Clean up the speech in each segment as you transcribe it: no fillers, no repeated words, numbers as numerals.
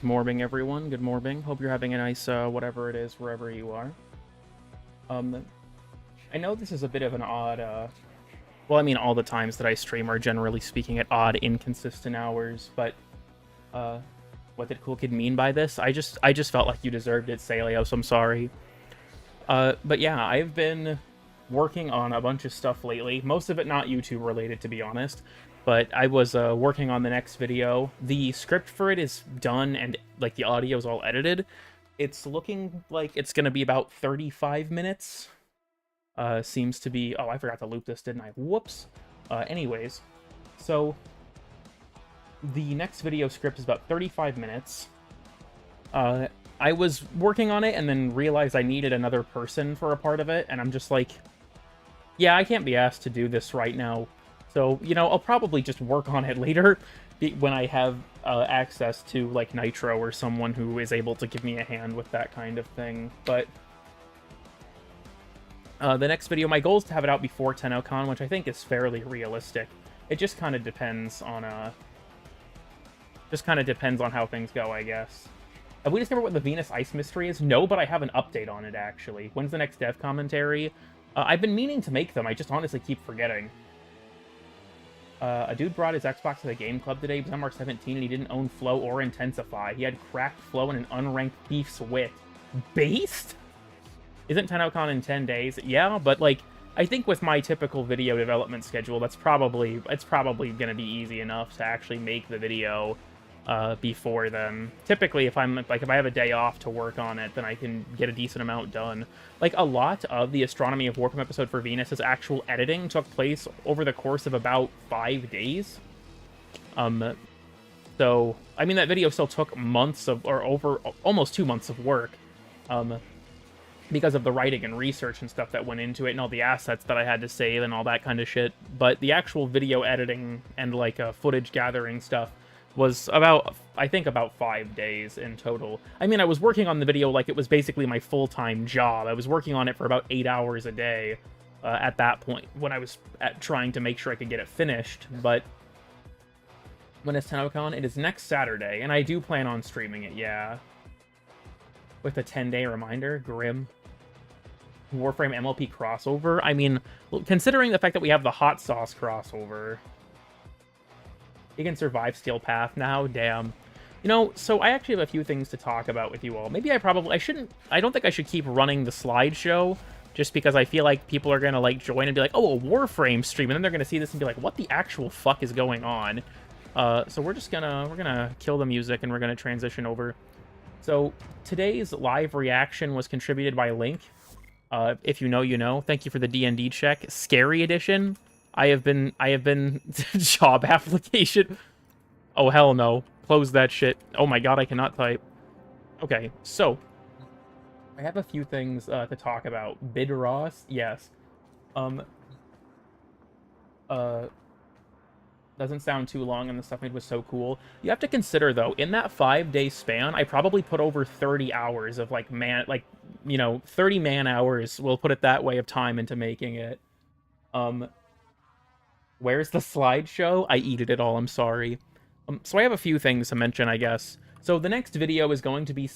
morning, everyone. Good morning. Hope you're having a nice, whatever it is, wherever you are. I know this is a bit of an odd, well, I mean, all the times that I stream are generally speaking at odd, inconsistent hours, but, what did Cool Kid mean by this? I just felt like you deserved it, Salio, so I'm sorry. But yeah, I've been working on a bunch of stuff lately, most of it not YouTube related, to be honest. But I was working on the next video. The script for it is done, and like the audio is all edited. It's looking like it's gonna be about 35 minutes. Seems to be. Oh, I forgot to loop this, didn't I? Whoops. Anyways, so the next video script is about 35 minutes. I was working on it and then realized I needed another person for a part of it, and I'm just like, yeah, I can't be asked to do this right now. So, you know, I'll probably just work on it later when I have access to, like, Nitro or someone who is able to give me a hand with that kind of thing. But the next video, my goal is to have it out before TennoCon, which I think is fairly realistic. It just kind of depends on, how things go, I guess. Have we discovered what the Venus Ice Mystery is? No, but I have an update on it, actually. When's the next dev commentary? I've been meaning to make them, I just honestly keep forgetting. A dude brought his Xbox to the game club today. He was on Mark 17 and he didn't own Flow or Intensify. He had cracked Flow and an unranked Thief's Wit. Based? Isn't TennoCon in 10 days? Yeah, but like, I think with my typical video development schedule, it's probably gonna be easy enough to actually make the video before then. Typically, if I have a day off to work on it, then I can get a decent amount done. Like, a lot of the Astronomy of Warframe episode for Venus's actual editing took place over the course of about 5 days. So, I mean, that video still took months of, or over, almost 2 months of work, because of the writing and research and stuff that went into it, and all the assets that I had to save and all that kind of shit. But the actual video editing and, like, footage gathering stuff was I think about 5 days in total. I mean, I was working on the video like it was basically my full-time job. I was working on it for about 8 hours a day at that point, when I was trying to make sure I could get it finished. But when is TennoCon? It is next Saturday, and I do plan on streaming it, yeah. With a 10-day reminder, grim. Warframe MLP crossover? I mean, considering the fact that we have the hot sauce crossover, you can survive Steel Path now, damn. You know, so I actually have a few things to talk about with you all. Maybe I don't think I should keep running the slideshow, just because I feel like people are gonna, like, join and be like, oh, a Warframe stream, and then they're gonna see this and be like, what the actual fuck is going on? So we're gonna kill the music, and we're gonna transition over. So today's live reaction was contributed by Link. If you know, you know. Thank you for the D&D check. Scary Edition. I have been job application. Oh, hell no. Close that shit. Oh my god, I cannot type. Okay, so I have a few things to talk about. Bid Ross, yes. Doesn't sound too long, and the stuff made was so cool. You have to consider, though, in that 5-day span, I probably put over 30 hours of, like, 30 man-hours, we'll put it that way, of time into making it. Where's the slideshow? I edited it all, I'm sorry. So I have a few things to mention, I guess. So the next video is going to be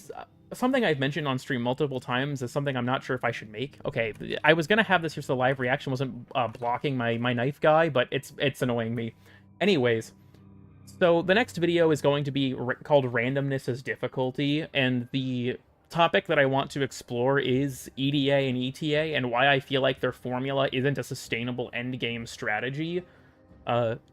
something I've mentioned on stream multiple times, is something I'm not sure if I should make. Okay, I was gonna have this here so the live reaction wasn't blocking my knife guy, but it's annoying me. Anyways, so the next video is going to be called Randomness as Difficulty, and the topic that I want to explore is EDA and ETA, and why I feel like their formula isn't a sustainable endgame strategy.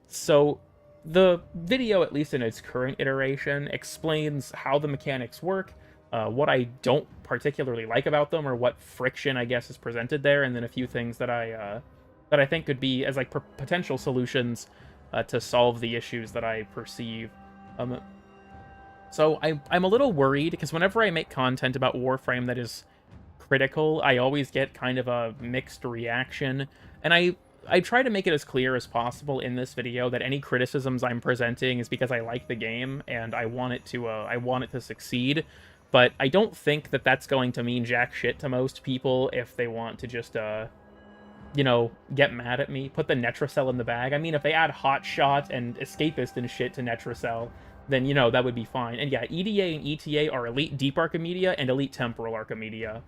So the video, at least in its current iteration, explains how the mechanics work, what I don't particularly like about them, or what friction, I guess, is presented there, and then a few things that I think could be as, like, potential solutions to solve the issues that I perceive. So I'm a little worried, because whenever I make content about Warframe that is critical, I always get kind of a mixed reaction, and I try to make it as clear as possible in this video that any criticisms I'm presenting is because I like the game, and I want it to succeed. But I don't think that that's going to mean jack shit to most people if they want to just you know, get mad at me, put the Netracell in the bag. I mean, if they add Hot Shot and Escapist and shit to Netracell, then, you know, that would be fine. And yeah, EDA and ETA are Elite Deep Archimedia and Elite Temporal Archimedia.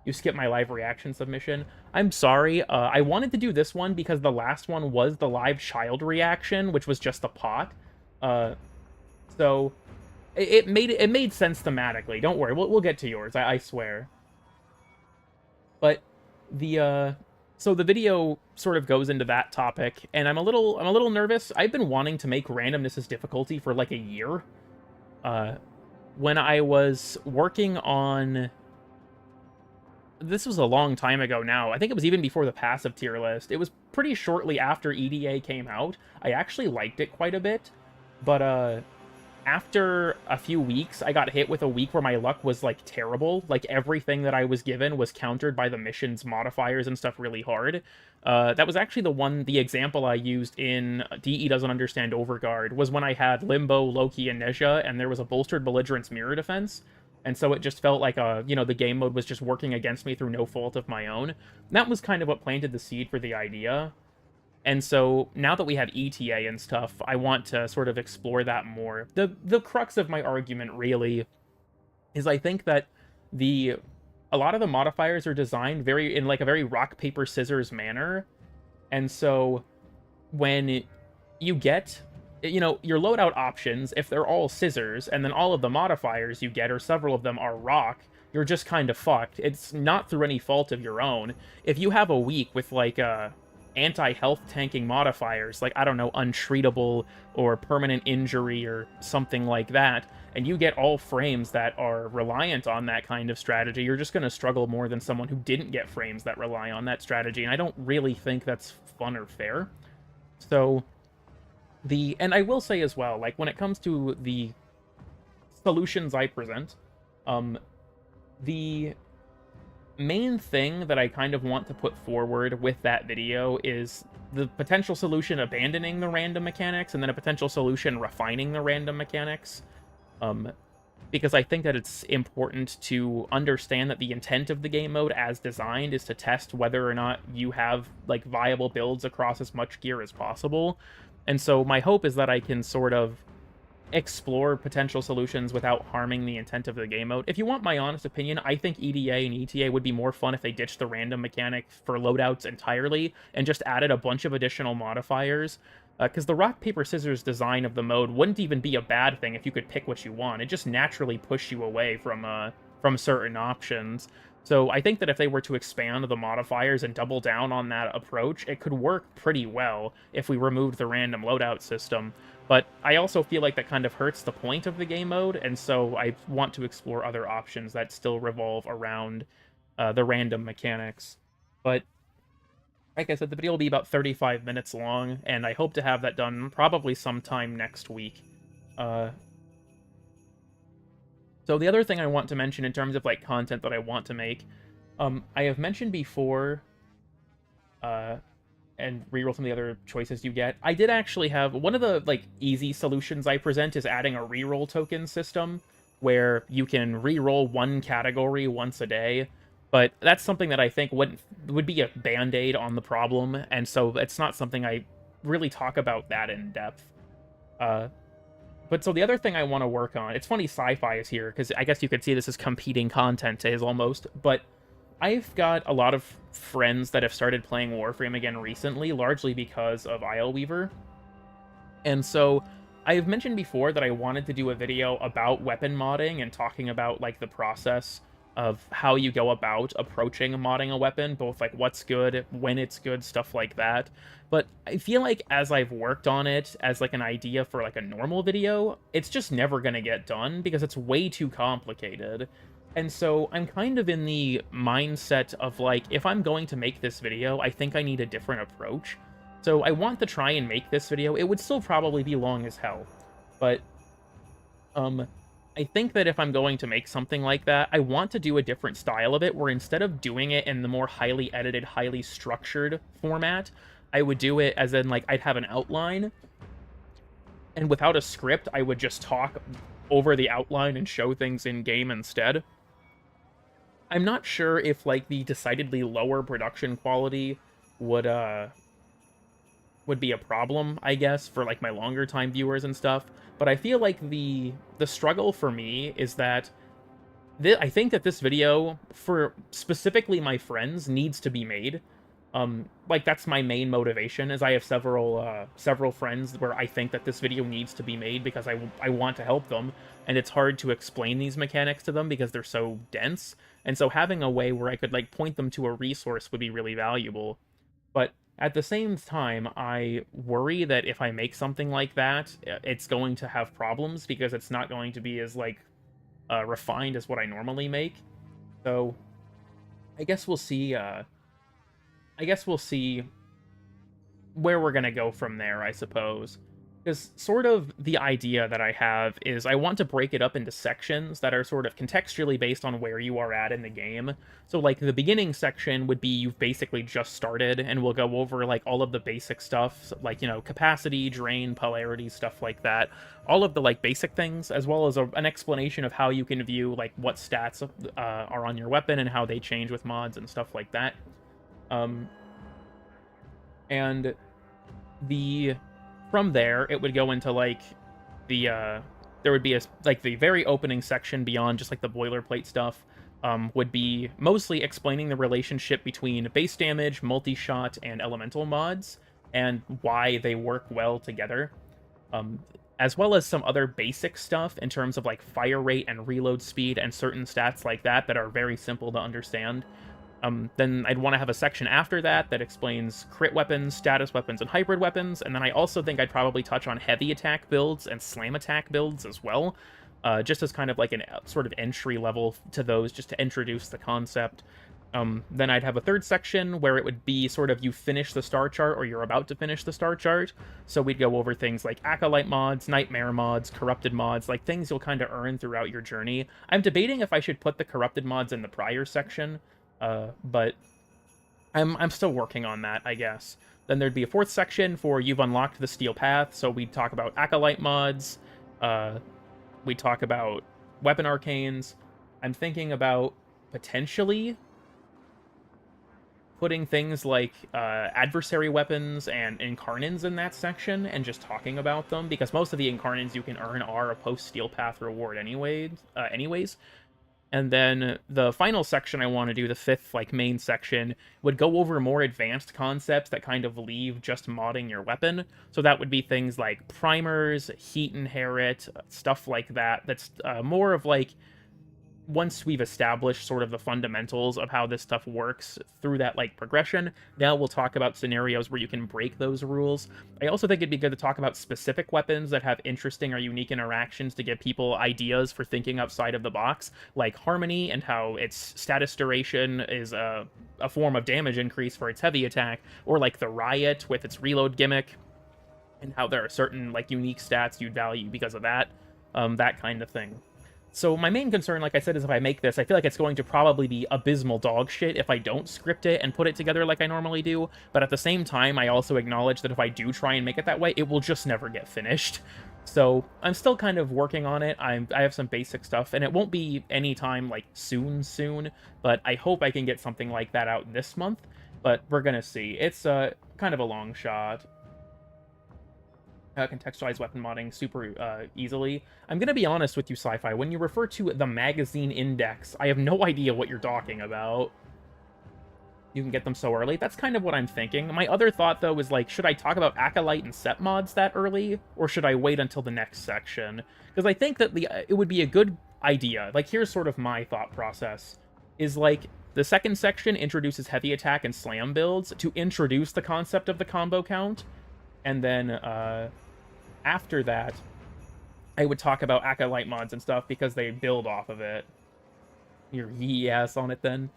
You skipped my live reaction submission. I'm sorry. I wanted to do this one because the last one was the live child reaction, which was just a pot. So it made sense thematically. Don't worry, we'll get to yours. I swear. But the so the video sort of goes into that topic, and I'm a little nervous. I've been wanting to make randomness as difficulty for like a year. When I was working on, this was a long time ago now. I think it was even before the passive tier list. It was pretty shortly after EDA came out. I actually liked it quite a bit, but after a few weeks, I got hit with a week where my luck was, like, terrible. Like, everything that I was given was countered by the mission's modifiers and stuff really hard. That was actually the example I used in DE Doesn't Understand Overguard, was when I had Limbo, Loki, and Nezha, and there was a bolstered belligerence mirror defense. And so it just felt like, you know, the game mode was just working against me through no fault of my own. And that was kind of what planted the seed for the idea. And so now that we have ETA and stuff, I want to sort of explore that more. The crux of my argument really is I think that a lot of the modifiers are designed in like a very rock paper scissors manner. And so when you get, you know, your loadout options, if they're all scissors and then all of the modifiers you get, or several of them, are rock, you're just kind of fucked. It's not through any fault of your own. If you have a week with like anti-health tanking modifiers, like, I don't know, untreatable or permanent injury or something like that, and you get all frames that are reliant on that kind of strategy, you're just going to struggle more than someone who didn't get frames that rely on that strategy, and I don't really think that's fun or fair. So, and I will say as well, like, when it comes to the solutions I present, the main thing that I kind of want to put forward with that video is the potential solution abandoning the random mechanics, and then a potential solution refining the random mechanics. Because I think that it's important to understand that the intent of the game mode as designed is to test whether or not you have, like, viable builds across as much gear as possible. And so my hope is that I can sort of explore potential solutions without harming the intent of the game mode. If you want my honest opinion, I think EDA and ETA would be more fun if they ditched the random mechanic for loadouts entirely and just added a bunch of additional modifiers. Because the rock, paper, scissors design of the mode wouldn't even be a bad thing if you could pick what you want. It just naturally pushed you away from certain options. So I think that if they were to expand the modifiers and double down on that approach, it could work pretty well if we removed the random loadout system. But I also feel like that kind of hurts the point of the game mode, and so I want to explore other options that still revolve around the random mechanics. But like I said, the video will be about 35 minutes long, and I hope to have that done probably sometime next week. So the other thing I want to mention in terms of, like, content that I want to make, I have mentioned before, and reroll some of the other choices you get. I did actually have, one of the, like, easy solutions I present is adding a reroll token system, where you can reroll one category once a day. But that's something that I think would be a band-aid on the problem, and so it's not something I really talk about that in depth. But so the other thing I want to work on, it's funny sci-fi is here, because I guess you could see this as competing content is almost, but I've got a lot of friends that have started playing Warframe again recently, largely because of Isleweaver. And so I've mentioned before that I wanted to do a video about weapon modding and talking about, like, the process of how you go about approaching modding a weapon, both, like, what's good, when it's good, stuff like that. But I feel like as I've worked on it as, like, an idea for, like, a normal video, it's just never gonna get done because it's way too complicated. And so I'm kind of in the mindset of, like, if I'm going to make this video, I think I need a different approach. So I want to try and make this video. It would still probably be long as hell. But, I think that if I'm going to make something like that, I want to do a different style of it, where instead of doing it in the more highly edited, highly structured format, I would do it as in, like, I'd have an outline, and without a script, I would just talk over the outline and show things in-game instead. I'm not sure if, like, the decidedly lower production quality would would be a problem, I guess, for like my longer time viewers and stuff. But I feel like the struggle for me is that I think that this video, for specifically my friends, needs to be made. Like that's my main motivation, is I have several friends where I think that this video needs to be made because I want to help them, and it's hard to explain these mechanics to them because they're so dense. And so having a way where I could like point them to a resource would be really valuable. But at the same time, I worry that if I make something like that, it's going to have problems because it's not going to be as like refined as what I normally make. So I guess we'll see. I guess we'll see where we're gonna go from there, I suppose. Because sort of the idea that I have is I want to break it up into sections that are sort of contextually based on where you are at in the game. So like the beginning section would be you've basically just started, and we'll go over like all of the basic stuff, like, you know, capacity, drain, polarity, stuff like that. All of the like basic things, as well as an explanation of how you can view like what stats are on your weapon and how they change with mods and stuff like that. And the from there it would go into like the there would be like the very opening section beyond just like the boilerplate stuff, would be mostly explaining the relationship between base damage, multi-shot, and elemental mods, and why they work well together, as well as some other basic stuff in terms of like fire rate and reload speed and certain stats like that that are very simple to understand. Then I'd want to have a section after that that explains crit weapons, status weapons, and hybrid weapons, and then I also think I'd probably touch on heavy attack builds and slam attack builds as well, just as kind of like an sort of entry level to those, just to introduce the concept. Then I'd have a third section where it would be sort of you finish the star chart or you're about to finish the star chart, so we'd go over things like Acolyte mods, Nightmare mods, Corrupted mods, like things you'll kind of earn throughout your journey. I'm debating if I should put the Corrupted mods in the prior section, but I'm still working on that, I guess. Then there'd be a fourth section for you've unlocked the Steel Path, so we'd talk about Acolyte mods, we'd talk about weapon arcanes. I'm thinking about potentially putting things like adversary weapons and incarnins in that section and just talking about them, because most of the incarnins you can earn are a post-Steel Path reward anyways. And then the final section I want to do, the fifth like main section, would go over more advanced concepts that kind of leave just modding your weapon. So that would be things like primers, heat inherit, stuff like that. That's more of like, once we've established sort of the fundamentals of how this stuff works through that like progression, now we'll talk about scenarios where you can break those rules. I also think it'd be good to talk about specific weapons that have interesting or unique interactions to give people ideas for thinking outside of the box, like Harmony and how its status duration is a form of damage increase for its heavy attack, or like the Riot with its reload gimmick and how there are certain like unique stats you'd value because of that, that kind of thing. So my main concern, like I said, is if I make this, I feel like it's going to probably be abysmal dog shit if I don't script it and put it together like I normally do. But at the same time, I also acknowledge that if I do try and make it that way, it will just never get finished. So I'm still kind of working on it. I have some basic stuff, and it won't be anytime like soon, but I hope I can get something like that out this month. But we're gonna see. It's kind of a long shot. Contextualize weapon modding super easily. I'm gonna be honest with you, Sci-Fi. When you refer to the magazine index, I have no idea what you're talking about. You can get them so early. That's kind of what I'm thinking. My other thought, though, is like, should I talk about Acolyte and set mods that early, or should I wait until the next section? Because I think that it would be a good idea. Like, here's sort of my thought process. Is like, the second section introduces heavy attack and slam builds to introduce the concept of the combo count, and then, after that, I would talk about Acolyte mods and stuff because they build off of it. Your yes on it, then?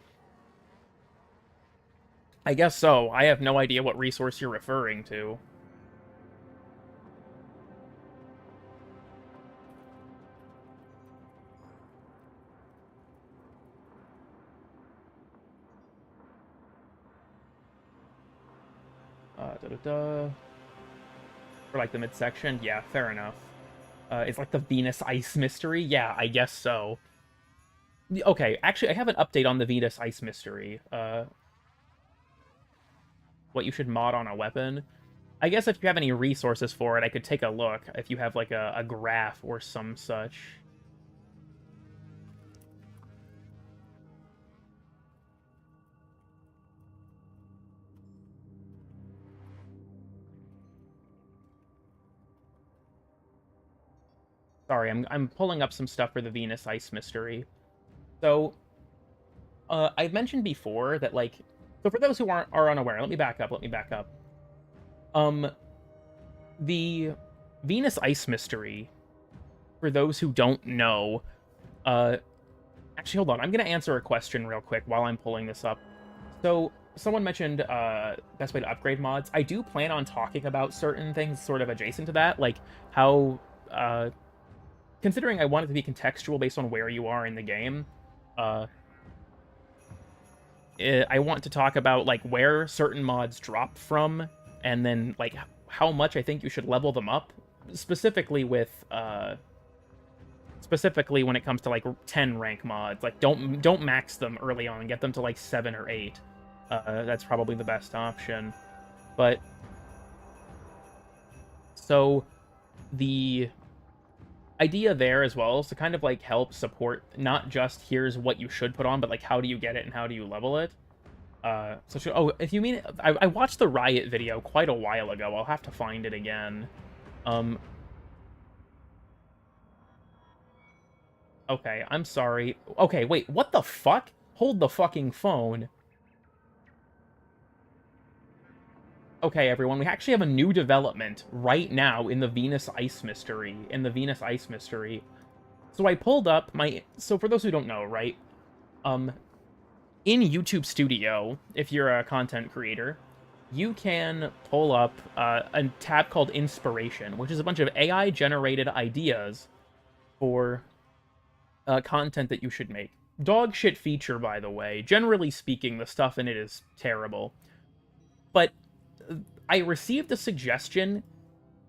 I guess so. I have no idea what resource you're referring to. For like the midsection? Yeah, fair enough. It's like the Venus Ice Mystery? Yeah, I guess so. Okay, actually, I have an update on the Venus Ice Mystery. What you should mod on a weapon. I guess if you have any resources for it, I could take a look, if you have, like, a graph or some such. Sorry, I'm pulling up some stuff for the Venus Ice Mystery. So, I've mentioned before that, like... So for those who are unaware, let me back up. The Venus Ice Mystery, for those who don't know... Actually, hold on, I'm gonna answer a question real quick while I'm pulling this up. So, someone mentioned, best way to upgrade mods. I do plan on talking about certain things sort of adjacent to that, like how, considering I want it to be contextual based on where you are in the game, I want to talk about, like, where certain mods drop from, and then, like, how much I think you should level them up, specifically with, specifically when it comes to, like, 10 rank mods. Like, don't max them early on, get them to, like, 7 or 8. That's probably the best option. But, so, the idea there as well is to kind of, like, help support not just here's what you should put on, but, like, how do you get it and how do you level it. If you mean... I watched the Riot video quite a while ago. I'll have to find it again. Okay, I'm sorry. Okay, wait, what the fuck? Hold the fucking phone. Okay, everyone, we actually have a new development right now in the Venus Ice Mystery. So I pulled up my... So for those who don't know, right? In YouTube Studio, if you're a content creator, you can pull up a tab called Inspiration, which is a bunch of AI-generated ideas for content that you should make. Dog shit feature, by the way. Generally speaking, the stuff in it is terrible. But I received a suggestion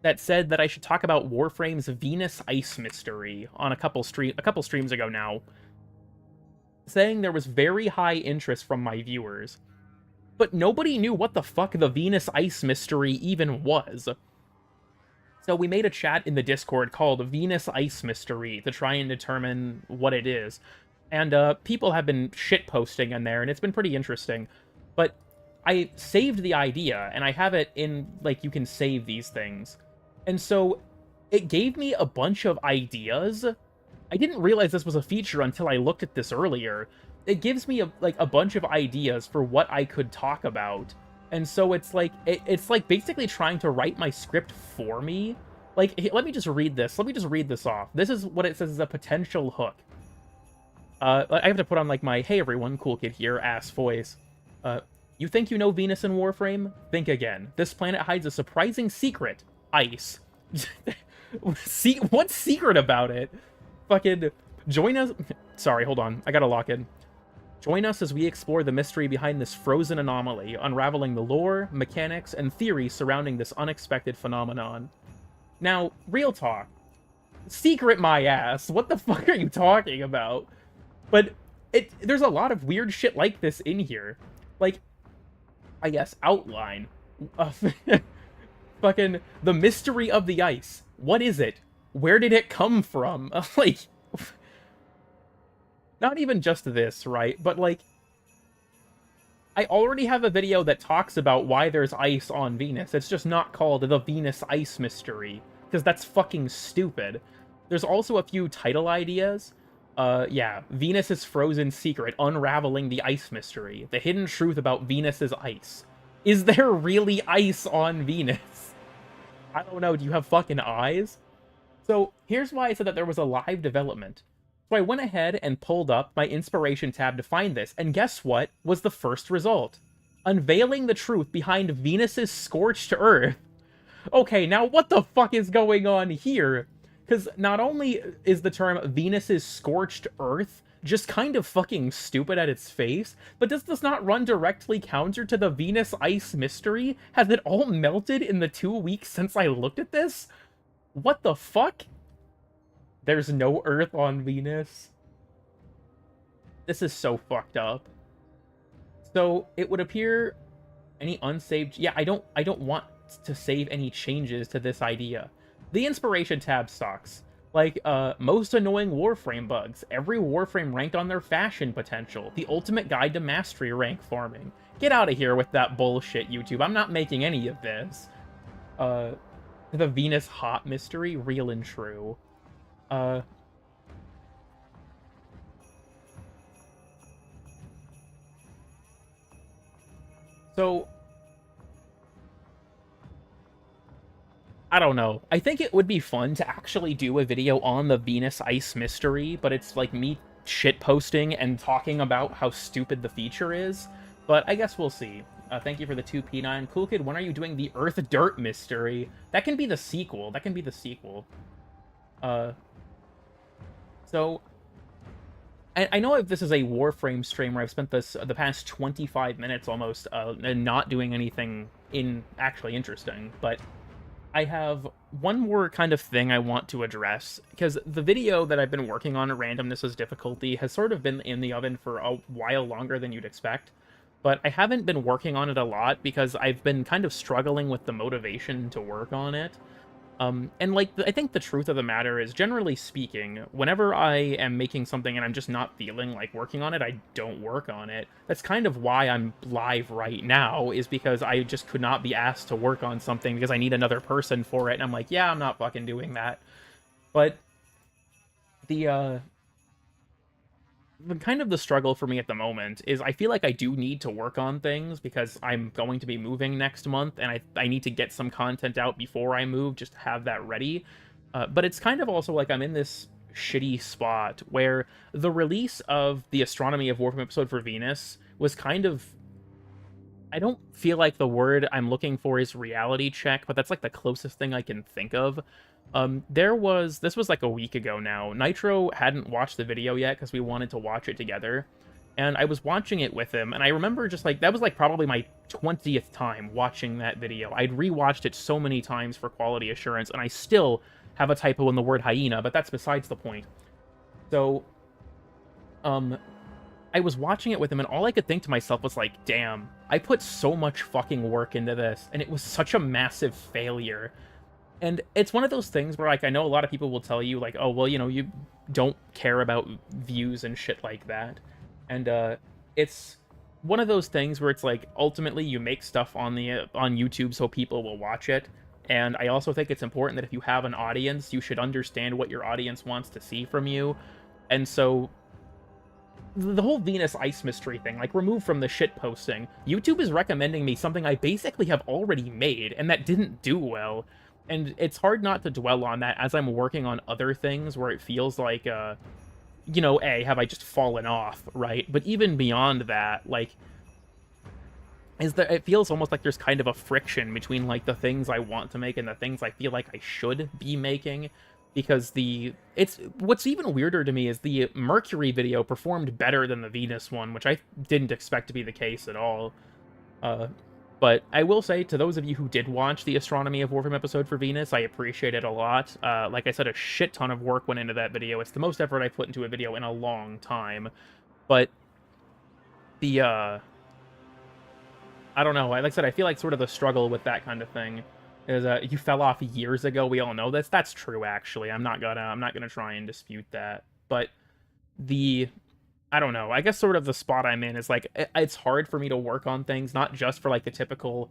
that said that I should talk about Warframe's Venus Ice Mystery on a couple streams ago now, saying there was very high interest from my viewers, but nobody knew what the fuck the Venus Ice Mystery even was. So we made a chat in the Discord called Venus Ice Mystery to try and determine what it is. And people have been shitposting in there, and it's been pretty interesting. But I saved the idea, and I have it in, like, you can save these things. And so it gave me a bunch of ideas. I didn't realize this was a feature until I looked at this earlier. It gives me a bunch of ideas for what I could talk about. And so it's like, it's like basically trying to write my script for me. Like, let me just read this. Let me just read this off. This is what it says is a potential hook. I have to put on, like, my, hey everyone, cool kid here, ass voice. You think you know Venus in Warframe? Think again. This planet hides a surprising secret. Ice. See, what's secret about it? Fucking join us. Sorry, hold on. I gotta lock in. Join us as we explore the mystery behind this frozen anomaly, unraveling the lore, mechanics, and theories surrounding this unexpected phenomenon. Now, real talk. Secret my ass. What the fuck are you talking about? But there's a lot of weird shit like this in here. Like, I guess, outline. Fucking the mystery of the ice. What is it? Where did it come from? Like, not even just this, right? But, like, I already have a video that talks about why there's ice on Venus. It's just not called the Venus Ice Mystery, because that's fucking stupid. There's also a few title ideas. Yeah, Venus's Frozen Secret, Unraveling the Ice Mystery. The Hidden Truth About Venus's Ice. Is there really ice on Venus? I don't know, do you have fucking eyes? So, here's why I said that there was a live development. So I went ahead and pulled up my Inspiration tab to find this, and guess what was the first result? Unveiling the truth behind Venus's scorched Earth. Okay, now what the fuck is going on here? Because not only is the term Venus's scorched Earth just kind of fucking stupid at its face, but does this not run directly counter to the Venus Ice Mystery? Has it all melted in the 2 weeks since I looked at this? What the fuck? There's no Earth on Venus. This is so fucked up. So it would appear any unsaved... Yeah, I don't want... to save any changes to this idea. The inspiration tab sucks. Like, most annoying Warframe bugs. Every Warframe ranked on their fashion potential. The ultimate guide to mastery rank farming. Get out of here with that bullshit, YouTube. I'm not making any of this. The Venus hot mystery, real and true. So, I don't know. I think it would be fun to actually do a video on the Venus Ice mystery, but it's like me shitposting and talking about how stupid the feature is. But I guess we'll see. Thank you for the 2P9. Cool Kid, when are you doing the Earth Dirt mystery? That can be the sequel. That can be the sequel. So, I know if this is a Warframe stream where I've spent the past 25 minutes almost and not doing anything actually interesting, but I have one more kind of thing I want to address, because the video that I've been working on, Randomness is Difficulty, has sort of been in the oven for a while longer than you'd expect, but I haven't been working on it a lot because I've been kind of struggling with the motivation to work on it. And like, I think the truth of the matter is, generally speaking, whenever I am making something and I'm just not feeling like working on it, I don't work on it. That's kind of why I'm live right now, is because I just could not be asked to work on something because I need another person for it, and I'm like, yeah, I'm not fucking doing that. But the kind of the struggle for me at the moment is I feel like I do need to work on things because I'm going to be moving next month, and I need to get some content out before I move just to have that ready. But it's kind of also like I'm in this shitty spot where the release of the Astronomy of Warframe episode for Venus was kind of... I don't feel like the word I'm looking for is reality check, but that's like the closest thing I can think of. This was like a week ago now. Nitro hadn't watched the video yet because we wanted to watch it together, and I was watching it with him, and I remember just like, that was like probably my 20th time watching that video. I'd rewatched it so many times for quality assurance, and I still have a typo in the word hyena, but that's besides the point. So, I was watching it with him, and all I could think to myself was like, damn, I put so much fucking work into this, and it was such a massive failure. And it's one of those things where, like, I know a lot of people will tell you, like, oh, well, you know, you don't care about views and shit like that. And, it's one of those things where it's like, ultimately, you make stuff on YouTube so people will watch it. And I also think it's important that if you have an audience, you should understand what your audience wants to see from you. And so, the whole Venus Ice mystery thing, like, removed from the shit posting, YouTube is recommending me something I basically have already made, and that didn't do well. And it's hard not to dwell on that as I'm working on other things where it feels like, you know, have I just fallen off, right? But even beyond that, like, it feels almost like there's kind of a friction between, like, the things I want to make and the things I feel like I should be making. Because what's even weirder to me is the Mercury video performed better than the Venus one, which I didn't expect to be the case at all. But I will say, to those of you who did watch the Astronomy of Warframe episode for Venus, I appreciate it a lot. Like I said, a shit ton of work went into that video. It's the most effort I've put into a video in a long time. But I don't know. Like I said, I feel like sort of the struggle with that kind of thing is you fell off years ago. We all know this. That's true, actually. I'm not gonna try and dispute that. But I don't know, I guess sort of the spot I'm in is, like, it's hard for me to work on things, not just for, like, the typical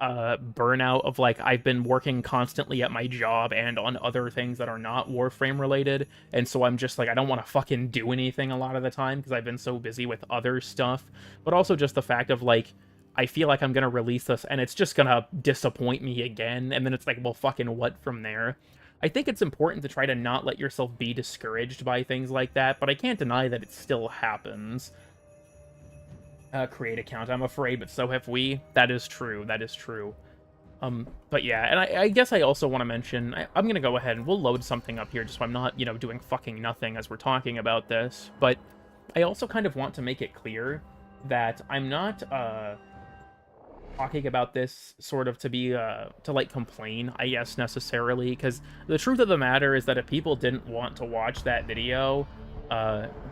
burnout of, like, I've been working constantly at my job and on other things that are not Warframe related, and so I'm just, like, I don't want to fucking do anything a lot of the time because I've been so busy with other stuff, but also just the fact of, like, I feel like I'm gonna release this and it's just gonna disappoint me again, and then it's like, well, fucking what from there? I think it's important to try to not let yourself be discouraged by things like that, but I can't deny that it still happens. Create account, I'm afraid, but so have we. That is true, that is true. But yeah, and I guess I also want to mention, I'm gonna go ahead and we'll load something up here just so I'm not, you know, doing fucking nothing as we're talking about this, but I also kind of want to make it clear that I'm not, talking about this sort of to be to like complain, I guess, necessarily, because the truth of the matter is that if people didn't want to watch that video,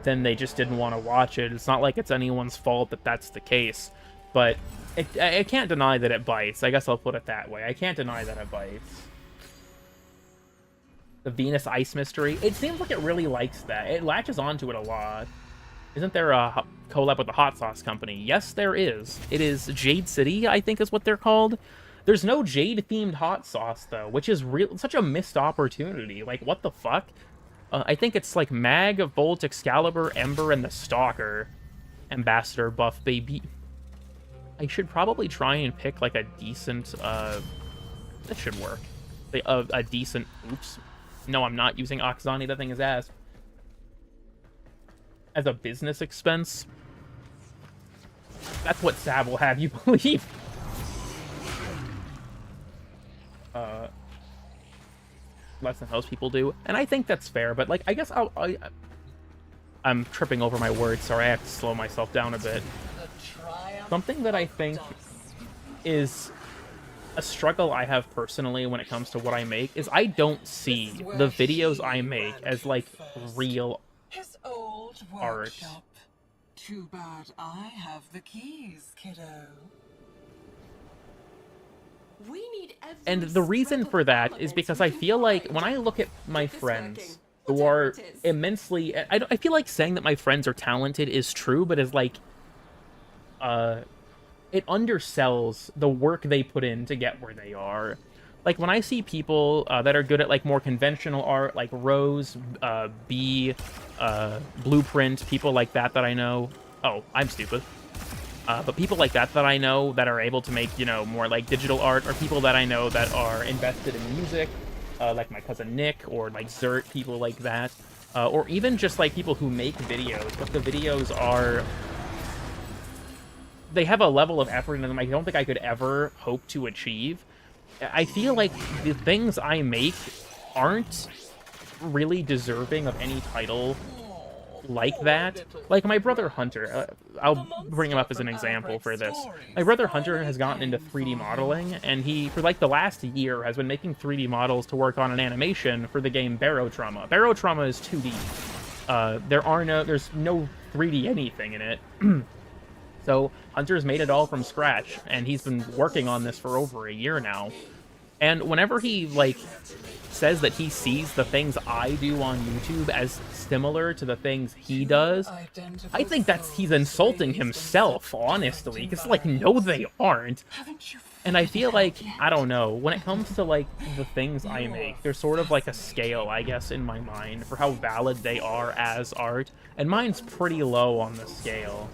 then they just didn't want to watch it. It's not like it's anyone's fault that that's the case, but I can't deny that it bites. I guess I'll put it that way. I can't deny that it bites. The Venus Ice Mystery. It seems like it really likes that. It latches onto it a lot. Isn't there a collab with the hot sauce company? Yes, there is. It is Jade City, I think is what they're called. There's no Jade-themed hot sauce, though, which is such a missed opportunity. Like, what the fuck? I think it's like Mag, Volt, Excalibur, Ember, and the Stalker. Ambassador buff, baby. I should probably try and pick, like, a decent, that should work. A decent, oops. No, I'm not using Oxani, that thing is ass. As a business expense. That's what Sab will have you believe. Less than most people do. And I think that's fair, but, like, I guess I'm tripping over my words. Sorry, I have to slow myself down a bit. Something that I think is a struggle I have personally when it comes to what I make is I don't see the videos I make as, like, real art. Too bad I have the keys, kiddo. And the reason for that is because I feel like when I look at my friends who are immensely... I feel like saying that my friends are talented is true, but is like... it undersells the work they put in to get where they are. Like, when I see people that are good at, like, more conventional art, like Rose, B, Blueprint, people like that I know... Oh, I'm stupid. But people like that I know that are able to make, you know, more, like, digital art, or people that I know that are invested in music, like my cousin Nick, or, like, Zert, people like that. Or even just, like, people who make videos, but the videos are... They have a level of effort in them I don't think I could ever hope to achieve. I feel like the things I make aren't really deserving of any title like that. Like my brother Hunter, I'll bring him up as an example for this. My brother Hunter has gotten into 3D modeling, and he, for like the last year, has been making 3D models to work on an animation for the game Barotrauma. Barotrauma is 2D. There's no 3D anything in it. So Hunter's made it all from scratch, and he's been working on this for over a year now. And whenever he, like, says that he sees the things I do on YouTube as similar to the things he does, I think he's insulting himself, honestly, because, like, no, they aren't. And I feel like, I don't know, when it comes to, like, the things I make, there's sort of, like, a scale, I guess, in my mind for how valid they are as art, and mine's pretty low on the scale.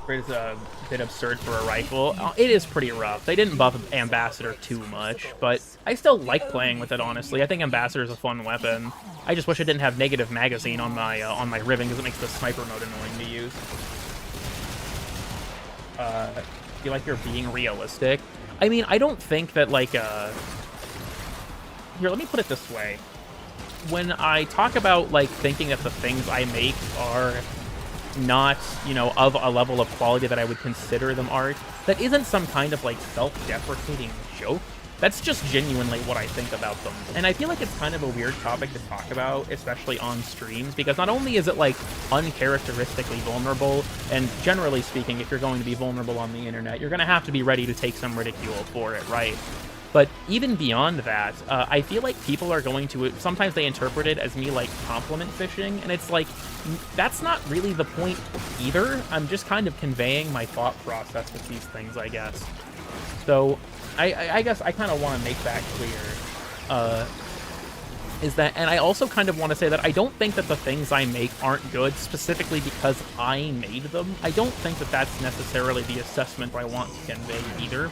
Is a bit absurd for a rifle. It is pretty rough. They didn't buff Ambassador too much, but I still like playing with it, honestly. I think Ambassador is a fun weapon. I just wish I didn't have negative magazine on my Riven, because it makes the sniper mode annoying to use. Feel like you're being realistic. I mean, I don't think that, like, Here, let me put it this way. When I talk about, like, thinking that the things I make are not, you know, of a level of quality that I would consider them art, that isn't some kind of, like, self-deprecating joke. That's just genuinely what I think about them. And I feel like it's kind of a weird topic to talk about, especially on streams, because not only is it, like, uncharacteristically vulnerable, and generally speaking, if you're going to be vulnerable on the internet, you're going to have to be ready to take some ridicule for it, right? But even beyond that, I feel like people are going to... Sometimes they interpret it as me, like, compliment fishing, and it's like, that's not really the point either. I'm just kind of conveying my thought process with these things, I guess. So, I guess I kind of want to make that clear. And I also kind of want to say that I don't think that the things I make aren't good specifically because I made them. I don't think that that's necessarily the assessment I want to convey either.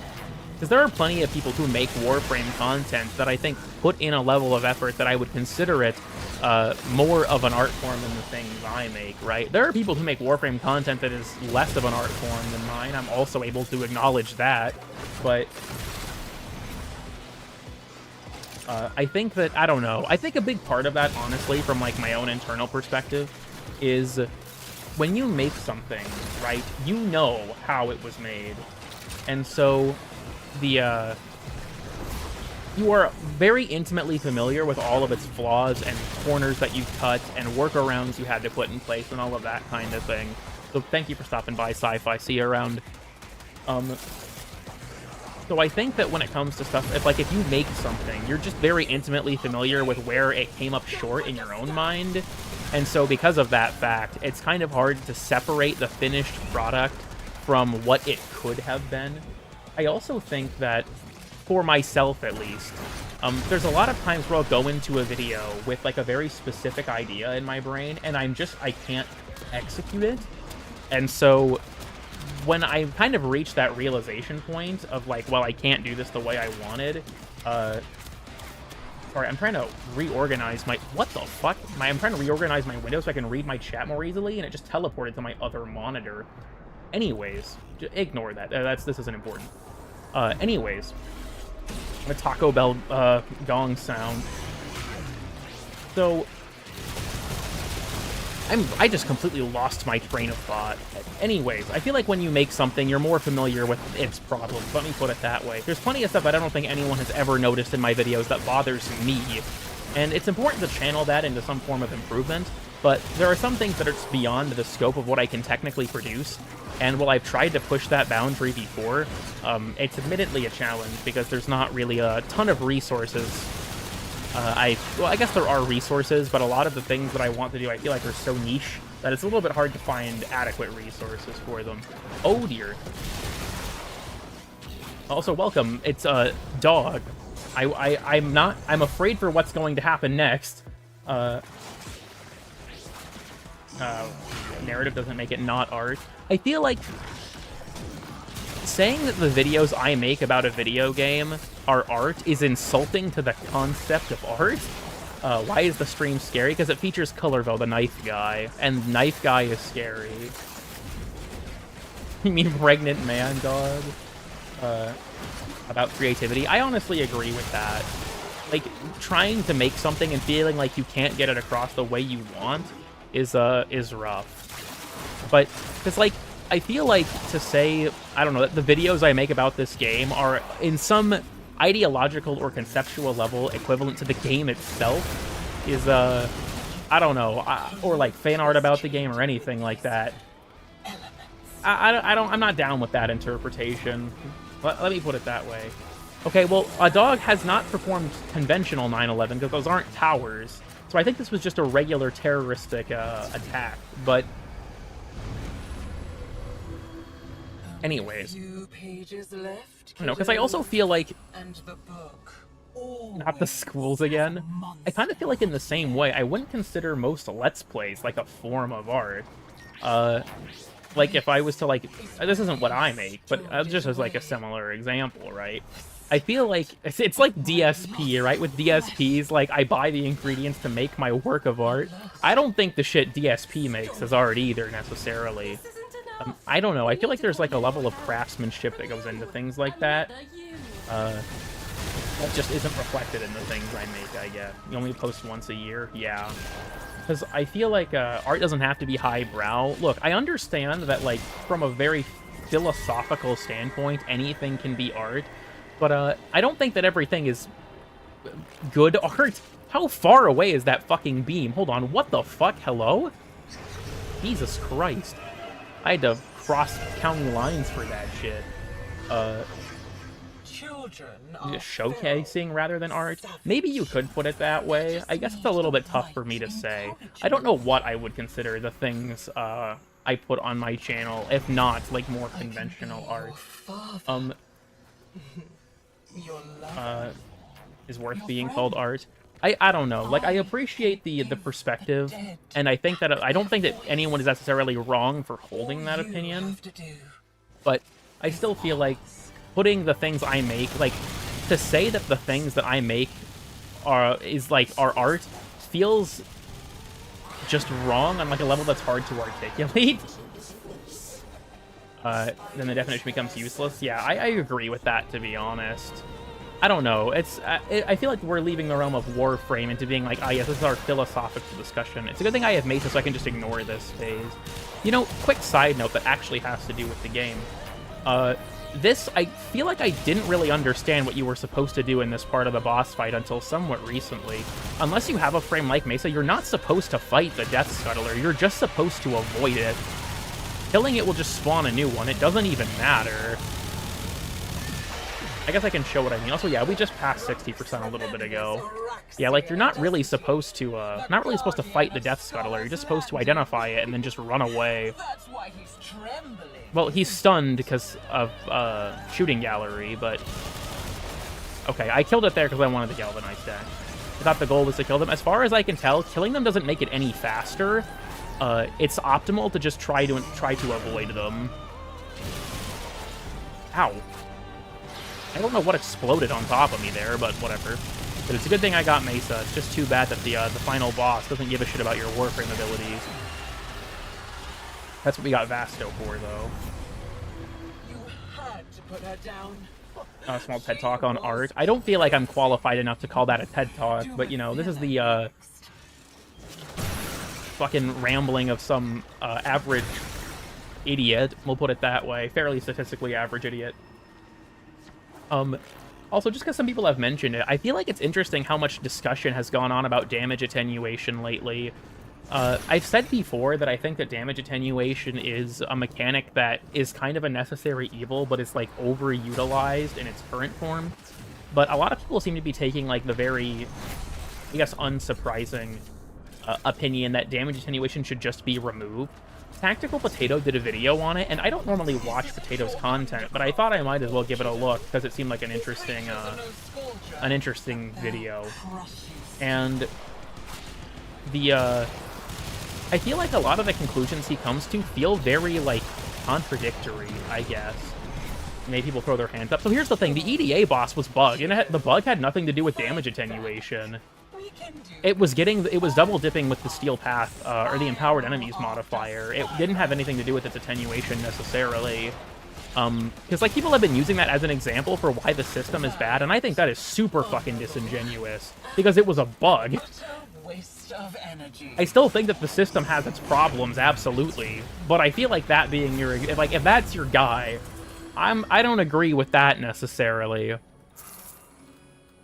Because there are plenty of people who make Warframe content that I think put in a level of effort that I would consider it more of an art form than the things I make, right? There are people who make Warframe content that is less of an art form than mine. I'm also able to acknowledge that. But I think that, I don't know. I think a big part of that, honestly, from, like, my own internal perspective, is when you make something, right, you know how it was made. And so... you are very intimately familiar with all of its flaws and corners that you've cut and workarounds you had to put in place and all of that kind of thing. So thank you for stopping by, Sci-Fi. See you around. So I think that when it comes to stuff, if you make something, you're just very intimately familiar with where it came up short in your own mind. And so because of that fact, it's kind of hard to separate the finished product from what it could have been. I also think that, for myself at least, there's a lot of times where I'll go into a video with like a very specific idea in my brain, and I can't execute it. And so when I kind of reach that realization point of like, well, I can't do this the way I wanted, sorry, I'm trying to reorganize my, what the fuck? I'm trying to reorganize my window so I can read my chat more easily, and it just teleported to my other monitor. Anyways, ignore that. This isn't important. Anyways, a Taco Bell gong sound. So I just completely lost my train of thought. Anyways, I feel like when you make something, you're more familiar with its problems. Let me put it that way. There's plenty of stuff that I don't think anyone has ever noticed in my videos that bothers me. And it's important to channel that into some form of improvement. But there are some things that are just beyond the scope of what I can technically produce. And while I've tried to push that boundary before, it's admittedly a challenge because there's not really a ton of resources. Well, I guess there are resources, but a lot of the things that I want to do, I feel like are so niche that it's a little bit hard to find adequate resources for them. Oh dear. Also, welcome. It's a dog. I'm afraid for what's going to happen next. Narrative doesn't make it not art. I feel like saying that the videos I make about a video game are art is insulting to the concept of art. Why is the stream scary? Because it features Colorville, the knife guy, and knife guy is scary. You mean pregnant man, dog? About creativity? I honestly agree with that. Like, trying to make something and feeling like you can't get it across the way you want is rough. But, because, like, I feel like to say, I don't know, that the videos I make about this game are in some ideological or conceptual level equivalent to the game itself is, I don't know, or like fan art about the game or anything like that. I'm not down with that interpretation. Let me put it that way. Okay, well, a dog has not performed conventional 9/11 because those aren't towers. So I think this was just a regular terroristic attack, but anyways, no, because I also feel like, not the schools again, I kind of feel like in the same way, I wouldn't consider most Let's Plays like a form of art. Like if I was to like, this isn't what I make, but just as like a similar example, right? I feel like, it's like DSP, right? With DSPs, like, I buy the ingredients to make my work of art. I don't think the shit DSP makes is art either, necessarily. I don't know, I feel like there's like a level of craftsmanship that goes into things like that. That just isn't reflected in the things I make, I guess. You only post once a year? Yeah. Because I feel like art doesn't have to be highbrow. Look, I understand that, like, from a very philosophical standpoint, anything can be art. But I don't think that everything is good art. How far away is that fucking beam? Hold on, what the fuck? Hello? Jesus Christ. I had to cross county lines for that shit. Showcasing rather than art? Maybe you could put it that way. I guess it's a little bit tough for me to say. I don't know what I would consider the things I put on my channel, if not, like, more conventional art. Is worth being called art. I don't know. Like, I appreciate the perspective, and I think that I don't think that anyone is necessarily wrong for holding that opinion. But I still feel like putting the things I make, like, to say that the things that I make are art feels just wrong on like a level that's hard to articulate. Then the definition becomes useless. Yeah, I agree with that, to be honest. I don't know. I feel like we're leaving the realm of Warframe into being like, ah, yes, this is our philosophical discussion. It's a good thing I have Mesa so I can just ignore this phase. You know, quick side note that actually has to do with the game. this, I feel like I didn't really understand what you were supposed to do in this part of the boss fight until somewhat recently. Unless you have a frame like Mesa, you're not supposed to fight the Death Scuttler, you're just supposed to avoid it. Killing it will just spawn a new one, it doesn't even matter. I guess I can show what I mean. Also, yeah, we just passed 60% a little bit ago. Yeah, like, you're not really supposed to, fight the Death Scuttler, you're just supposed to identify it and then just run away. Well, he's stunned because of, shooting gallery, but... Okay, I killed it there because I wanted the Galvanize deck. I thought the goal was to kill them. As far as I can tell, killing them doesn't make it any faster. It's optimal to just try to avoid them. Ow. I don't know what exploded on top of me there, but whatever. But it's a good thing I got Mesa. It's just too bad that the final boss doesn't give a shit about your Warframe abilities. That's what we got Vasto for, though. You had to put her down. A small TED Talk on art. I don't feel like I'm qualified enough to call that a TED Talk, but, you know, this is the, fucking rambling of some, average idiot. We'll put it that way. Fairly statistically average idiot. Also, just because some people have mentioned it, I feel like it's interesting how much discussion has gone on about damage attenuation lately. I've said before that I think that damage attenuation is a mechanic that is kind of a necessary evil, but is, like, overutilized in its current form. But a lot of people seem to be taking, like, the very, I guess, unsurprising opinion that damage attenuation should just be removed. Tactical Potato did a video on it, and I don't normally watch Potato's content, but I thought I might as well give it a look, because it seemed like an interesting video. And the, I feel like a lot of the conclusions he comes to feel very, like, contradictory, I guess. Maybe people throw their hands up. So here's the thing, the EDA boss was bugged, and the bug had nothing to do with damage attenuation. It was double dipping with the Steel Path, or the Empowered Enemies modifier. It didn't have anything to do with its attenuation necessarily. Because, like, people have been using that as an example for why the system is bad, and I think that is super fucking disingenuous. Because it was a bug. I still think that the system has its problems, absolutely. But I feel like that being your, like, if that's your guy, I don't agree with that necessarily.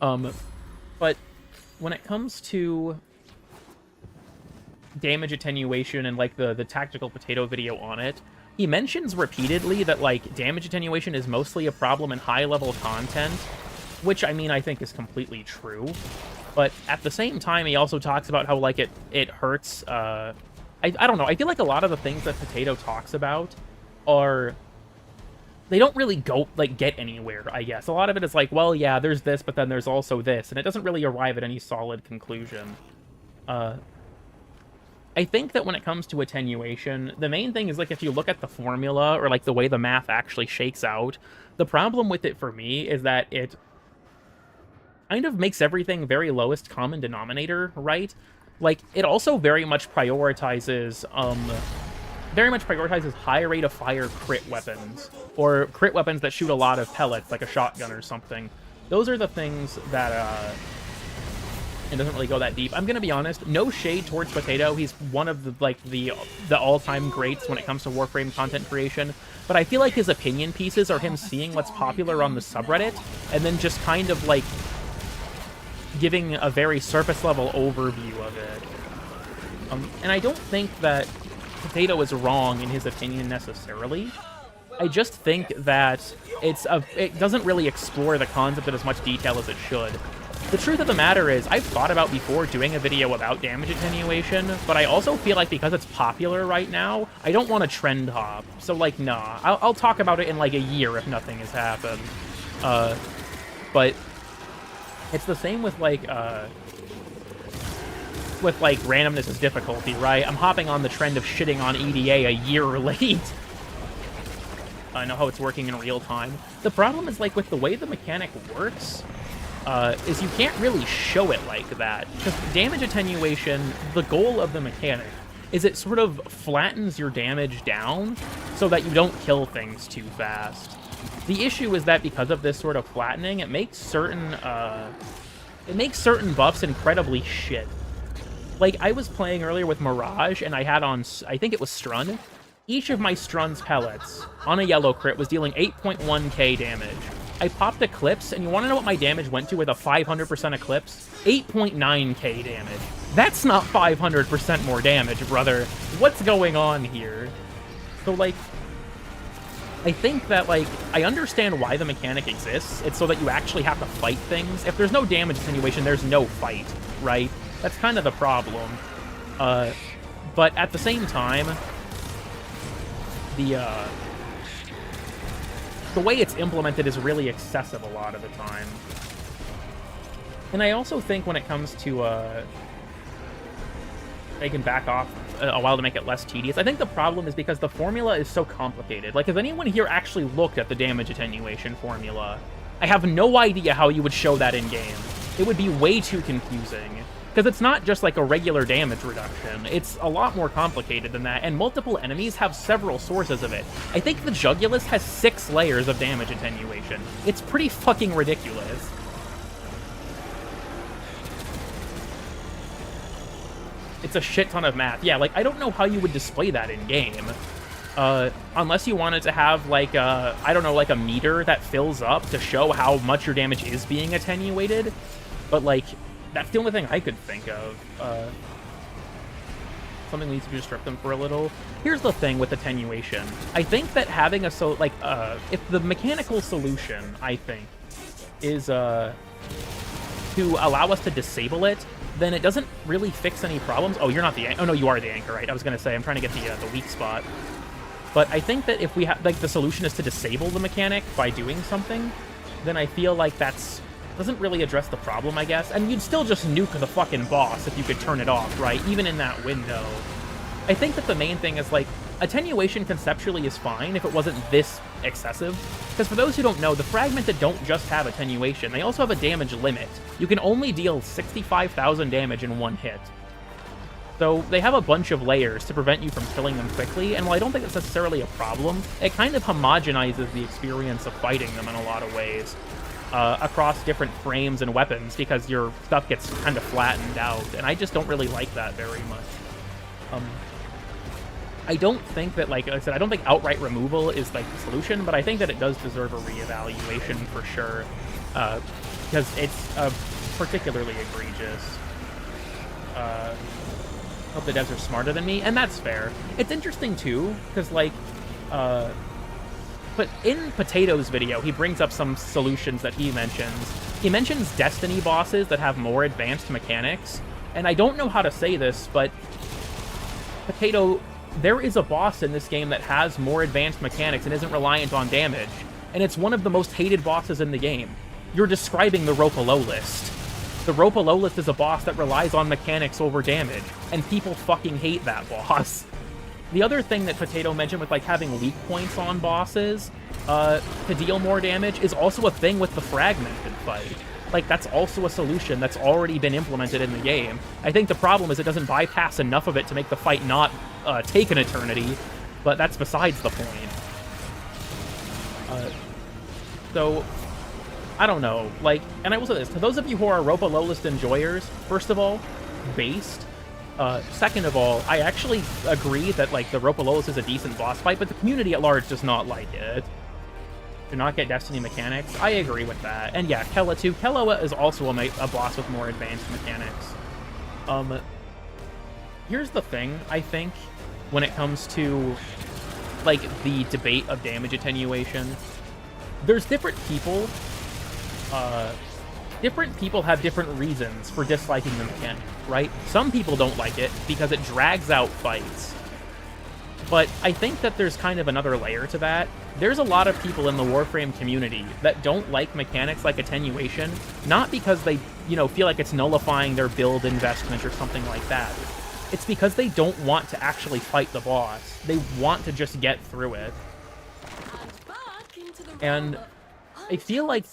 But when it comes to damage attenuation and, like, the Tactical Potato video on it, he mentions repeatedly that, like, damage attenuation is mostly a problem in high-level content, which, I mean, I think is completely true. But at the same time, he also talks about how, like, it hurts, I don't know, I feel like a lot of the things that Potato talks about are... They don't really go, like, get anywhere, I guess. A lot of it is like, well, yeah, there's this, but then there's also this, and it doesn't really arrive at any solid conclusion. I think that when it comes to attenuation, the main thing is, like, if you look at the formula, or, like, the way the math actually shakes out, the problem with it for me is that it kind of makes everything very lowest common denominator, right? Like, it also very much prioritizes high rate of fire crit weapons, or crit weapons that shoot a lot of pellets, like a shotgun or something. Those are the things that, it doesn't really go that deep. I'm gonna be honest, no shade towards Potato, he's one of the, like, the all-time greats when it comes to Warframe content creation, but I feel like his opinion pieces are him seeing what's popular on the subreddit, and then just kind of, like, giving a very surface-level overview of it. And I don't think that Potato is wrong in his opinion necessarily. I just think that it doesn't really explore the concept in as much detail as it should. The truth of the matter is, I've thought about before doing a video about damage attenuation, but I also feel like because it's popular right now, I don't want to trend hop. So, like, nah. I'll talk about it in, like, a year if nothing has happened. But it's the same with, like, randomness is difficulty, right? I'm hopping on the trend of shitting on EDA a year late. I know how it's working in real time. The problem is, like, with the way the mechanic works, is you can't really show it like that. Because damage attenuation, the goal of the mechanic is it sort of flattens your damage down so that you don't kill things too fast. The issue is that because of this sort of flattening, it makes certain buffs incredibly shit. Like, I was playing earlier with Mirage, and I had on, I think it was Strun, Each of my Strun's pellets on a yellow crit was dealing 8.1k damage. I popped Eclipse, and you want to know what my damage went to with a 500% Eclipse? 8.9k damage. That's not 500% more damage, brother. What's going on here? So, like, I think that, like, I understand why the mechanic exists. It's so that you actually have to fight things. If there's no damage attenuation, there's no fight, right? That's kind of the problem. But at the same time, the way it's implemented is really excessive a lot of the time. And I also think when it comes to, they can back off a while to make it less tedious. I think the problem is because the formula is so complicated. Like, if anyone here actually looked at the damage attenuation formula, I have no idea how you would show that in-game. It would be way too confusing. Because it's not just like a regular damage reduction. It's a lot more complicated than that, and multiple enemies have several sources of it. I think the Jugulus has 6 layers of damage attenuation. It's pretty fucking ridiculous. It's a shit ton of math. Yeah, like, I don't know how you would display that in-game. Unless you wanted to have, like, I don't know, like a meter that fills up to show how much your damage is being attenuated. But, like, that's the only thing I could think of. Something we need to do to strip them for a little. Here's the thing with attenuation. I think that having a if the mechanical solution, I think, is to allow us to disable it, then it doesn't really fix any problems. Oh, you're not the oh no, you are the anchor, right? I was gonna say I'm trying to get the weak spot. But I think that if we have like the solution is to disable the mechanic by doing something, then I feel like that's doesn't really address the problem, I guess. And you'd still just nuke the fucking boss if you could turn it off, right? Even in that window. I think that the main thing is, like, attenuation conceptually is fine if it wasn't this excessive. Because for those who don't know, the Fragmented don't just have attenuation. They also have a damage limit. You can only deal 65,000 damage in one hit. So they have a bunch of layers to prevent you from killing them quickly, and while I don't think it's necessarily a problem, it kind of homogenizes the experience of fighting them in a lot of ways. Across different frames and weapons, because your stuff gets kind of flattened out, and I just don't really like that very much. I don't think that, like I said, I don't think outright removal is, like, the solution, but I think that it does deserve a reevaluation for sure, because it's particularly egregious. Hope the devs are smarter than me, and that's fair. It's interesting, too, because, like, but in Potato's video, he brings up some solutions that he mentions. He mentions Destiny bosses that have more advanced mechanics, and I don't know how to say this, but Potato, there is a boss in this game that has more advanced mechanics and isn't reliant on damage, and it's one of the most hated bosses in the game. You're describing the Ropalolist. The Ropalolist is a boss that relies on mechanics over damage, and people fucking hate that boss. The other thing that Potato mentioned with, like, having weak points on bosses to deal more damage is also a thing with the Fragmented fight. Like, that's also a solution that's already been implemented in the game. I think the problem is it doesn't bypass enough of it to make the fight not take an eternity, but that's besides the point. So, I don't know. Like, and I will say this, to those of you who are Ropalolist enjoyers, first of all, based. Second of all, I actually agree that, like, the Ropalolist is a decent boss fight, but the community at large does not like it. Do not get Destiny mechanics. I agree with that. And yeah, Kella too. Kella is also a boss with more advanced mechanics. Here's the thing, I think, when it comes to, like, the debate of damage attenuation. There's different people. Different people have different reasons for disliking the mechanic, right? Some people don't like it because it drags out fights. But I think that there's kind of another layer to that. There's a lot of people in the Warframe community that don't like mechanics like attenuation, not because they, you know, feel like it's nullifying their build investment or something like that. It's because they don't want to actually fight the boss. They want to just get through it. And I feel like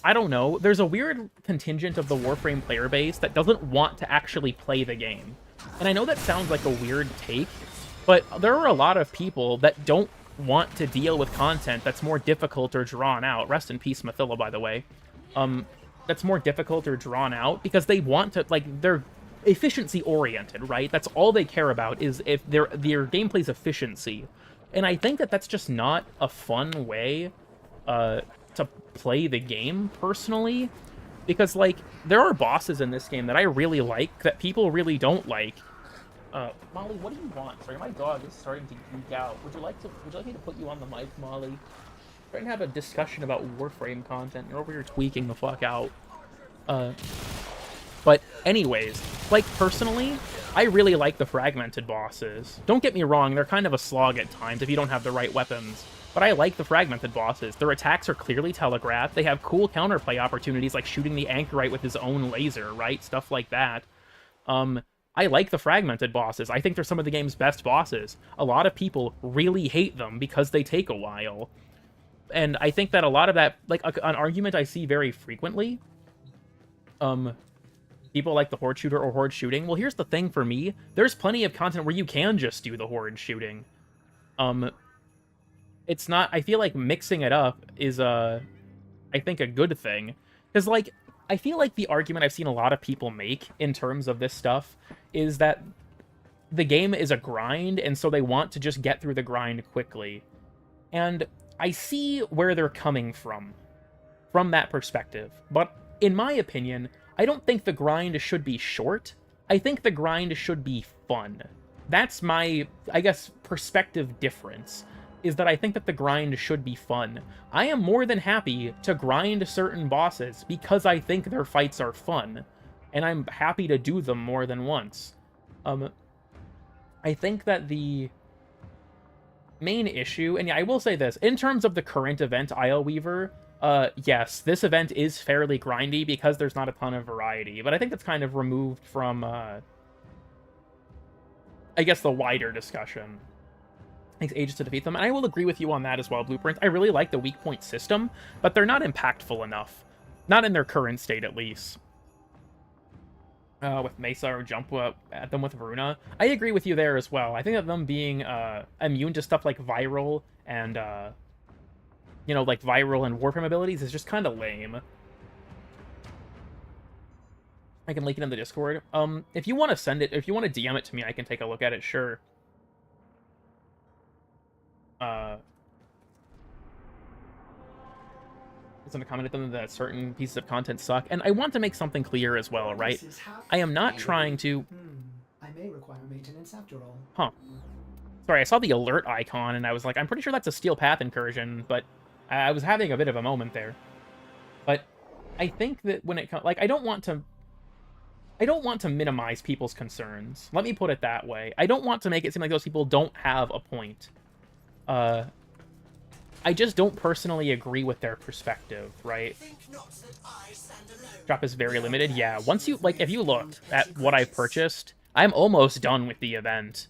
I don't know, there's a weird contingent of the Warframe player base that doesn't want to actually play the game. And I know that sounds like a weird take, but there are a lot of people that don't want to deal with content that's more difficult or drawn out. Rest in peace, Mathila, by the way. That's more difficult or drawn out because they want to, like, they're efficiency oriented, right? That's all they care about, is if their gameplay's efficiency. And I think that that's just not a fun way to play the game, personally. Because, like, there are bosses in this game that I really like that people really don't like. Molly, what do you want? Sorry, my dog is starting to geek out. Would you like me to put you on the mic, Molly? Trying to have a discussion about Warframe content. You're over here tweaking the fuck out. But anyways, like, personally, I really like the fragmented bosses. Don't get me wrong, they're kind of a slog at times if you don't have the right weapons. But I like the fragmented bosses. Their attacks are clearly telegraphed. They have cool counterplay opportunities, like shooting the Anchorite with his own laser, right? Stuff like that. I like the fragmented bosses. I think they're some of the game's best bosses. A lot of people really hate them because they take a while. And I think that a lot of that, like, an argument I see very frequently, people like the horde shooter or horde shooting. Well, here's the thing for me. There's plenty of content where you can just do the horde shooting. It's not... I feel like mixing it up is, I think, a good thing. Because, like, I feel like the argument I've seen a lot of people make in terms of this stuff is that the game is a grind, and so they want to just get through the grind quickly. And I see where they're coming from that perspective. But in my opinion, I don't think the grind should be short. I think the grind should be fun. That's my, I guess, perspective difference, is that I think that the grind should be fun. I am more than happy to grind certain bosses because I think their fights are fun, and I'm happy to do them more than once. I think that the main issue, and yeah, I will say this, in terms of the current event, Isle Weaver, yes, this event is fairly grindy because there's not a ton of variety, but I think that's kind of removed from, I guess, the wider discussion. It takes ages to defeat them, and I will agree with you on that as well, Blueprint. I really like the weak point system, but they're not impactful enough. Not in their current state, at least. With Mesa or jump at them with Runa. I agree with you there as well. I think that them being immune to stuff like viral and, you know, like viral and Warframe abilities is just kind of lame. I can link it in the Discord. If you want to send it, if you want to DM it to me, I can take a look at it, sure. Someone commented them that certain pieces of content suck, and I want to make something clear as well, right? I am not trying to... I may require maintenance after all. Huh. Sorry, I saw the alert icon, and I was like, I'm pretty sure that's a Steel Path incursion, but I was having a bit of a moment there. But I think that when it comes... Like, I don't want to minimize people's concerns. Let me put it that way. I don't want to make it seem like those people don't have a point. I just don't personally agree with their perspective, right? Drop is very limited. Yeah, once you, like, if you looked at what I've purchased, I'm almost done with the event.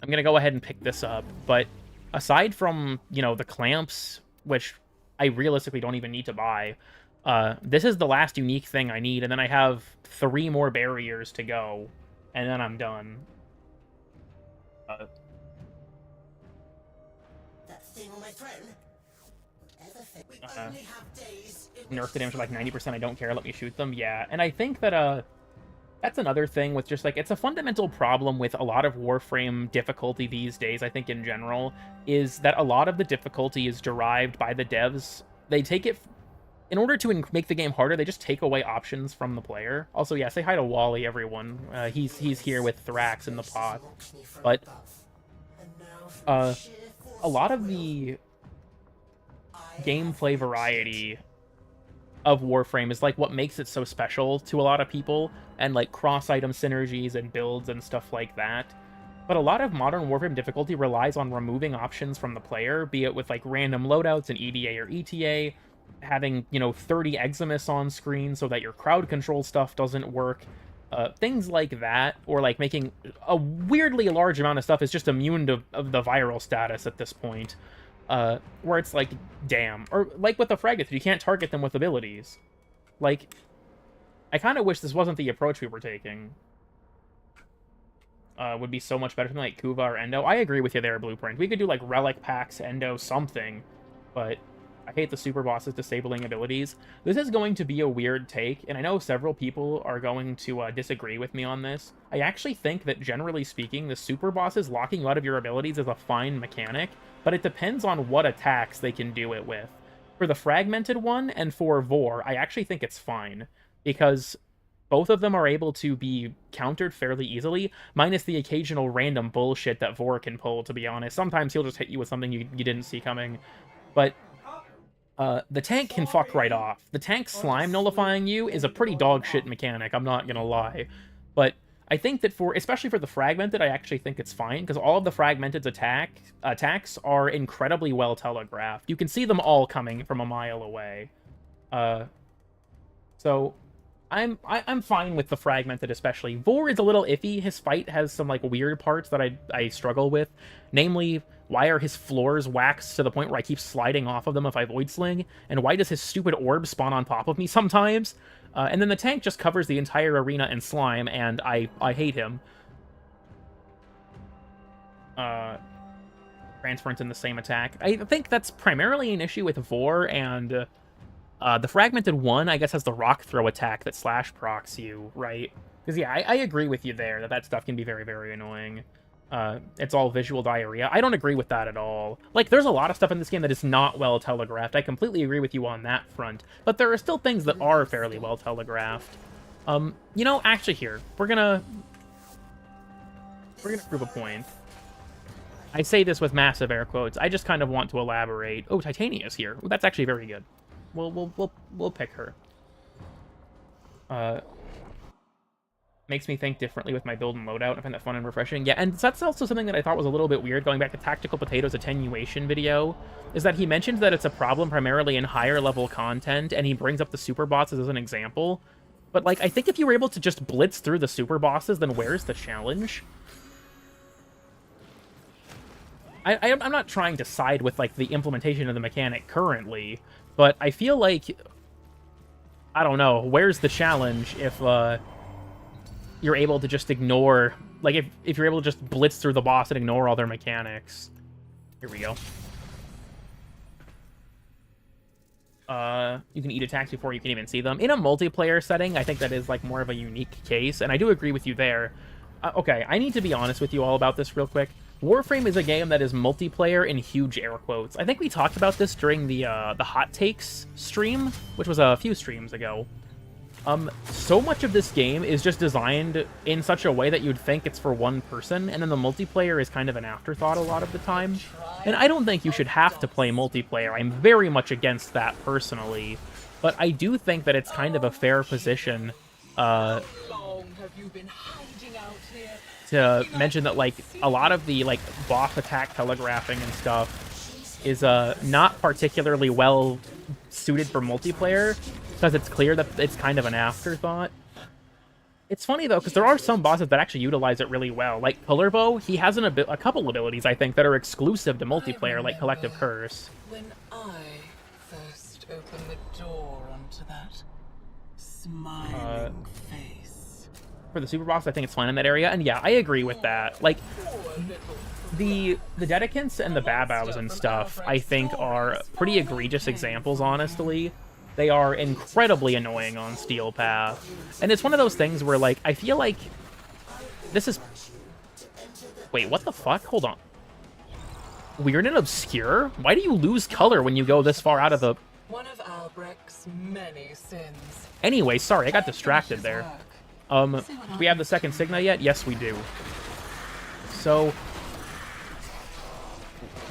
I'm gonna go ahead and pick this up, but aside from, you know, the clamps, which I realistically don't even need to buy, this is the last unique thing I need, and then I have 3 more barriers to go, and then I'm done. Nerf the damage to like 90%, I don't care, let me shoot them. Yeah, and I think that that's another thing with just like, it's a fundamental problem with a lot of Warframe difficulty these days, I think in general, is that a lot of the difficulty is derived by the devs. They take it, in order to make the game harder, they just take away options from the player. Also, yeah, say hi to Wally, everyone. He's here with Thrax in the pot. But a lot of the gameplay variety of Warframe is like what makes it so special to a lot of people, and like cross-item synergies and builds and stuff like that. But a lot of modern Warframe difficulty relies on removing options from the player, be it with like random loadouts in EDA or ETA, having, you know, 30 Eximus on screen so that your crowd control stuff doesn't work, things like that, or like making a weirdly large amount of stuff is just immune to the viral status at this point. Where it's like, damn. Or like with the Fragments, you can't target them with abilities. Like, I kind of wish this wasn't the approach we were taking. Would be so much better than like Kuva or Endo. I agree with you there, Blueprint. We could do like Relic Packs, Endo, something. But I hate the super boss's disabling abilities. This is going to be a weird take, and I know several people are going to disagree with me on this. I actually think that, generally speaking, the super bosses locking you out of your abilities is a fine mechanic, but it depends on what attacks they can do it with. For the fragmented one and for Vor, I actually think it's fine, because both of them are able to be countered fairly easily, minus the occasional random bullshit that Vor can pull, to be honest. Sometimes he'll just hit you with something you didn't see coming. But the tank can fuck right off. The tank slime nullifying you is a pretty dog shit mechanic, I'm not gonna lie. But I think that especially for the fragmented, I actually think it's fine, because all of the fragmented attacks are incredibly well telegraphed. You can see them all coming from a mile away. So I'm fine with the fragmented, especially. Vor is a little iffy. His fight has some like weird parts that I struggle with. Namely, why are his floors waxed to the point where I keep sliding off of them if I void sling? And why does his stupid orb spawn on top of me sometimes? And then the tank just covers the entire arena in slime, and I hate him. Transference in the same attack. I think that's primarily an issue with Vor, and the fragmented one, I guess, has the rock throw attack that slash procs you, right? Because, yeah, I agree with you there that stuff can be very, very annoying. It's all visual diarrhea. I don't agree with that at all. Like, there's a lot of stuff in this game that is not well telegraphed. I completely agree with you on that front. But there are still things that are fairly well telegraphed. You know, actually here, we're gonna prove a point. I say this with massive air quotes. I just kind of want to elaborate. Oh, Titania's here. Ooh, that's actually very good. We'll pick her. Makes me think differently with my build and loadout. I find that fun and refreshing. Yeah, and that's also something that I thought was a little bit weird, going back to Tactical Potato's attenuation video, is that he mentioned that it's a problem primarily in higher level content, and he brings up the super bosses as an example. But, like, I think if you were able to just blitz through the super bosses, then where's the challenge? I'm not trying to side with, like, the implementation of the mechanic currently, but I feel like, I don't know, where's the challenge if, you're able to just ignore, like, if you're able to just blitz through the boss and ignore all their mechanics. Here we go. You can eat attacks before you can even see them. In a multiplayer setting, I think that is, like, more of a unique case, and I do agree with you there. Okay, I need to be honest with you all about this real quick. Warframe is a game that is multiplayer in huge air quotes. I think we talked about this during the Hot Takes stream, which was a few streams ago. So much of this game is just designed in such a way that you'd think it's for one person, and then the multiplayer is kind of an afterthought a lot of the time. And I don't think you should have to play multiplayer. I'm very much against that personally, but I do think that it's kind of a fair position to mention that, like, a lot of the, like, boss attack telegraphing and stuff is not particularly well suited for multiplayer, because it's clear that it's kind of an afterthought. It's funny, though, because there are some bosses that actually utilize it really well. Like Pillarbow, he has a couple abilities, I think, that are exclusive to multiplayer, like Collective Curse. When I first opened the door onto that smiling face. For the super boss, I think it's fine in that area, and yeah, I agree with that. Like, the Dedicants and the Babaus and stuff, I think, are pretty egregious examples, honestly. They are incredibly annoying on Steel Path. And it's one of those things where, like, I feel like this is... Wait, what the fuck? Hold on. Weird and obscure? Why do you lose color when you go this far out of the... One of Albrecht's many sins. Anyway, sorry, I got distracted there. Do we have the second Signa yet? Yes, we do. So...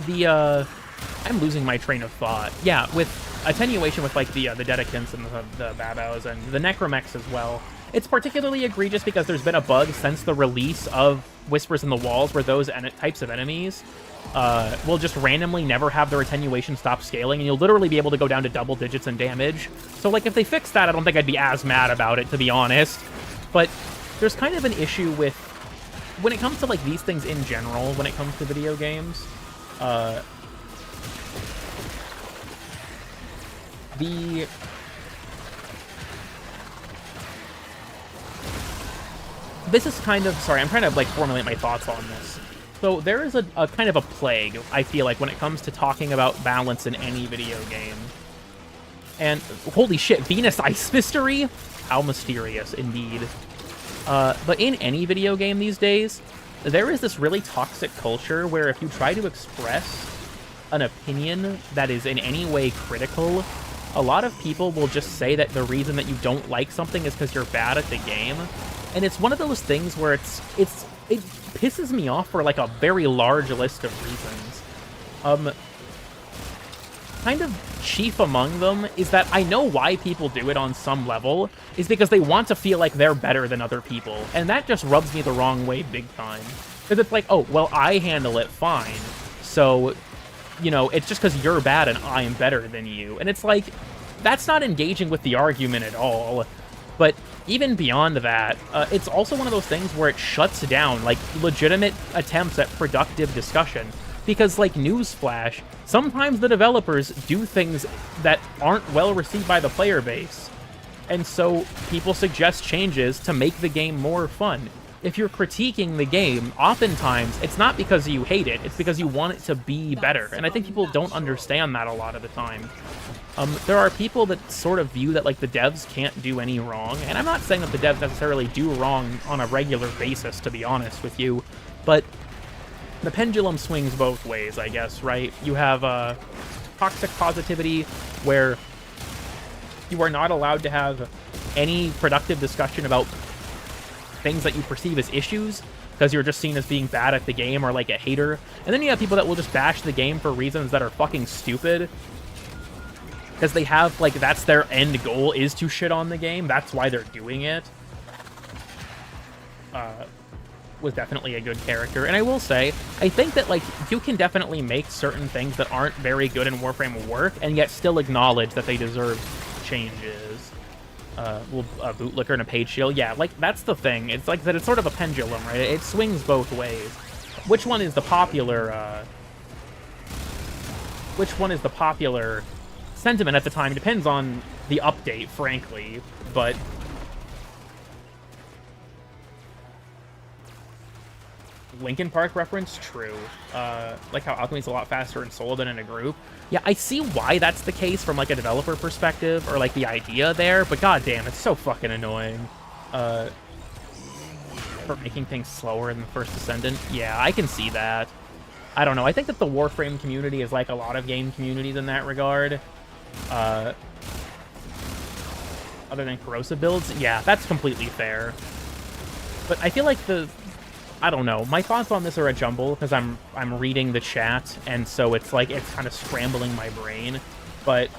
I'm losing my train of thought. Yeah, with attenuation with, like, the Dedicants and the Babaus and the Necromechs as well. It's particularly egregious because there's been a bug since the release of Whispers in the Walls where those types of enemies will just randomly never have their attenuation stop scaling, and you'll literally be able to go down to double digits in damage. So, like, if they fixed that, I don't think I'd be as mad about it, to be honest. But there's kind of an issue with... when it comes to, like, these things in general, when it comes to video games, this is kind of... Sorry, I'm trying to, like, formulate my thoughts on this. So there is a kind of a plague, I feel like, when it comes to talking about balance in any video game. And holy shit, Venus Ice Mystery? How mysterious, indeed. But in any video game these days, there is this really toxic culture where if you try to express an opinion that is in any way critical, a lot of people will just say that the reason that you don't like something is because you're bad at the game. And it's one of those things where it pisses me off for like a very large list of reasons. Kind of chief among them is that I know why people do it on some level, is because they want to feel like they're better than other people. And that just rubs me the wrong way big time. Because it's like, oh, well, I handle it fine. So, you know, it's just because you're bad and I am better than you. And it's like, that's not engaging with the argument at all. But even beyond that, it's also one of those things where it shuts down, like, legitimate attempts at productive discussion. Because, like, newsflash, sometimes the developers do things that aren't well received by the player base. And so people suggest changes to make the game more fun. If you're critiquing the game, oftentimes it's not because you hate it, it's because you want it to be better. And I think people don't understand that a lot of the time. There are people that sort of view that, like, the devs can't do any wrong. And I'm not saying that the devs necessarily do wrong on a regular basis, to be honest with you. But the pendulum swings both ways, I guess, right? You have toxic positivity, where you are not allowed to have any productive discussion about things that you perceive as issues, because you're just seen as being bad at the game or like a hater. And then you have people that will just bash the game for reasons that are fucking stupid, because they have, like, that's their end goal, is to shit on the game. That's why they're doing it. Was definitely a good character. And I will say, I think that, like, you can definitely make certain things that aren't very good in Warframe work, and yet still acknowledge that they deserve changes. Bootlicker and a page shield. Yeah, like, that's the thing. It's like that it's sort of a pendulum, right? It swings both ways. Which one is the popular, sentiment at the time depends on the update, frankly, but Linkin Park reference, true. Like how Alchemy's a lot faster in solo than in a group. Yeah, I see why that's the case from, like, a developer perspective, or, like, the idea there, but goddamn, it's so fucking annoying. For making things slower in the first Ascendant. Yeah, I can see that. I don't know, I think that the Warframe community is like a lot of game communities in that regard. Other than corrosive builds, yeah, that's completely fair. But I feel like I don't know. My thoughts on this are a jumble because I'm reading the chat, and so it's like it's kind of scrambling my brain. But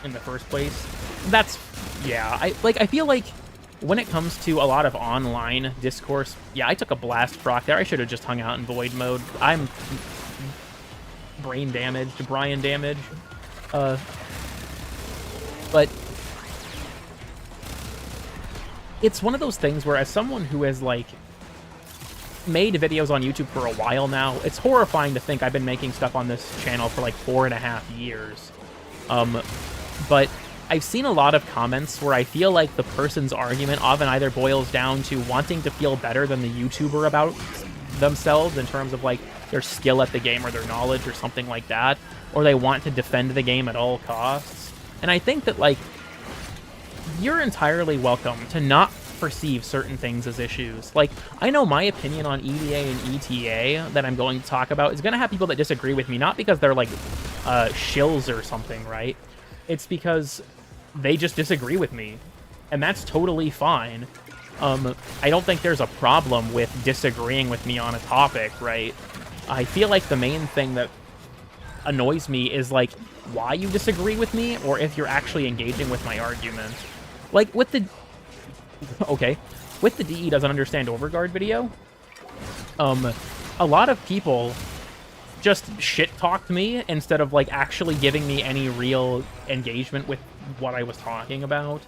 in the first place, I feel like when it comes to a lot of online discourse, yeah, I took a blast proc there. I should have just hung out in void mode. I'm brain damaged, Brian damage. But it's one of those things where, as someone who has, like, made videos on YouTube for a while now, it's horrifying to think I've been making stuff on this channel for like 4.5 years. But I've seen a lot of comments where I feel like the person's argument often either boils down to wanting to feel better than the YouTuber about themselves in terms of, like, their skill at the game or their knowledge or something like that, or they want to defend the game at all costs. And I think that, like, you're entirely welcome to not perceive certain things as issues. Like, I know my opinion on EDA and ETA that I'm going to talk about is going to have people that disagree with me, not because they're, like, shills or something, right? It's because they just disagree with me, and that's totally fine. I don't think there's a problem with disagreeing with me on a topic, right? I feel like the main thing that annoys me is, like, why you disagree with me, or if you're actually engaging with my argument. Like, with the DE doesn't understand Overguard video, a lot of people just shit-talked me instead of, like, actually giving me any real engagement with what I was talking about.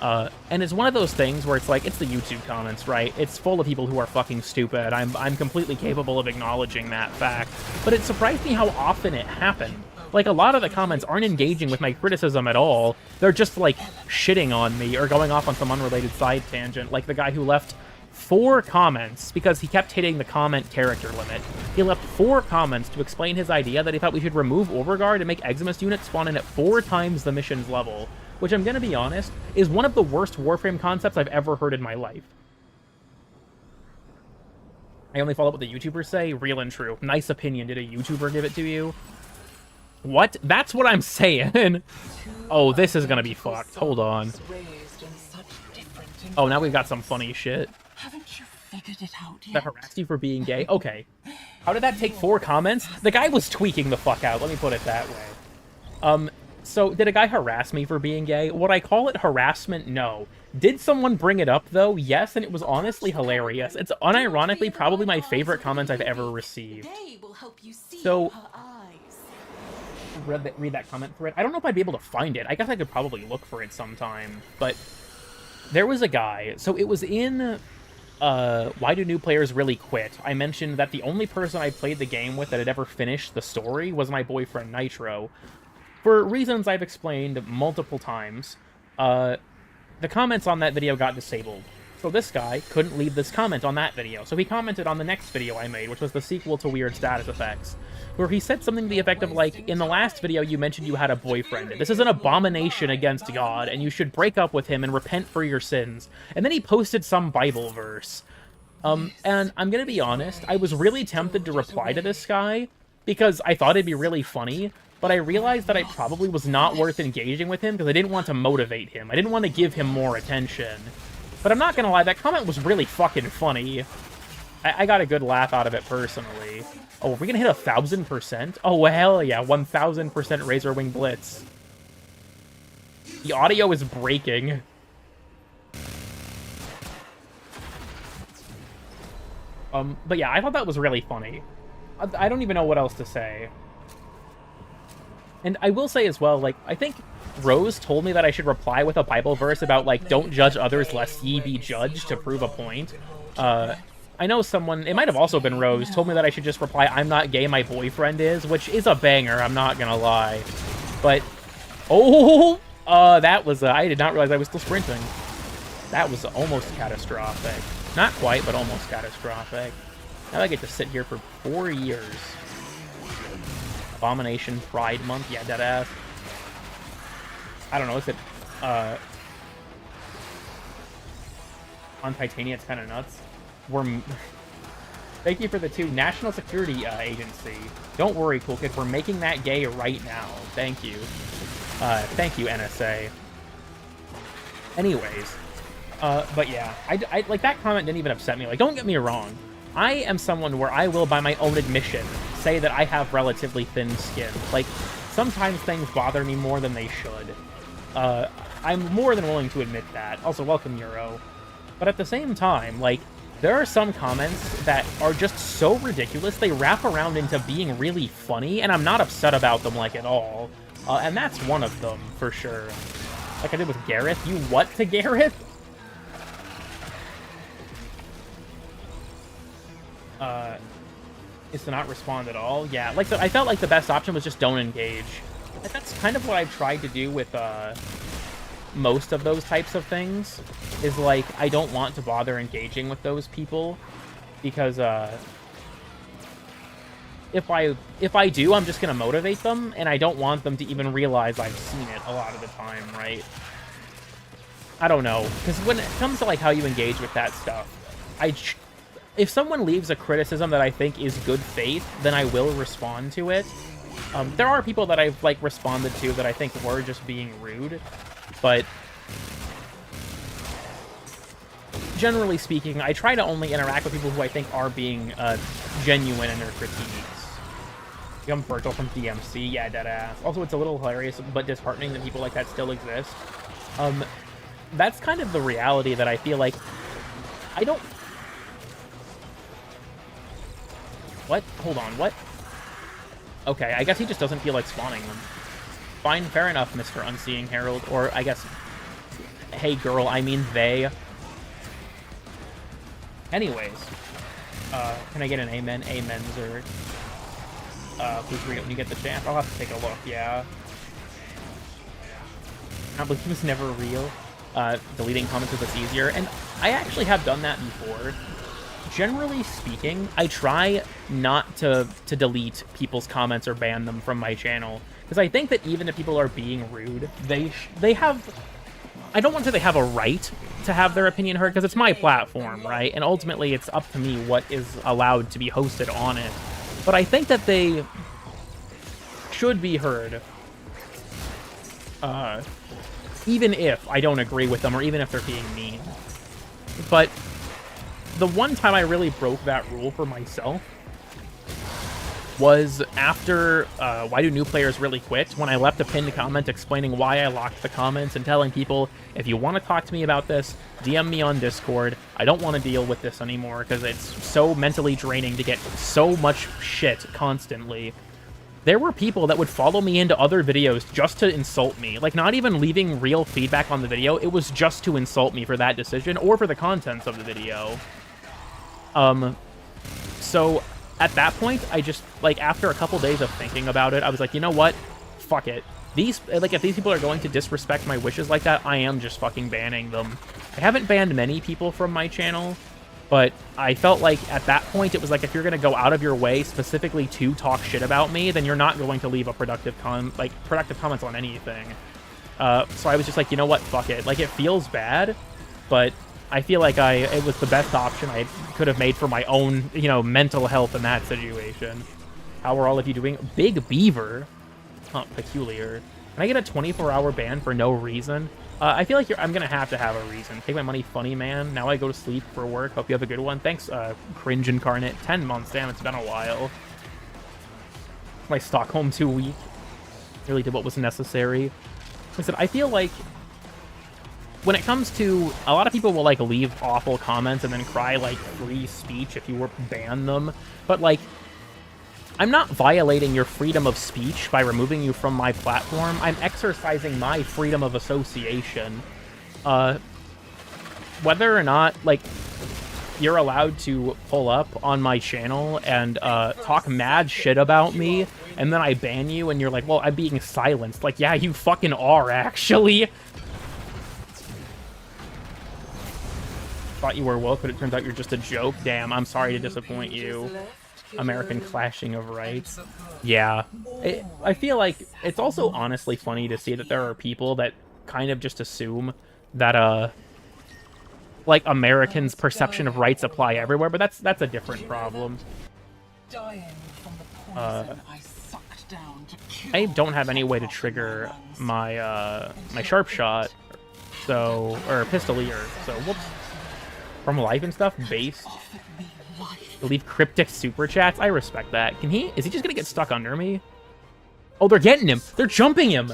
And it's one of those things where it's like, it's the YouTube comments, right? It's full of people who are fucking stupid. I'm completely capable of acknowledging that fact. But it surprised me how often it happened. Like, a lot of the comments aren't engaging with my criticism at all. They're just, like, shitting on me or going off on some unrelated side tangent. Like the guy who left 4 comments because he kept hitting the comment character limit. He left 4 comments to explain his idea that he thought we should remove Overguard and make Eximus units spawn in at 4 times the mission's level, which I'm gonna be honest, is one of the worst Warframe concepts I've ever heard in my life. I only follow up what the YouTubers say. Real and true. Nice opinion. Did a YouTuber give it to you? What? That's what I'm saying. Oh, this is gonna be fucked. Hold on. Oh, now we've got some funny shit. Haven't you figured it out yet? That harassed you for being gay? Okay. How did that take 4 comments? The guy was tweaking the fuck out. Let me put it that way. So did a guy harass me for being gay? Would I call it harassment? No. Did someone bring it up, though? Yes, and it was honestly hilarious. It's unironically probably my favorite comment I've ever received. So, read that comment thread. I don't know if I'd be able to find it. I guess I could probably look for it sometime. But there was a guy. So it was in Why Do New Players Really Quit? I mentioned that the only person I played the game with that had ever finished the story was my boyfriend, Nitro. For reasons I've explained multiple times, the comments on that video got disabled. So this guy couldn't leave this comment on that video. So he commented on the next video I made, which was the sequel to Weird Status Effects, where he said something to the effect of, like, in the last video you mentioned you had a boyfriend. This is an abomination against God, and you should break up with him and repent for your sins. And then he posted some Bible verse. And I'm gonna be honest, I was really tempted to reply to this guy, because I thought it'd be really funny, but I realized that I probably was not worth engaging with him because I didn't want to motivate him. I didn't want to give him more attention. But I'm not gonna lie, that comment was really fucking funny. I got a good laugh out of it personally. Oh, are we gonna hit 1,000%? Oh, hell yeah, 1,000% Razorwing Blitz. The audio is breaking. But yeah, I thought that was really funny. I don't even know what else to say. And I will say as well, like, I think Rose told me that I should reply with a Bible verse about, like, don't judge others lest ye be judged to prove a point. I know someone, it might have also been Rose, told me that I should just reply, I'm not gay, my boyfriend is, which is a banger, I'm not gonna lie. But, oh, that was, I did not realize I was still sprinting. That was almost catastrophic. Not quite, but almost catastrophic. Now I get to sit here for 4 years. Abomination Pride Month, yeah, deadass. I don't know, is it, on Titania, it's kind of nuts. Thank you for the 2. National Security Agency. Don't worry, cool kid, we're making that gay right now. Thank you. Thank you, NSA. Anyways, but yeah, I like, that comment didn't even upset me. Like, don't get me wrong. I am someone where I will, by my own admission, say that I have relatively thin skin. Like, sometimes things bother me more than they should. I'm more than willing to admit that. Also, welcome, Euro. But at the same time, like, there are some comments that are just so ridiculous, they wrap around into being really funny, and I'm not upset about them, like, at all. And that's one of them, for sure. Like I did with Gareth. You what to Gareth? Is to not respond at all. Yeah, like, I felt like the best option was just don't engage. And that's kind of what I've tried to do with most of those types of things, is like, I don't want to bother engaging with those people, because if I do, I'm just gonna motivate them, and I don't want them to even realize I've seen it a lot of the time, right? I don't know, because when it comes to, like, how you engage with that stuff, if someone leaves a criticism that I think is good faith, then I will respond to it. There are people that I've, like, responded to that I think were just being rude, but generally speaking, I try to only interact with people who I think are being genuine in their critiques. I'm Virgil from DMC, yeah, deadass. Also, it's a little hilarious but disheartening that people like that still exist. That's kind of the reality that I feel like I don't... What? Hold on, what? Okay, I guess he just doesn't feel like spawning them. Fine, fair enough, Mr. Unseeing Herald. Or, I guess... Hey, girl, I mean they. Anyways. Can I get an amen? Amen, Zerg. Please read it when you get the chance. I'll have to take a look, yeah. I believe he was never real. Deleting comments is easier. And I actually have done that before. Generally speaking, I try not to delete people's comments or ban them from my channel, because I think that even if people are being rude, they have... I don't want to say they have a right to have their opinion heard, because it's my platform, right? And ultimately, it's up to me what is allowed to be hosted on it. But I think that they should be heard, even if I don't agree with them, or even if they're being mean. But the one time I really broke that rule for myself was after Why Do New Players Really Quit, when I left a pinned comment explaining why I locked the comments and telling people, if you want to talk to me about this, DM me on Discord. I don't want to deal with this anymore because it's so mentally draining to get so much shit constantly. There were people that would follow me into other videos just to insult me. Like, not even leaving real feedback on the video, it was just to insult me for that decision or for the contents of the video. So at that point, I just, like, after a couple days of thinking about it, I was like, you know what? Fuck it. If these people are going to disrespect my wishes like that, I am just fucking banning them. I haven't banned many people from my channel, but I felt like at that point, it was like, if you're going to go out of your way specifically to talk shit about me, then you're not going to leave a productive comments on anything. So I was just like, you know what? Fuck it. Like, it feels bad, but I feel like it was the best option I could have made for my own, you know, mental health in that situation. How are all of you doing? Big Beaver. Huh, peculiar. Can I get a 24-hour ban for no reason? I feel like I'm going to have a reason. Take my money, funny man. Now I go to sleep for work. Hope you have a good one. Thanks, Cringe Incarnate. 10 months. Damn, it's been a while. My Stockholm 2 week. Really did what was necessary. Listen, I feel like when it comes to... A lot of people will, like, leave awful comments and then cry, like, free speech if you were ban them. But, like, I'm not violating your freedom of speech by removing you from my platform. I'm exercising my freedom of association. Whether or not, like, you're allowed to pull up on my channel and talk mad shit about me, and then I ban you, and you're like, well, I'm being silenced. Like, yeah, you fucking are, actually. Thought you were woke, but it turns out you're just a joke. Damn, I'm sorry to disappoint you. American clashing of rights. Yeah. I feel like it's also honestly funny to see that there are people that kind of just assume that, like, Americans' perception of rights apply everywhere, but that's a different problem. I don't have any way to trigger my, my sharp shot, so, or pistolier, so, whoops. From life and stuff, base. Leave cryptic super chats. I respect that. Is he just gonna get stuck under me? Oh, they're getting him. They're jumping him.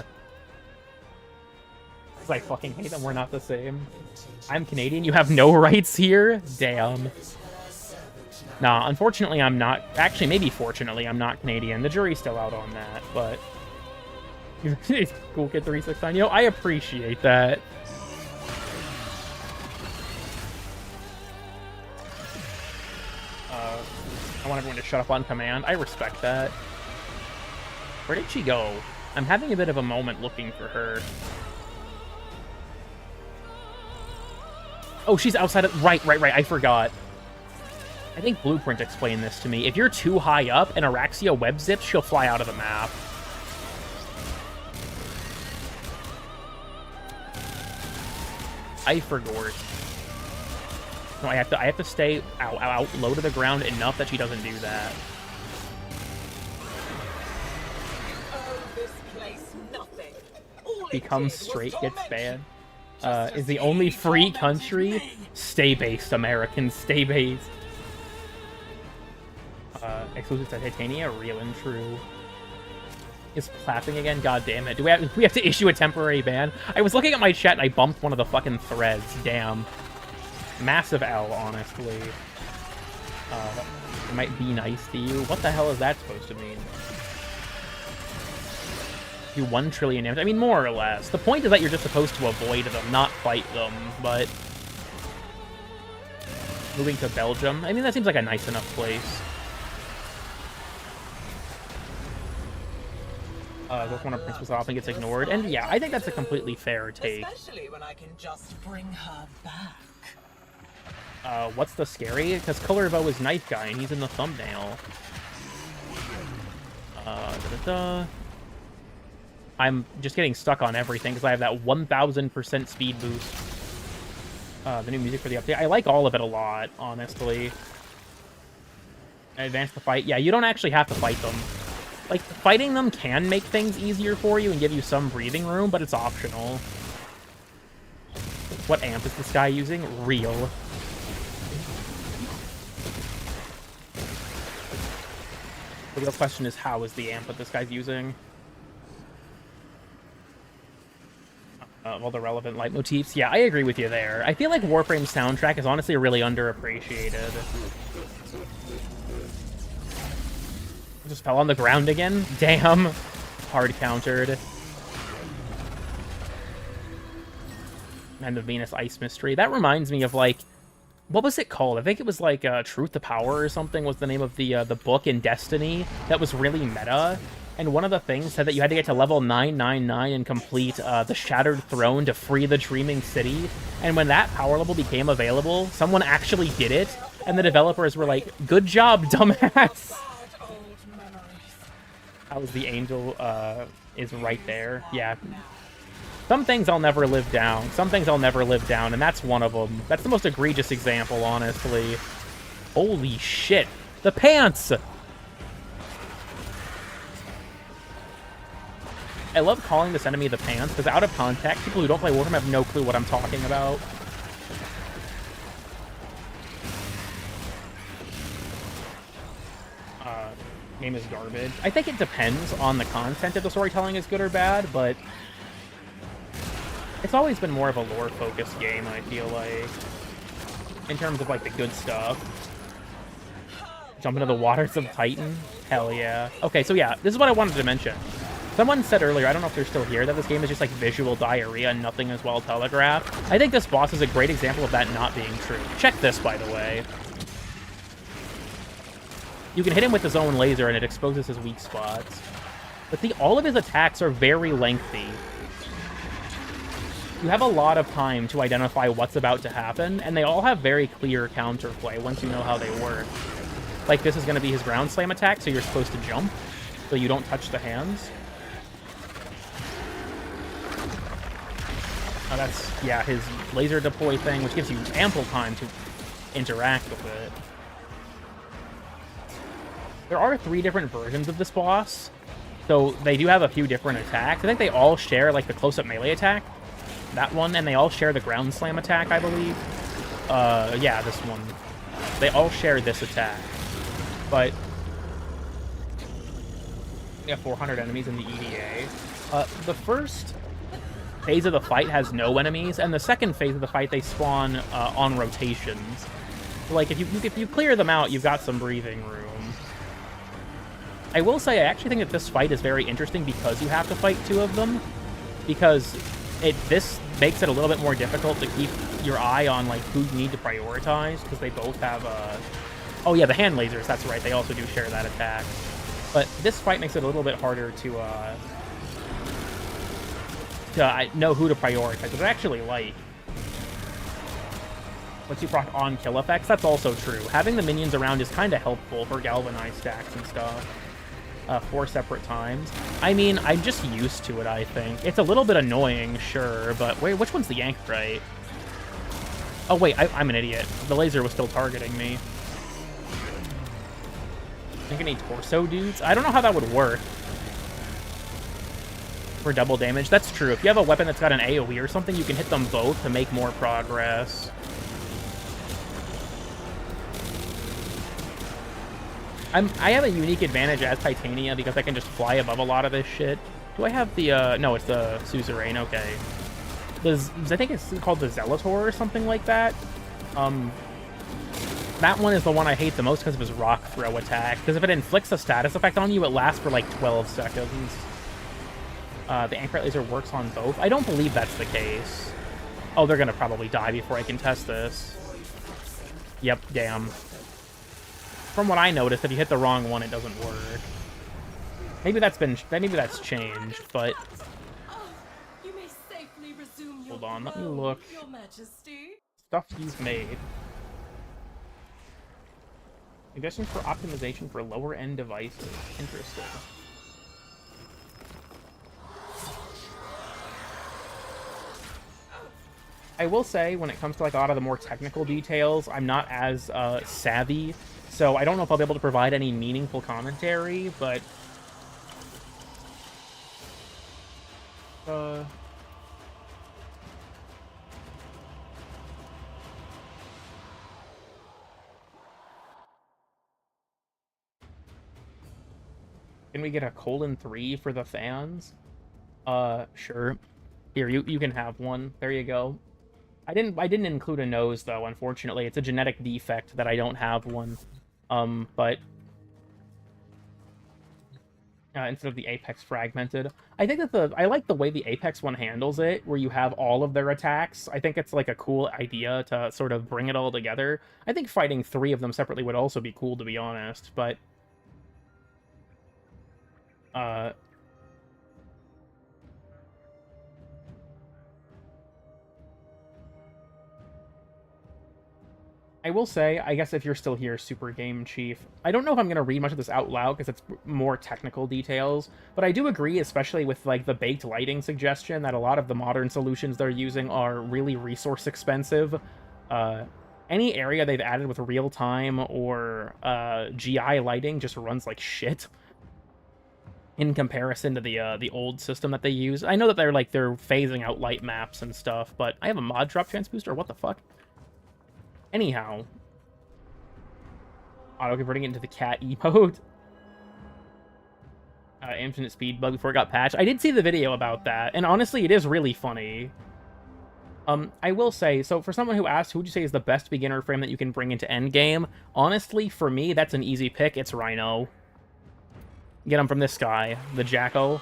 I fucking hate them. We're not the same. I'm Canadian. You have no rights here? Damn. Nah, unfortunately, I'm not. Actually, maybe fortunately, I'm not Canadian. The jury's still out on that, but... Cool Kid 369. You know, I appreciate that. I want everyone to shut up on command. I respect that. Where did she go? I'm having a bit of a moment looking for her. Oh, she's outside of... Right. I forgot. I think Blueprint explained this to me. If you're too high up and Araxia web zips, she'll fly out of the map. I forgot. No, I have to stay out low to the ground enough that she doesn't do that. Becomes straight, gets banned. Is the only free country. Stay based, Americans. Stay based. Exclusive to Titania, real and true. Is clapping again? God damn it. Do we have to issue a temporary ban? I was looking at my chat and I bumped one of the fucking threads. Damn. Massive L, honestly. It might be nice to you. What the hell is that supposed to mean? Do 1 trillion damage. I mean, more or less. The point is that you're just supposed to avoid them, not fight them, but... Moving to Belgium. I mean, that seems like a nice enough place. With one of Princess often gets ignored. And yeah, I think that's a completely fair take. Especially when I can just bring her back. What's the scary? Because Colorvo is Knife Guy, and he's in the thumbnail. I'm just getting stuck on everything, because I have that 1000% speed boost. The new music for the update. I like all of it a lot, honestly. Advance the fight. Yeah, you don't actually have to fight them. Like, fighting them can make things easier for you and give you some breathing room, but it's optional. What amp is this guy using? Real. The real question is, how is the amp that this guy's using? All the relevant leitmotifs. Yeah, I agree with you there. I feel like Warframe's soundtrack is honestly really underappreciated. Just fell on the ground again? Damn. Hard countered. And the Venus Ice Mystery. That reminds me of, like, what was it called? I think it was, like, Truth to Power or something was the name of the book in Destiny that was really meta. And one of the things said that you had to get to level 999 and complete the Shattered Throne to free the Dreaming City. And when that power level became available, someone actually did it. And the developers were like, good job, dumbass. That was the angel, is right there. Yeah. Some things I'll never live down. Some things I'll never live down, and that's one of them. That's the most egregious example, honestly. Holy shit. The pants! I love calling this enemy the pants, because out of context, people who don't play Warframe have no clue what I'm talking about. Game is garbage. I think it depends on the content if the storytelling is good or bad, but it's always been more of a lore-focused game, I feel like, in terms of, like, the good stuff. Jump into the waters of Titan? Hell yeah. Okay, so yeah, this is what I wanted to mention. Someone said earlier, I don't know if they're still here, that this game is just like visual diarrhea and nothing is well telegraphed. I think this boss is a great example of that not being true. Check this, by the way. You can hit him with his own laser and it exposes his weak spots. But see, all of his attacks are very lengthy. You have a lot of time to identify what's about to happen, and they all have very clear counterplay once you know how they work. Like, this is going to be his ground slam attack, so you're supposed to jump, so you don't touch the hands. Oh, that's, yeah, his laser deploy thing, which gives you ample time to interact with it. There are 3 different versions of this boss, so they do have a few different attacks. I think they all share, like, the close-up melee attack, that one, and they all share the ground slam attack, I believe. Yeah, this one. They all share this attack, but we have 400 enemies in the EDA. The first phase of the fight has no enemies, and the second phase of the fight, they spawn on rotations. So, like, if you clear them out, you've got some breathing room. I will say, I actually think that this fight is very interesting because you have to fight 2 of them, because this makes it a little bit more difficult to keep your eye on, like, who you need to prioritize, because they both have, oh yeah, the hand lasers, that's right, they also do share that attack. But this fight makes it a little bit harder to know who to prioritize, which I actually like. Once you proc on kill effects, that's also true. Having the minions around is kind of helpful for galvanized stacks and stuff. 4 separate times. I mean, I'm just used to it, I think. It's a little bit annoying, sure, but wait, which one's the yank right? Oh, wait, I'm an idiot. The laser was still targeting me. I think I need torso dudes? I don't know how that would work. For double damage. That's true. If you have a weapon that's got an AoE or something, you can hit them both to make more progress. I have a unique advantage as Titania because I can just fly above a lot of this shit. Do I have the, no, it's the Suzerain, okay. I think it's called the Zelator or something like that. That one is the one I hate the most because of his rock throw attack. Because if it inflicts a status effect on you, it lasts for like 12 seconds. The Anchorite Laser works on both. I don't believe that's the case. Oh, they're gonna probably die before I can test this. Yep, damn. From what I noticed, if you hit the wrong one, it doesn't work. Maybe that's changed, but You may safely resume your hold on, let me throne, look. Your Majesty. Stuff you've made. Suggestions for optimization for lower-end devices. Interesting. I will say, when it comes to like a lot of the more technical details, I'm not as savvy, so I don't know if I'll be able to provide any meaningful commentary, but... Can we get a :3 for the fans? Sure. Here, you can have one. There you go. I didn't include a nose though, unfortunately. It's a genetic defect that I don't have one. But instead of the Apex fragmented. I think that I like the way the Apex one handles it, where you have all of their attacks. I think it's like a cool idea to sort of bring it all together. I think fighting 3 of them separately would also be cool, to be honest, but I will say, I guess if you're still here, Super Game Chief, I don't know if I'm going to read much of this out loud because it's more technical details, but I do agree, especially with like the baked lighting suggestion, that a lot of the modern solutions they're using are really resource expensive. Any area they've added with real-time or GI lighting just runs like shit in comparison to the old system that they use. I know that they're phasing out light maps and stuff, but I have a mod drop chance booster. What the fuck? Anyhow, auto-converting it into the cat emote. Infinite speed bug before it got patched. I did see the video about that, and honestly, it is really funny. I will say, so for someone who asked, who would you say is the best beginner frame that you can bring into endgame? Honestly, for me, that's an easy pick. It's Rhino. Get him from this guy, the Jacko.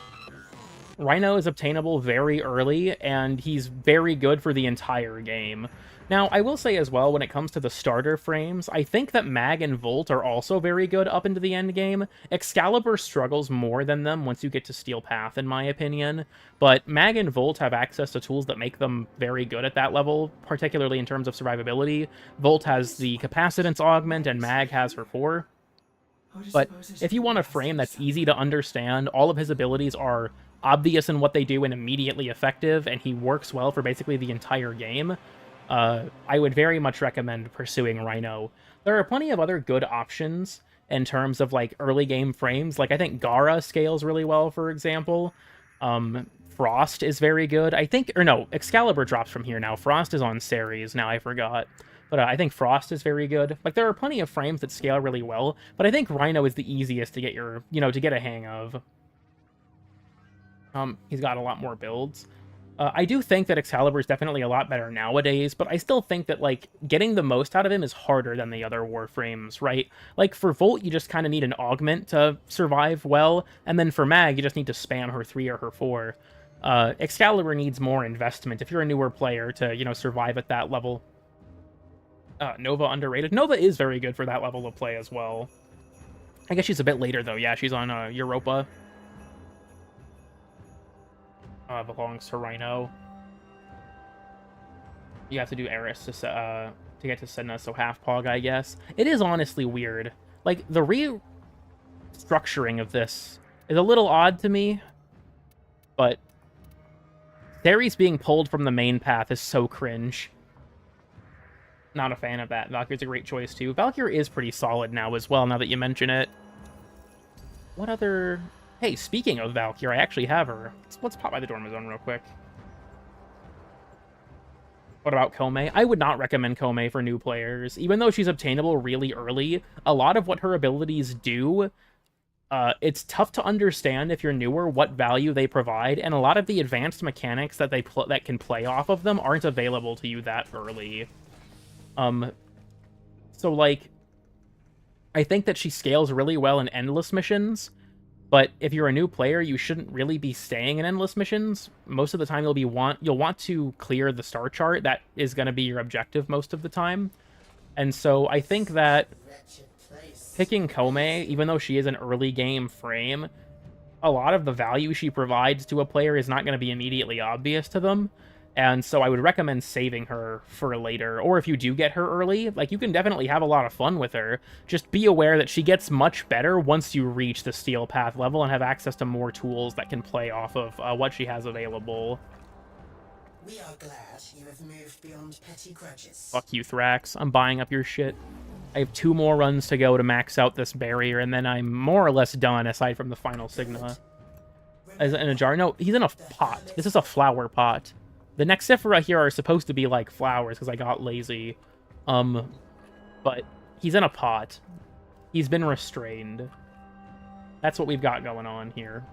Rhino is obtainable very early, and he's very good for the entire game. Now, I will say as well, when it comes to the starter frames, I think that Mag and Volt are also very good up into the end game. Excalibur struggles more than them once you get to Steel Path, in my opinion, but Mag and Volt have access to tools that make them very good at that level, particularly in terms of survivability. Volt has the Capacitance Augment, and Mag has her 4. But if you want a frame that's easy to understand, all of his abilities are obvious in what they do and immediately effective, and he works well for basically the entire game, I would very much recommend pursuing Rhino. There are plenty of other good options in terms of like early game frames. Like I think Gara scales really well, for example. Frost is very good. I think, or no, Excalibur drops from here now. Frost is on Ceres now, I forgot. But I think Frost is very good. Like there are plenty of frames that scale really well, but I think Rhino is the easiest to get to get a hang of. He's got a lot more builds. I do think that Excalibur is definitely a lot better nowadays, but I still think that, like, getting the most out of him is harder than the other Warframes, right? Like, for Volt, you just kind of need an augment to survive well, and then for Mag, you just need to spam her 3 or her 4. Excalibur needs more investment if you're a newer player to, survive at that level. Nova underrated. Nova is very good for that level of play as well. I guess she's a bit later, though. Yeah, she's on Europa. Belongs to Rhino. You have to do Eris to get to Sedna, so half Pog, I guess. It is honestly weird. Like, the restructuring of this is a little odd to me, but Ceres being pulled from the main path is so cringe. Not a fan of that. Valkyrie's a great choice, too. Valkyrie is pretty solid now as well, now that you mention it. What other... Hey, speaking of Valkyrie, I actually have her. Let's pop by the Dorma Zone real quick. What about Kome? I would not recommend Kome for new players. Even though she's obtainable really early, a lot of what her abilities do, it's tough to understand if you're newer what value they provide, and a lot of the advanced mechanics that that can play off of them aren't available to you that early. So, like, I think that she scales really well in endless missions, but if you're a new player, you shouldn't really be staying in endless missions. Most of the time, you'll want to clear the star chart. That is going to be your objective most of the time. And so I think that picking Kome, even though she is an early game frame, a lot of the value she provides to a player is not going to be immediately obvious to them. And so I would recommend saving her for later. Or if you do get her early, like, you can definitely have a lot of fun with her. Just be aware that she gets much better once you reach the Steel Path level and have access to more tools that can play off of what she has available. We are glad you have moved beyond petty grudges. Fuck you, Thrax. I'm buying up your shit. I have 2 more runs to go to max out this barrier, and then I'm more or less done, aside from the final Signa. Is it in a jar? No, he's in a pot. This is a flower pot. The Nexifera here are supposed to be like flowers, because I got lazy. But he's in a pot. He's been restrained. That's what we've got going on here.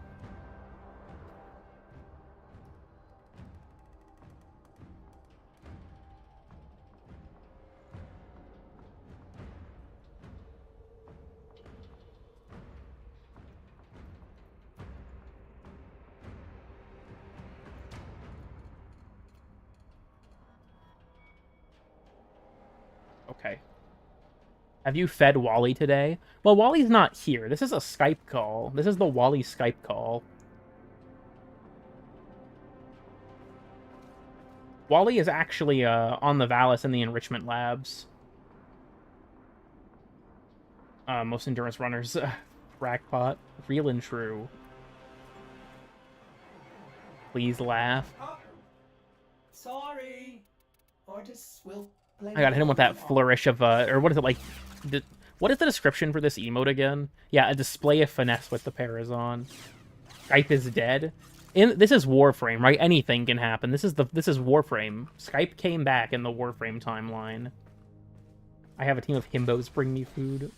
Okay. Have you fed Wally today? Well, Wally's not here. This is a Skype call. This is the Wally Skype call. Wally is actually on the Valis in the enrichment labs. Most endurance runners. Crackpot. Real and true. Please laugh. Oh, sorry. Artists will play. I gotta hit him with that flourish of, or what is it, like, what is the description for this emote again? Yeah, a display of finesse with the Parazon. Skype is dead. This is Warframe, right? Anything can happen. This is Warframe. Skype came back in the Warframe timeline. I have a team of himbos bring me food.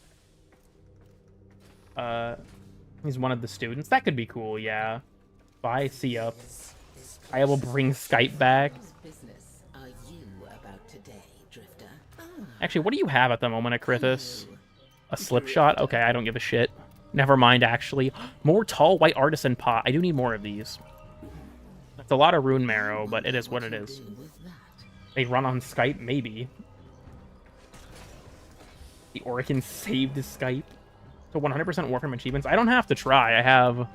He's one of the students. That could be cool, yeah. Bye, see ya. I will bring Skype back. Business are you about today, Drifter? Actually, what do you have at the moment, Akrithis? A slip shot? Okay, I don't give a shit. Never mind, actually. More tall white artisan pot. I do need more of these. That's a lot of rune marrow, but it is what it is. They run on Skype? Maybe. The Orican saved Skype. So 100% Warframe achievements. I don't have to try. I have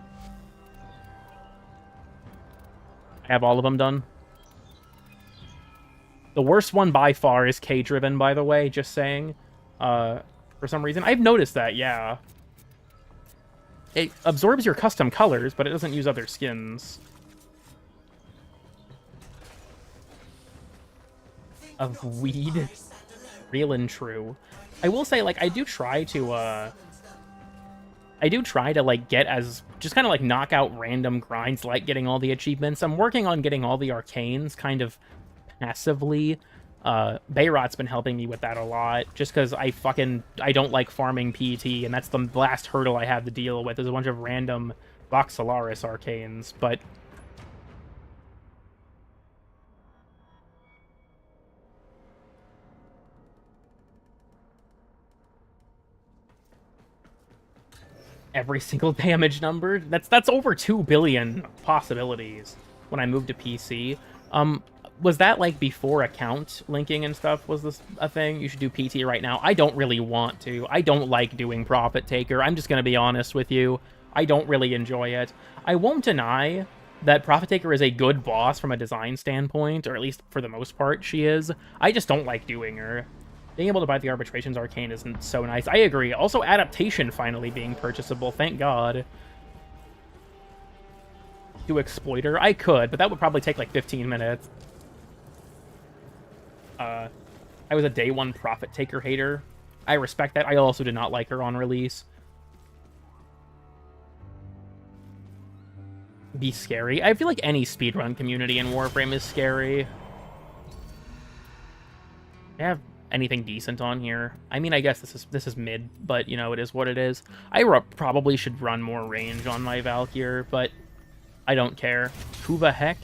all of them done. The worst one by far is K-driven, by the way, just saying. For some reason. I've noticed that, yeah. It absorbs your custom colors, but it doesn't use other skins. Of weed. Real and true. I will say, like, I do try to, like, get as... Just kind of, like, knock out random grinds, like getting all the achievements. I'm working on getting all the arcanes, kind of passively. Bayrot's been helping me with that a lot, just because I don't like farming PT, and that's the last hurdle I have to deal with. There's a bunch of random Voxelaris arcanes, but... Every single damage number? That's over 2 billion possibilities when I moved to PC. Was that, like, before account linking and stuff? Was this a thing? You should do PT right now. I don't really want to. I don't like doing Profit Taker. I'm just going to be honest with you. I don't really enjoy it. I won't deny that Profit Taker is a good boss from a design standpoint, or at least for the most part she is. I just don't like doing her. Being able to buy the Arbitration's Arcane isn't so nice. I agree. Also, Adaptation finally being purchasable. Thank God. Do Exploiter? I could, but that would probably take like 15 minutes. I was a day one Profit Taker hater. I respect that. I also did not like her on release. Be scary. I feel like any speedrun community in Warframe is scary. I have anything decent on here. I mean, I guess this is mid, but, you know, it is what it is. I probably should run more range on my Valkyr, but I don't care. Who the heck?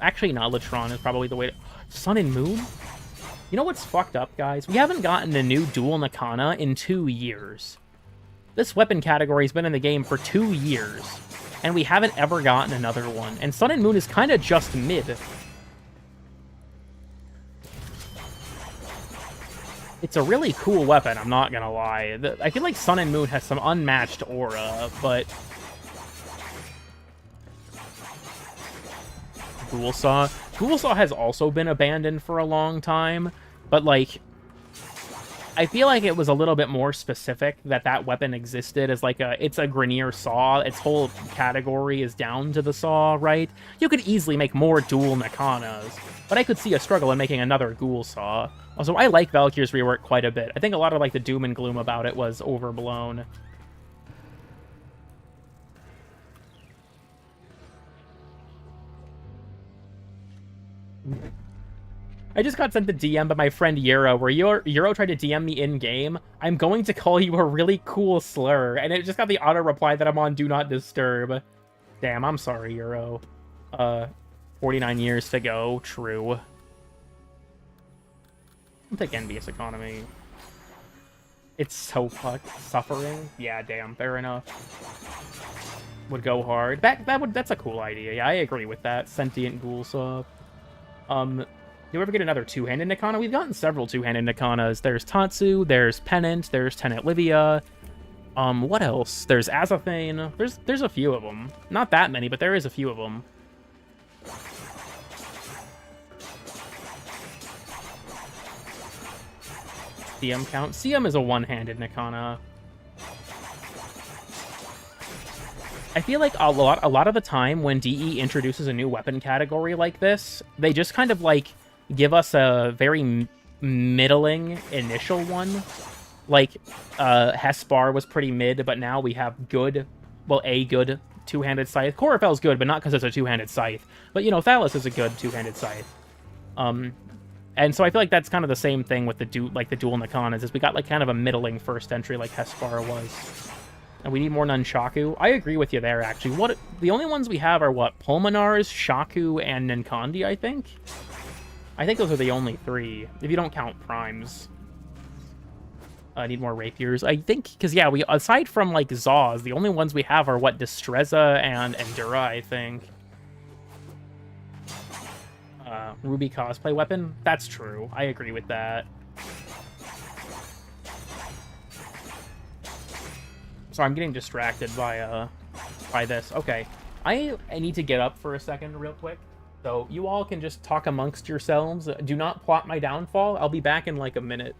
Actually, not Latron is probably the way to... Sun and Moon? You know what's fucked up, guys? We haven't gotten a new dual Nakana in 2 years. This weapon category's been in the game for 2 years, and we haven't ever gotten another one. And Sun and Moon is kind of just mid. It's a really cool weapon, I'm not gonna lie. I feel like Sun and Moon has some unmatched aura, but... Ghoul Saw. Ghoul Saw has also been abandoned for a long time, but, like, I feel like it was a little bit more specific that that weapon existed as, like, it's a Grineer saw. Its whole category is down to the saw, right? You could easily make more dual Nakanas, but I could see a struggle in making another Ghoul Saw. Also, I like Valkyr's rework quite a bit. I think a lot of, like, the doom and gloom about it was overblown. I just got sent a DM by my friend Euro, where Euro tried to DM me in-game. I'm going to call you a really cool slur, and it just got the auto-reply that I'm on Do Not Disturb. Damn, I'm sorry, Euro. 49 years to go. True. I'll take Envious Economy. It's so fucked. Suffering? Yeah, damn, fair enough. Would go hard. That's a cool idea. Yeah, I agree with that. Sentient Ghoul Saw. Do you ever get another two-handed Nikana? We've gotten several two-handed Nikanas. There's Tatsu, there's Pennant, there's Tenet Livia. What else? There's Azathane. There's a few of them. Not that many, but there is a few of them. CM count. CM is a one-handed Nikana. I feel like a lot of the time when DE introduces a new weapon category like this, they just kind of, like, give us a very middling initial one. Like, Hespar was pretty mid, but now we have good, well, a good two-handed scythe. Coraphel's good, but not because it's a two-handed scythe. But, you know, Thalos is a good two-handed scythe. And so I feel like that's kind of the same thing with the dual Nakanas, is we got, like, kind of a middling first entry like Hespar was. And we need more Nunchaku. I agree with you there, actually. The only ones we have are, what, Pulmonars, Shaku, and Ninkandi, I think? I think those are the only three, if you don't count primes. I need more rapiers. I think, because, yeah, aside from, like, Zaws, the only ones we have are, what, Destreza and Endura, I think. Ruby cosplay weapon? That's true. I agree with that. Sorry, I'm getting distracted by this. Okay. I need to get up for a second real quick. So you all can just talk amongst yourselves. Do not plot my downfall. I'll be back in like a minute.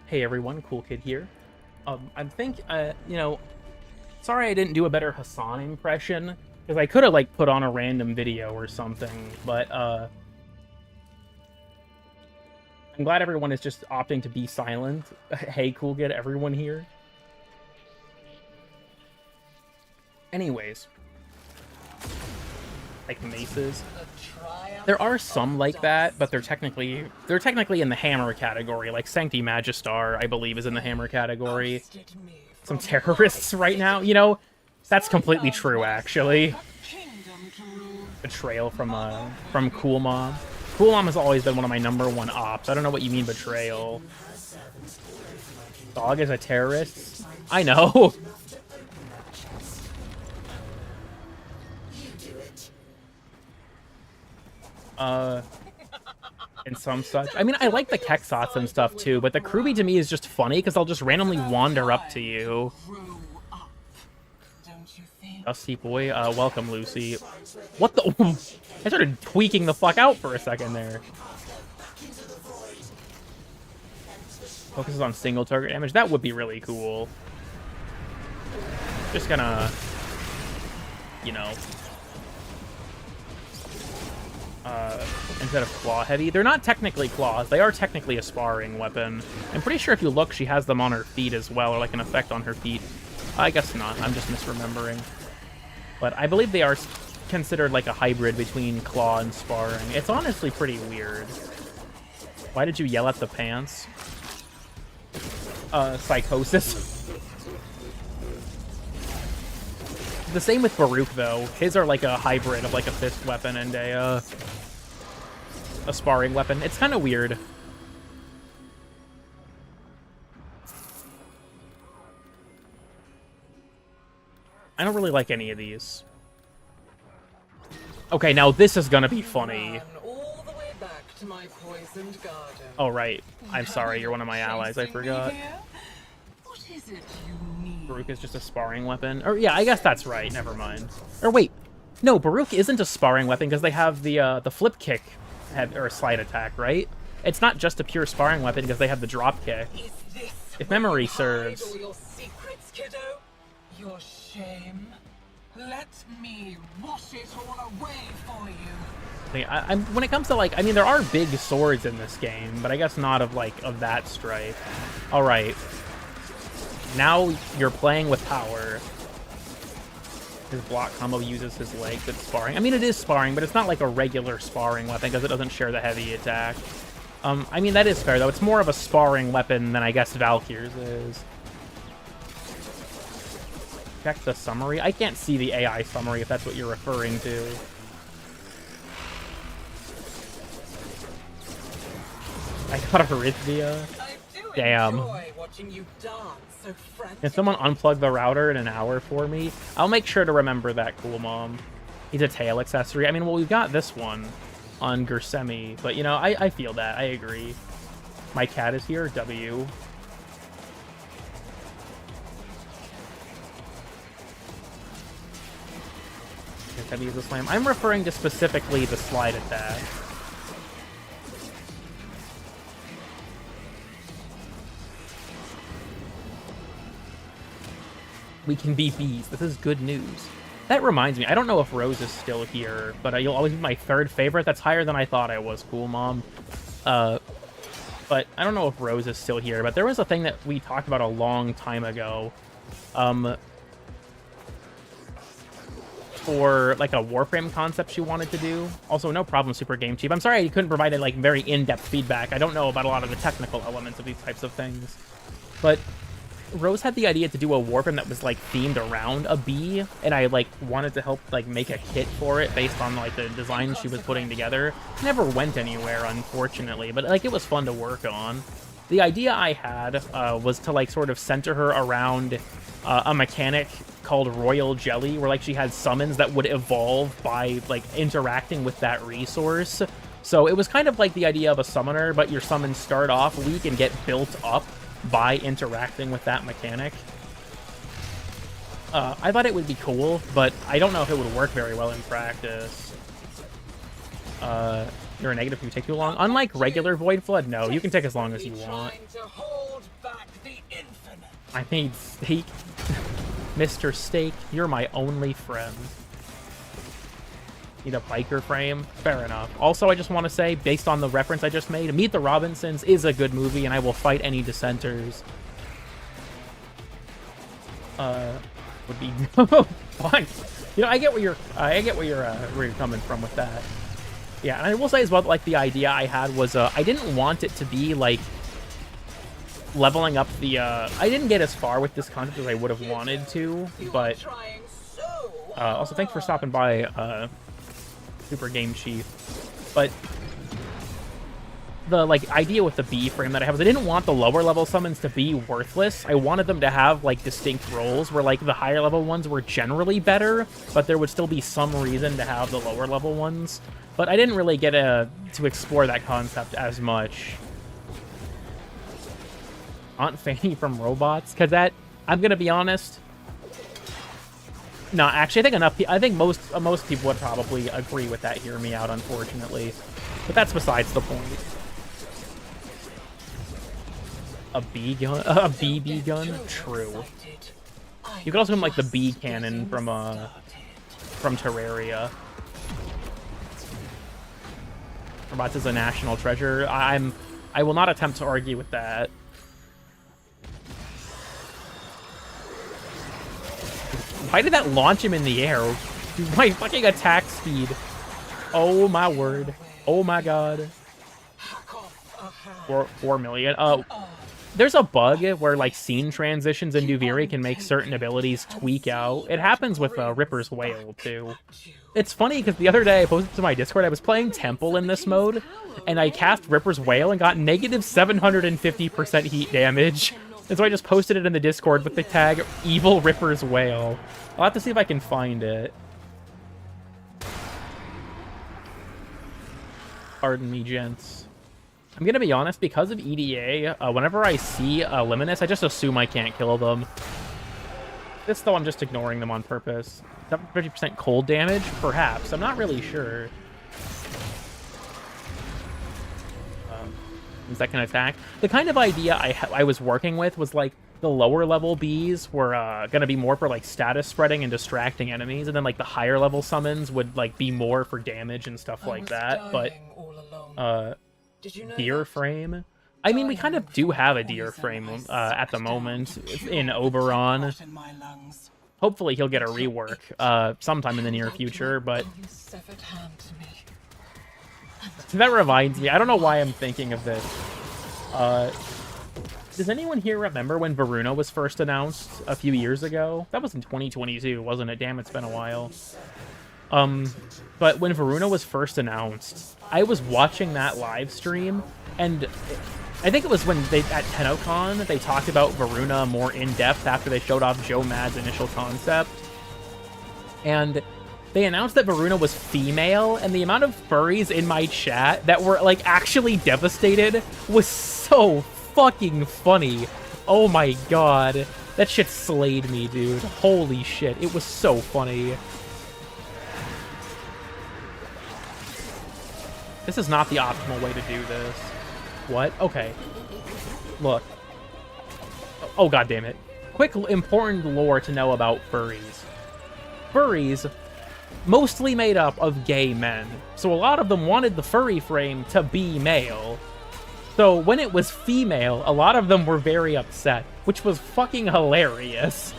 Hey everyone, Cool Kid here. I think, you know, sorry I didn't do a better Hassan impression, because I could have, like, put on a random video or something, but, I'm glad everyone is just opting to be silent. Hey, Cool Kid, everyone here. Anyways. Like maces. There are some like that, but they're technically in the hammer category. Like Sancti Magistar, I believe, is in the hammer category. Some terrorists right now, you know, that's completely true, actually. Betrayal from Cool Mom. Cool Mom has always been one of my #1 ops. I don't know what you mean betrayal. Dog is a terrorist? I know. And some such. I mean, I like the Kexots and stuff too, but the Kruby to me is just funny because they'll just randomly wander up to you. Dusty boy, welcome Lucy. What the? I started tweaking the fuck out for a second there. Focuses on single target damage. That would be really cool. Just gonna, you know, instead of claw heavy. They're not technically claws. They are technically a sparring weapon. I'm pretty sure if you look, she has them on her feet as well, or like an effect on her feet. I guess not. I'm just misremembering. But I believe they are considered like a hybrid between claw and sparring. It's honestly pretty weird. Why did you yell at the pants? Psychosis. The same with Baruch, though. His are like a hybrid of like a fist weapon and a sparring weapon. It's kind of weird. I don't really like any of these. Okay, now this is gonna be funny. All the way back to my poisoned garden. Oh, right. I'm sorry, you're one of my allies. I forgot. What is it you need? Baruch is just a sparring weapon. Or, yeah, I guess that's right. Never mind. Or, wait. No, Baruch isn't a sparring weapon because they have the flip kick or slide attack, right? It's not just a pure sparring weapon because they have the drop kick. Is this If memory where you serves. hide all your secrets, kiddo? Your shame? Let me wash it all away for you. When it comes to, like, I mean, there are big swords in this game, but I guess not of, like, of that stripe. All right. Now you're playing with power. His block combo uses his legs. It's sparring. I mean, it is sparring, but it's not like a regular sparring weapon because it doesn't share the heavy attack. I mean, that is fair, though. It's more of a sparring weapon than I guess Valkyr's is. Check the summary. I can't see the AI summary if that's what you're referring to. I got a arrhythmia. Damn. Watching you dance so Can someone unplug the router in an hour for me? I'll make sure to remember that, Cool Mom. He's a tail accessory. I mean, well, we've got this one on Gersemi, but, you know, I feel that. I agree. My cat is here. W. Gersemi is a slam. I'm referring to specifically the slide attack. We can be bees. This is good news. That reminds me, I don't know if Rose is still here, but you'll always be my third favorite. That's higher than I thought I was, Cool Mom. But I don't know if Rose is still here, but there was a thing that we talked about a long time ago. For, like, a Warframe concept she wanted to do. Also, no problem, Super Game Chief. I'm sorry I couldn't provide, like, very in-depth feedback. I don't know about a lot of the technical elements of these types of things. But Rose had the idea to do a Warframe that was, like, themed around a bee, and I, like, wanted to help, like, make a kit for it based on, like, the design she was putting together. Never went anywhere, unfortunately, but, like, it was fun to work on. The idea I had was to, like, sort of center her around a mechanic called Royal Jelly, where, like, she had summons that would evolve by, like, interacting with that resource. So it was kind of like the idea of a summoner, but your summons start off weak and get built up by interacting with that mechanic. I thought it would be cool, but I don't know if it would work very well in practice. You're a negative if you take too long. Unlike regular Void Flood, no, you can take as long as you want. I made steak. Mr. Steak, you're my only friend. Need a biker frame? Fair enough. Also, I just want to say, based on the reference I just made, Meet the Robinsons is a good movie, and I will fight any dissenters. Would be fun. You know, I get where you're coming from with that. Yeah, and I will say as well, like, the idea I had was, I didn't want it to be, like, leveling up the, I didn't get as far with this concept as I would have wanted to, but, also, thanks for stopping by, Super Game Chief. But the, like, idea with the B frame that I have is I didn't want the lower level summons to be worthless. I wanted them to have, like, distinct roles where, like, the higher level ones were generally better, but there would still be some reason to have the lower level ones. But I didn't really get to explore that concept as much. Aunt Fanny from Robots? Because that, I'm going to be honest. No, actually, I think most people would probably agree with that, hear me out, unfortunately. But that's besides the point. A bee gun? A BB gun? True. You could also have like the bee cannon from Terraria. Robots is a national treasure. I will not attempt to argue with that. Why did that launch him in the air? My fucking attack speed. Oh my word. Oh my god. 4 million. There's a bug where like scene transitions in Duviri can make certain abilities tweak out. It happens with Ripper's Whale too. It's funny because the other day I posted to my Discord, I was playing Temple in this mode, and I cast Ripper's Whale and got negative 750% heat damage. And so I just posted it in the Discord with the tag Evil Ripper's Whale. I'll have to see if I can find it. Pardon me, gents. I'm gonna be honest, because of EDA, whenever I see Luminous, I just assume I can't kill them. This, though, I'm just ignoring them on purpose. 50% cold damage? Perhaps. I'm not really sure. Is that can attack? The kind of idea I was working with was, like, the lower level bees were gonna be more for, like, status spreading and distracting enemies, and then, like, the higher level summons would, like, be more for damage and stuff like that, but... Deer frame? I mean, we kind of do have a deer frame at the moment in Oberon. Hopefully he'll get a rework sometime in the near future, but... That reminds me, I don't know why I'm thinking of this. Does anyone here remember when Varuna was first announced a few years ago? That was in 2022, wasn't it? Damn, it's been a while. But when Varuna was first announced, I was watching that live stream, and I think it was when they at TennoCon they talked about Varuna more in depth after they showed off Joe Mad's initial concept, and they announced that Varuna was female, and the amount of furries in my chat that were like actually devastated was so fucking funny. Oh my god, that shit slayed me, dude. Holy shit, it was so funny. This is not the optimal way to do this. What? Okay. Look. Oh, god damn it. Quick, important lore to know about furries. Furries, mostly made up of gay men. So a lot of them wanted the furry frame to be male. So when it was female, a lot of them were very upset, which was fucking hilarious.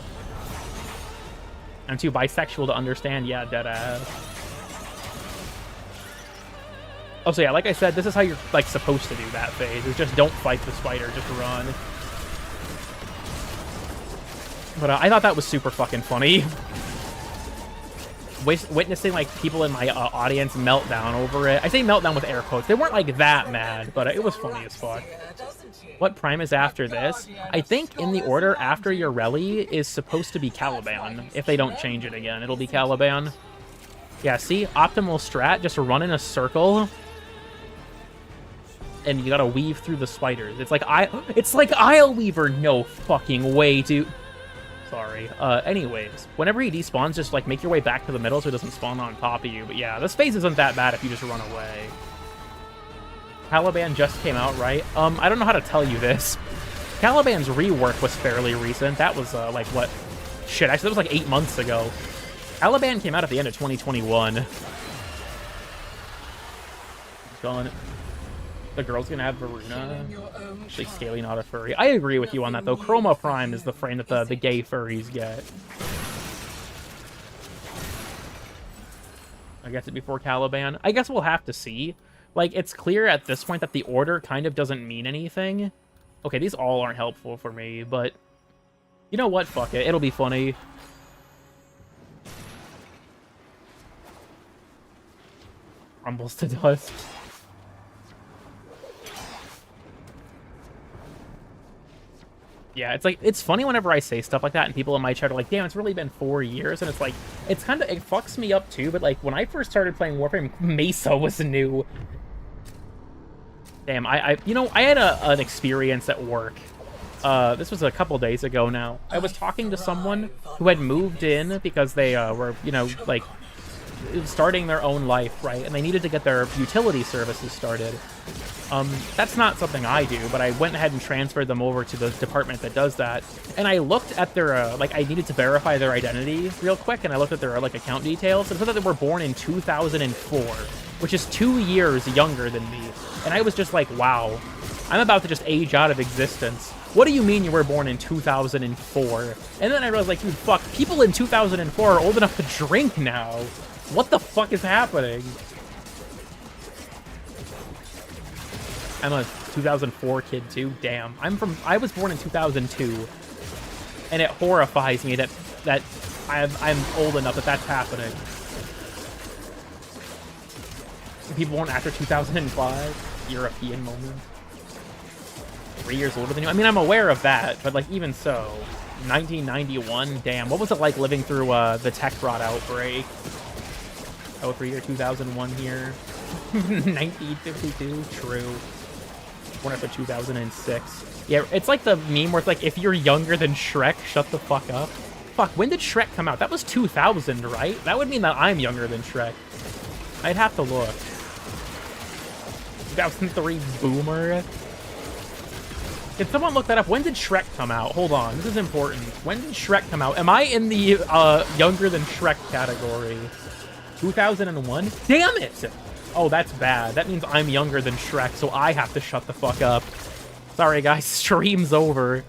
I'm too bisexual to understand, yeah, deadass. Oh, so yeah, like I said, this is how you're, like, supposed to do that phase, is just don't fight the spider, just run. But I thought that was super fucking funny. Witnessing, like, people in my audience meltdown over it. I say meltdown with air quotes. They weren't, like, that mad, but it was funny as fuck. What prime is after this? I think in the order after your rally is supposed to be Caliban. If they don't change it again, it'll be Caliban. Yeah, see? Optimal strat, just run in a circle. And you gotta weave through the spiders. It's like Isle Weaver. No fucking way, dude. Sorry. Anyways, whenever he despawns, just like make your way back to the middle so he doesn't spawn on top of you. But yeah, this phase isn't that bad if you just run away. Caliban just came out, right? I don't know how to tell you this. Caliban's rework was fairly recent. That was like what? Shit, actually, that was like 8 months ago. Caliban came out at the end of 2021. It's gone. The girl's gonna have Varuna. Like Scaly, not a furry. I agree with you on that, though. Chroma Prime is the frame that the gay furries get. I guess it before Caliban. I guess we'll have to see. Like, it's clear at this point that the order kind of doesn't mean anything. Okay, these all aren't helpful for me, but... You know what? Fuck it. It'll be funny. Crumbles to dust. Yeah, it's like, it's funny whenever I say stuff like that and people in my chat are like, damn, it's really been 4 years, and it's like, it's kind of, it fucks me up too, but like, when I first started playing Warframe, Mesa was new. Damn, you know, I had an experience at work. This was a couple days ago now. I was talking to someone who had moved in because they were, you know, like, starting their own life, right? And they needed to get their utility services started. That's not something I do, but I went ahead and transferred them over to the department that does that. And I looked at their, like, I needed to verify their identity real quick, and I looked at their, like, account details, and it said that they were born in 2004, which is 2 years younger than me. And I was just like, wow, I'm about to just age out of existence. What do you mean you were born in 2004? And then I realized, like, dude, fuck, people in 2004 are old enough to drink now. What the fuck is happening? I'm a 2004 kid too. Damn. I was born in 2002. And it horrifies me that I'm old enough that that's happening. People born after 2005. European moment. 3 years older than you. I mean, I'm aware of that, but like even so, 1991. Damn, what was it like living through the tech rot outbreak? Oh, 3 year 2001 here. 1952. True. Born after 2006. Yeah, it's like the meme where it's like, if you're younger than Shrek, shut the fuck up. Fuck, when did Shrek come out? That was 2000, right? That would mean that I'm younger than Shrek. I'd have to look. 2003 boomer. Can someone look that up? When did Shrek come out? Hold on, this is important. When did Shrek come out? Am I in the younger than Shrek category? 2001? Damn it! Oh, that's bad. That means I'm younger than Shrek, so I have to shut the fuck up. Sorry, guys. Stream's over.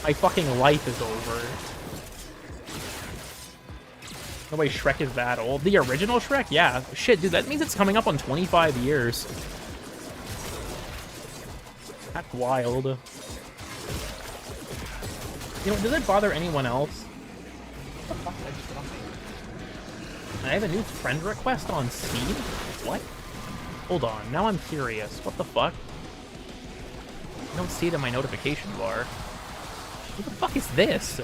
My fucking life is over. No way Shrek is that old. The original Shrek? Yeah. Shit, dude, that means it's coming up on 25 years. That's wild. You know, does it bother anyone else? What the fuck did I just get off? I have a new friend request on Steam? What? Hold on, now I'm curious. What the fuck? I don't see it in my notification bar. What the fuck is this?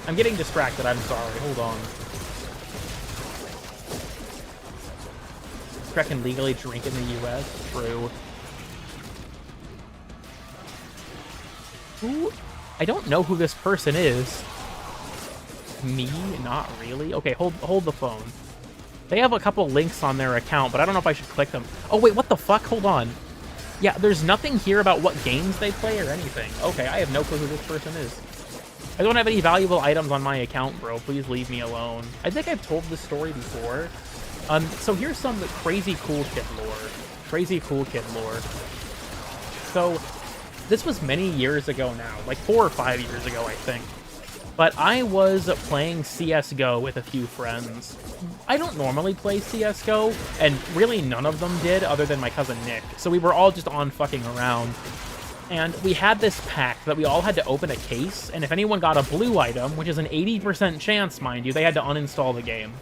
I'm getting distracted, I'm sorry. Hold on. Shrek can legally drink in the US? True. Who? I don't know who this person is. Me? Not really. Okay, hold the phone. They have a couple links on their account, but I don't know if I should click them. Oh, wait, what the fuck? Hold on. Yeah, there's nothing here about what games they play or anything. Okay, I have no clue who this person is. I don't have any valuable items on my account, bro. Please leave me alone. I think I've told this story before. So here's some crazy cool kid lore. Crazy cool kid lore. So, this was many years ago now. Like 4 or 5 years ago, I think. But I was playing CSGO with a few friends. I don't normally play CSGO, and really none of them did other than my cousin Nick. So we were all just on fucking around. And we had this pack that we all had to open a case, and if anyone got a blue item, which is an 80% chance, mind you, they had to uninstall the game.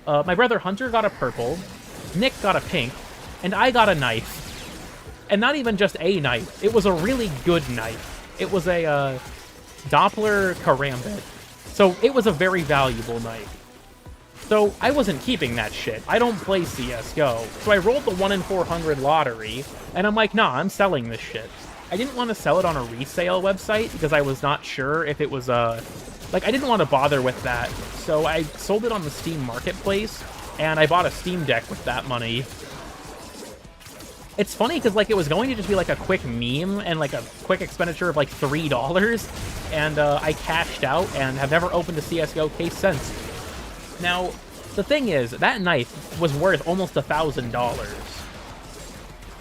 My brother Hunter got a purple, Nick got a pink, and I got a knife. And not even just a knife, it was a really good knife. It was a, Doppler Karambit. So it was a very valuable knife. So I wasn't keeping that shit. I don't play CSGO. So I rolled the 1 in 400 lottery, and I'm like, nah, I'm selling this shit. I didn't want to sell it on a resale website because I was not sure if it was, like, I didn't want to bother with that. So I sold it on the Steam Marketplace, and I bought a Steam Deck with that money. It's funny because, like, it was going to just be, like, a quick meme and, like, a quick expenditure of, like, $3, and I cashed out and have never opened a CSGO case since. Now, the thing is, that knife was worth almost $1,000.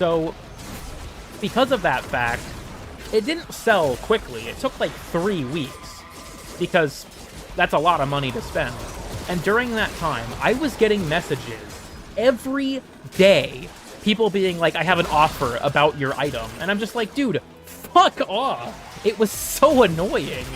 So, because of that fact, it didn't sell quickly. It took, like, 3 weeks, because that's a lot of money to spend. And during that time, I was getting messages every day, people being like, I have an offer about your item. And I'm just like, dude, fuck off. It was so annoying.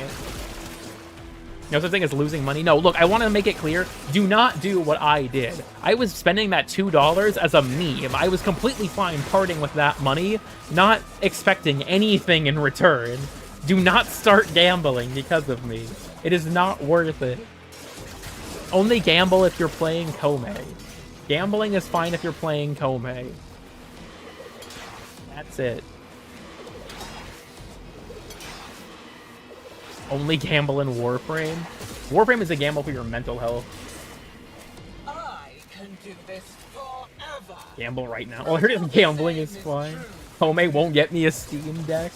No such thing as losing money. No, look, I want to make it clear. Do not do what I did. I was spending that $2 as a meme. I was completely fine parting with that money, not expecting anything in return. Do not start gambling because of me. It is not worth it. Only gamble if you're playing Komei. Gambling is fine if you're playing Komei. That's it. Only gamble in Warframe? Warframe is a gamble for your mental health. I can do this forever. Gamble right now. Well, gambling is fine. Home won't get me a Steam Deck.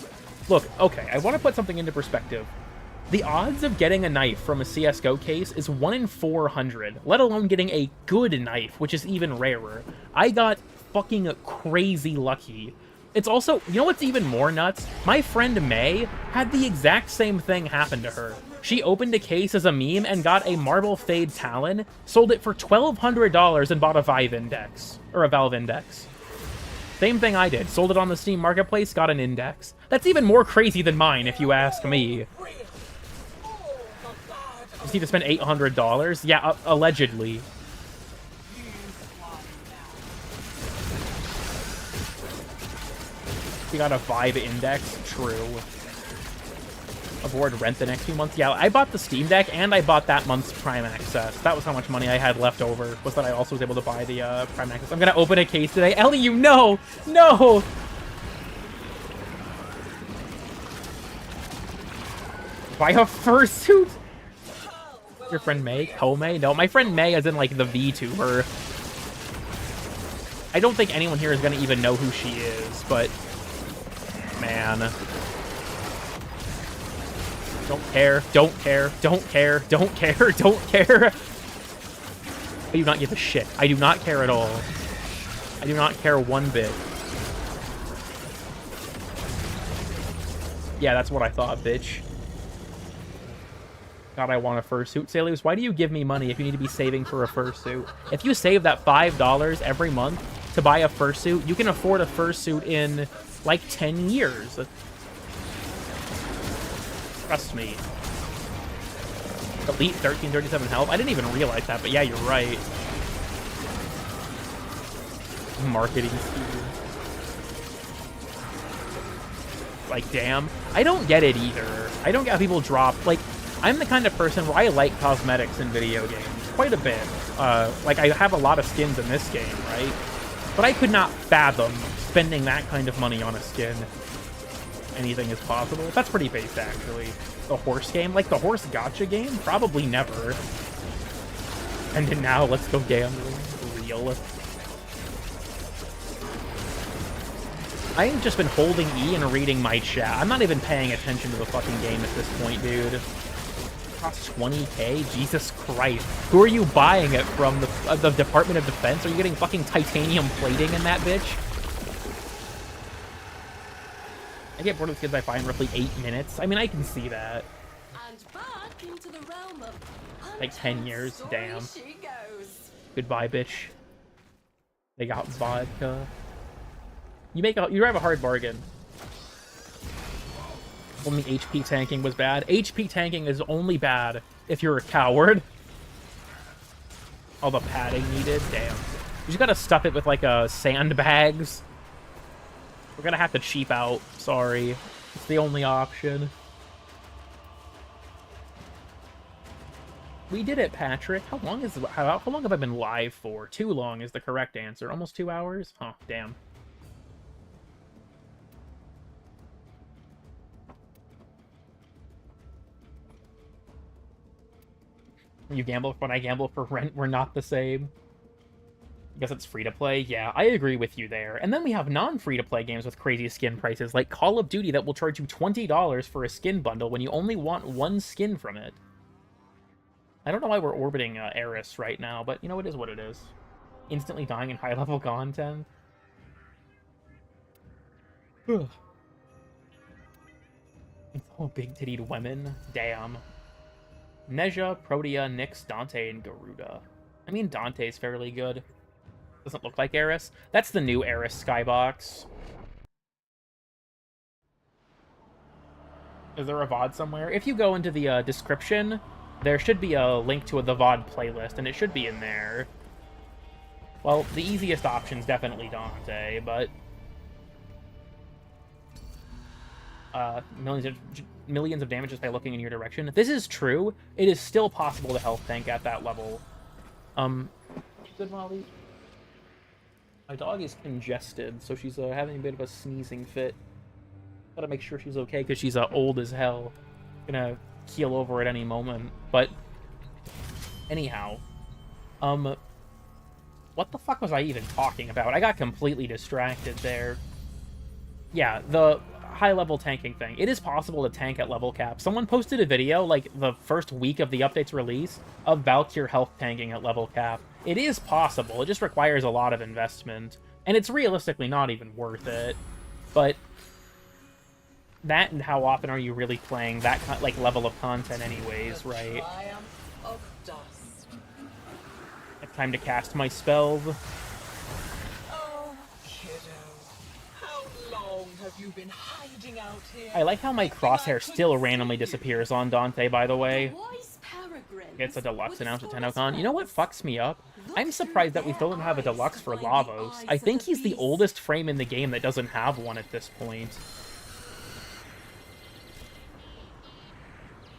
Look, okay, I want to put something into perspective. The odds of getting a knife from a CSGO case is 1 in 400, let alone getting a good knife, which is even rarer. I got fucking crazy lucky. It's also, you know what's even more nuts? My friend May had the exact same thing happen to her. She opened a case as a meme and got a Marble Fade Talon, sold it for $1,200 and bought a Valve Index. Or a Valve Index. Same thing I did. Sold it on the Steam Marketplace, got an Index. That's even more crazy than mine, if you ask me. Just need to spend $800? Yeah, allegedly. You got a Vive Index? True. Avoid rent the next few months? Yeah, I bought the Steam Deck and I bought that month's Prime Access. That was how much money I had left over, was that I also was able to buy the Prime Access. I'm gonna open a case today. Ellie, you know! No! Buy a fursuit? Your friend May? Komei? No, my friend May as in, like, the VTuber. I don't think anyone here is gonna even know who she is, but... Man. Don't care, don't care, don't care, don't care, don't care. I do not give a shit. I do not care at all. I do not care one bit. Yeah, that's what I thought, bitch. God, I want a fursuit. Salus, why do you give me money if you need to be saving for a fursuit? If you save that $5 every month to buy a fursuit, you can afford a fursuit in, like, 10 years. Trust me. Elite 1337 health? I didn't even realize that, but yeah, you're right. Marketing scheme. Like, damn. I don't get it either. I don't get how people drop, like... I'm the kind of person where I like cosmetics in video games quite a bit. Like, I have a lot of skins in this game, right? But I could not fathom spending that kind of money on a skin. Anything is possible. That's pretty based, actually. The horse game? Like, the horse gacha game? Probably never. And then now, let's go gambling. Real. I've just been holding E and reading my chat. I'm not even paying attention to the fucking game at this point, dude. Costs 20k? Jesus Christ. Who are you buying it from? The Department of Defense? Are you getting fucking titanium plating in that bitch? I get bored of kids I find roughly 8 minutes. I mean, I can see that. And back into the realm of like 10 years, damn. she goes. Goodbye, bitch. They got vodka. You have a hard bargain. Only HP tanking was bad. HP tanking is only bad if you're a coward. All the padding needed, damn. You just gotta stuff it with, like, sandbags. We're gonna have to cheap out, sorry. It's the only option. We did it, Patrick. How long have I been live for? Too long is the correct answer. Almost 2 hours? Huh, damn. You gamble when I gamble for rent, we're not the same. I guess it's free-to-play. Yeah, I agree with you there. And then we have non-free-to-play games with crazy skin prices, like Call of Duty that will charge you $20 for a skin bundle when you only want one skin from it. I don't know why we're orbiting Eris right now, but, you know, it is what it is. Instantly dying in high-level content. It's all big-tittied women. Damn. Neja, Protea, Nyx, Dante, and Garuda. I mean, Dante's fairly good. Doesn't look like Eris. That's the new Eris skybox. Is there a VOD somewhere? If you go into the description, there should be a link to the VOD playlist, and it should be in there. Well, the easiest option's definitely Dante, but... millions of damage just by looking in your direction. This is true. It is still possible to health tank at that level. Good, Molly. My dog is congested, so she's having a bit of a sneezing fit. Gotta make sure she's okay, because she's old as hell. Gonna keel over at any moment. But Anyhow, what the fuck was I even talking about? I got completely distracted there. Yeah, the high-level tanking thing. It is possible to tank at level cap. Someone posted a video, like, the first week of the update's release, of Valkyr health tanking at level cap. It is possible, it just requires a lot of investment. And it's realistically not even worth it. But that and how often are you really playing that, like, level of content anyways, right? Of dust. It's time to cast my spells. Oh, kiddo. How long have you been hiding out here? I like how my crosshair still randomly disappears on Dante, by the way. Wise peregrine. It's a deluxe with announced at full TennoCon. You know what fucks me up? I'm surprised that we still don't have a deluxe for eyes to Lavos. find the I eyes think of he's the the beast. oldest frame in the game that doesn't have one at this point.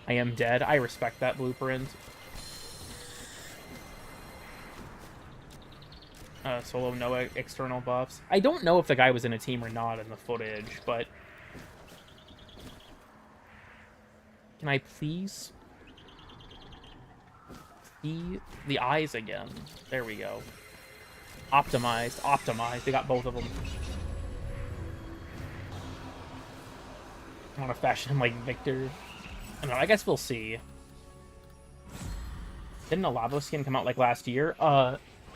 I am dead. I respect that blueprint. Solo no external buffs. I don't know if the guy was in a team or not in the footage, but... Can I please... see the eyes again? There we go. Optimized. Optimized. They got both of them. I want to fashion him like Victor. I don't know, I guess we'll see. Didn't a Lavo skin come out like last year?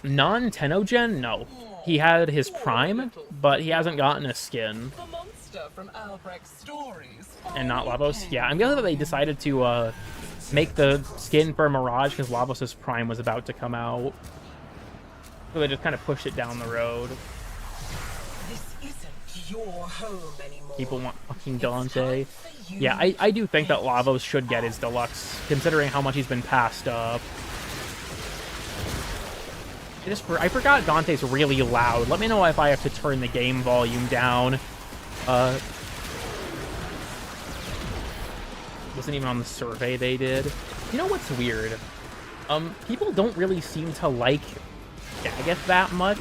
Non-Tenogen? No. He had his prime, but he hasn't gotten a skin. The monster from Albrecht's stories. And not Lavos? Yeah, I'm glad that they decided to make the skin for Mirage because Lavos' prime was about to come out. So they just kind of pushed it down the road. This isn't your home anymore. People want fucking Dante. Yeah, I do think that Lavos should get his deluxe, considering how much he's been passed up. I forgot Dante's really loud. Let me know if I have to turn the game volume down. Wasn't even on the survey they did. You know what's weird? People don't really seem to like Daggett that much.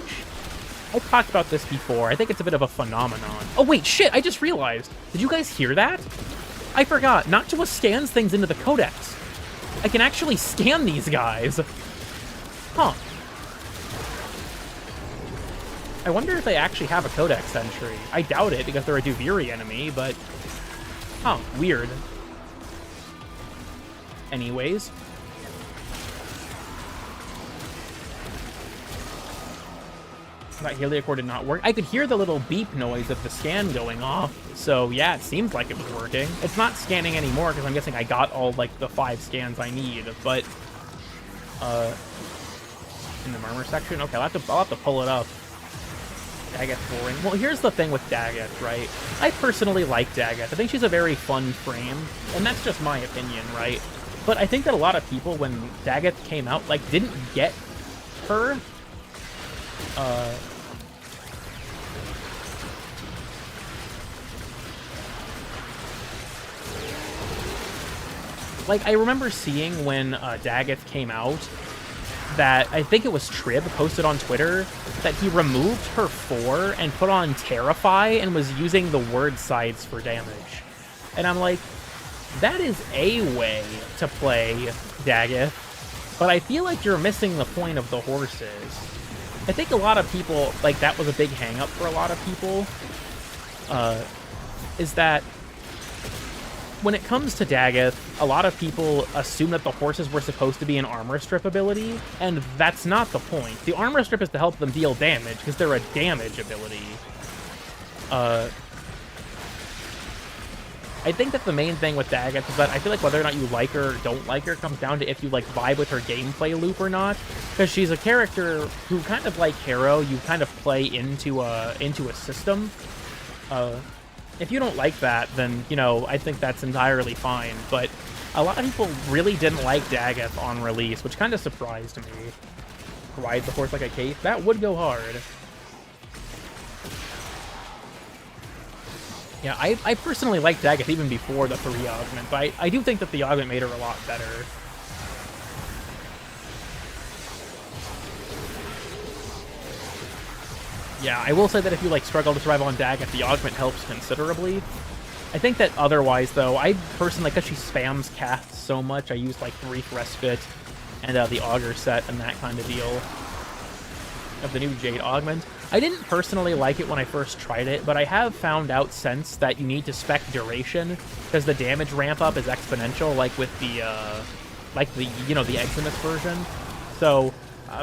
I've talked about this before. I think it's a bit of a phenomenon. Oh wait, shit, I just realized. Did you guys hear that? I forgot. Noctua scans things into the codex. I can actually scan these guys. Huh. I wonder if they actually have a codex entry. I doubt it because they're a Duviri enemy, but... Huh, weird. Anyways. That Heliocore did not work. I could hear the little beep noise of the scan going off. So yeah, it seems like it was working. It's not scanning anymore because I'm guessing I got all like the 5 scans I need. But in the murmur section, okay, I'll have to pull it up. Daggett's boring. Well, here's the thing with Daggett, right? I personally like Daggett. I think she's a very fun frame, and that's just my opinion, right? But I think that a lot of people, when Daggett came out, like didn't get her. Like, I remember seeing when Daggett came out that, I think it was Trib posted on Twitter, that he removed her 4 and put on Terrify and was using the word sides for damage. And I'm like, that is a way to play Daggett, but I feel like you're missing the point of the horses. I think a lot of people, like, that was a big hang-up for a lot of people, is that when it comes to Daggett, a lot of people assume that the horses were supposed to be an armor strip ability, and that's not the point. The armor strip is to help them deal damage, because they're a damage ability. I think that the main thing with Daggett is that I feel like whether or not you like her or don't like her comes down to if you like vibe with her gameplay loop or not, because she's a character who kind of like Harrow, you kind of play into a system. If you don't like that, then, you know, I think that's entirely fine, but a lot of people really didn't like Daggett on release, which kind of surprised me. Ride the horse like a cape? That would go hard. Yeah, I personally liked Daggett even before the 3 augment, but I do think that the augment made her a lot better. Yeah, I will say that if you like struggle to survive on Daggett, the augment helps considerably. I think that otherwise, though, I personally, because she spams casts so much, I use like Brief Respite and the auger set and that kind of deal of the new Jade augment. I didn't personally like it when I first tried it, but I have found out since that you need to spec duration because the damage ramp up is exponential, like with the the Eximus version. So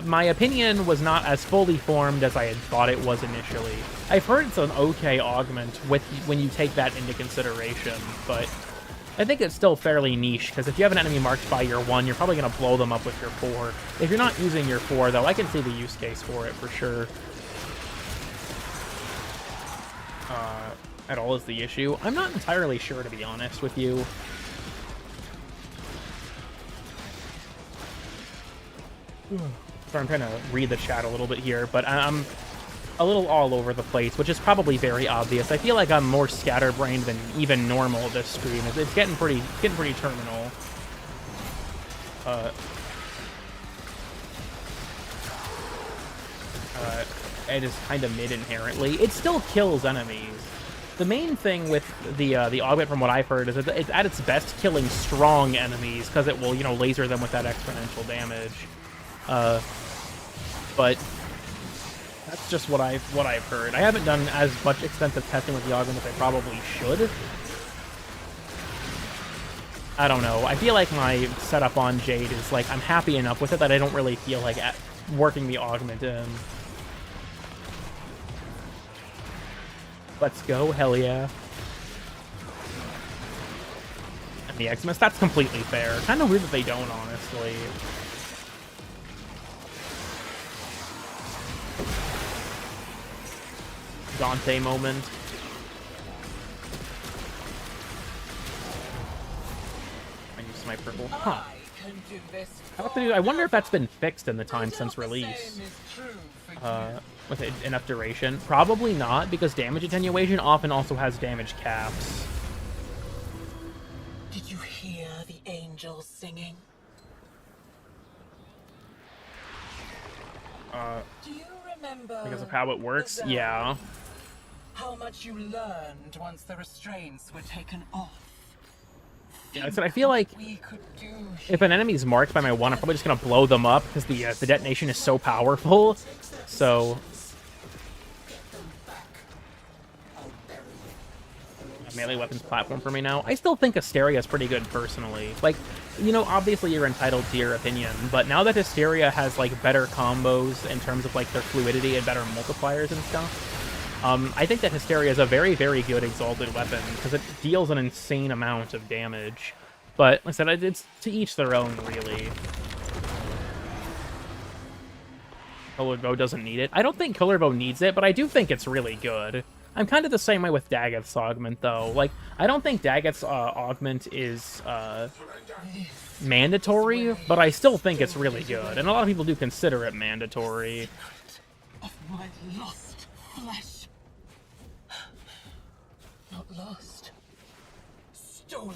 my opinion was not as fully formed as I had thought it was initially. I've heard it's an okay augment with when you take that into consideration, but I think it's still fairly niche, because if you have an enemy marked by your 1, you're probably going to blow them up with your 4. If you're not using your 4, though, I can see the use case for it, for sure. At all is the issue. I'm not entirely sure, to be honest with you. So I'm trying to read the chat a little bit here, but I'm a little all over the place, which is probably very obvious. I feel like I'm more scatterbrained than even normal this stream. It's getting pretty terminal. It is kind of mid inherently. It still kills enemies. The main thing with the augment, from what I've heard, is that it's at its best killing strong enemies because it will, laser them with that exponential damage. But that's just what I've heard. I haven't done as much extensive testing with the augment as I probably should. I don't know. I feel like my setup on Jade is like I'm happy enough with it that I don't really feel like working the augment in. Let's go, hell yeah. And the Eximus, that's completely fair. Kind of weird that they don't, honestly. Dante moment. I use my purple. Huh. I wonder if that's been fixed in the time since release. With enough duration. Probably not, because damage attenuation often also has damage caps. Did you hear the angels singing? Do you remember Because of how it works? Yeah. how much you learned once the restraints were taken off? Yeah, I said I feel like if an enemy's marked by my 1, I'm probably just gonna blow them up because the detonation is so powerful. So melee weapons platform for me now. I still think Hysteria is pretty good personally. Like, obviously you're entitled to your opinion, but now that Hysteria has like better combos in terms of like their fluidity and better multipliers and stuff, I think that Hysteria is a very, very good exalted weapon because it deals an insane amount of damage. But like I said, it's to each their own, really. Killer Bow doesn't need it. I don't think Killer Bow needs it, but I do think it's really good. I'm kind of the same way with Daggeth's augment, though. Like, I don't think Daggeth's augment is mandatory, but I still think it's really good. And a lot of people do consider it mandatory. Of my lost flesh. Not lost. Stolen.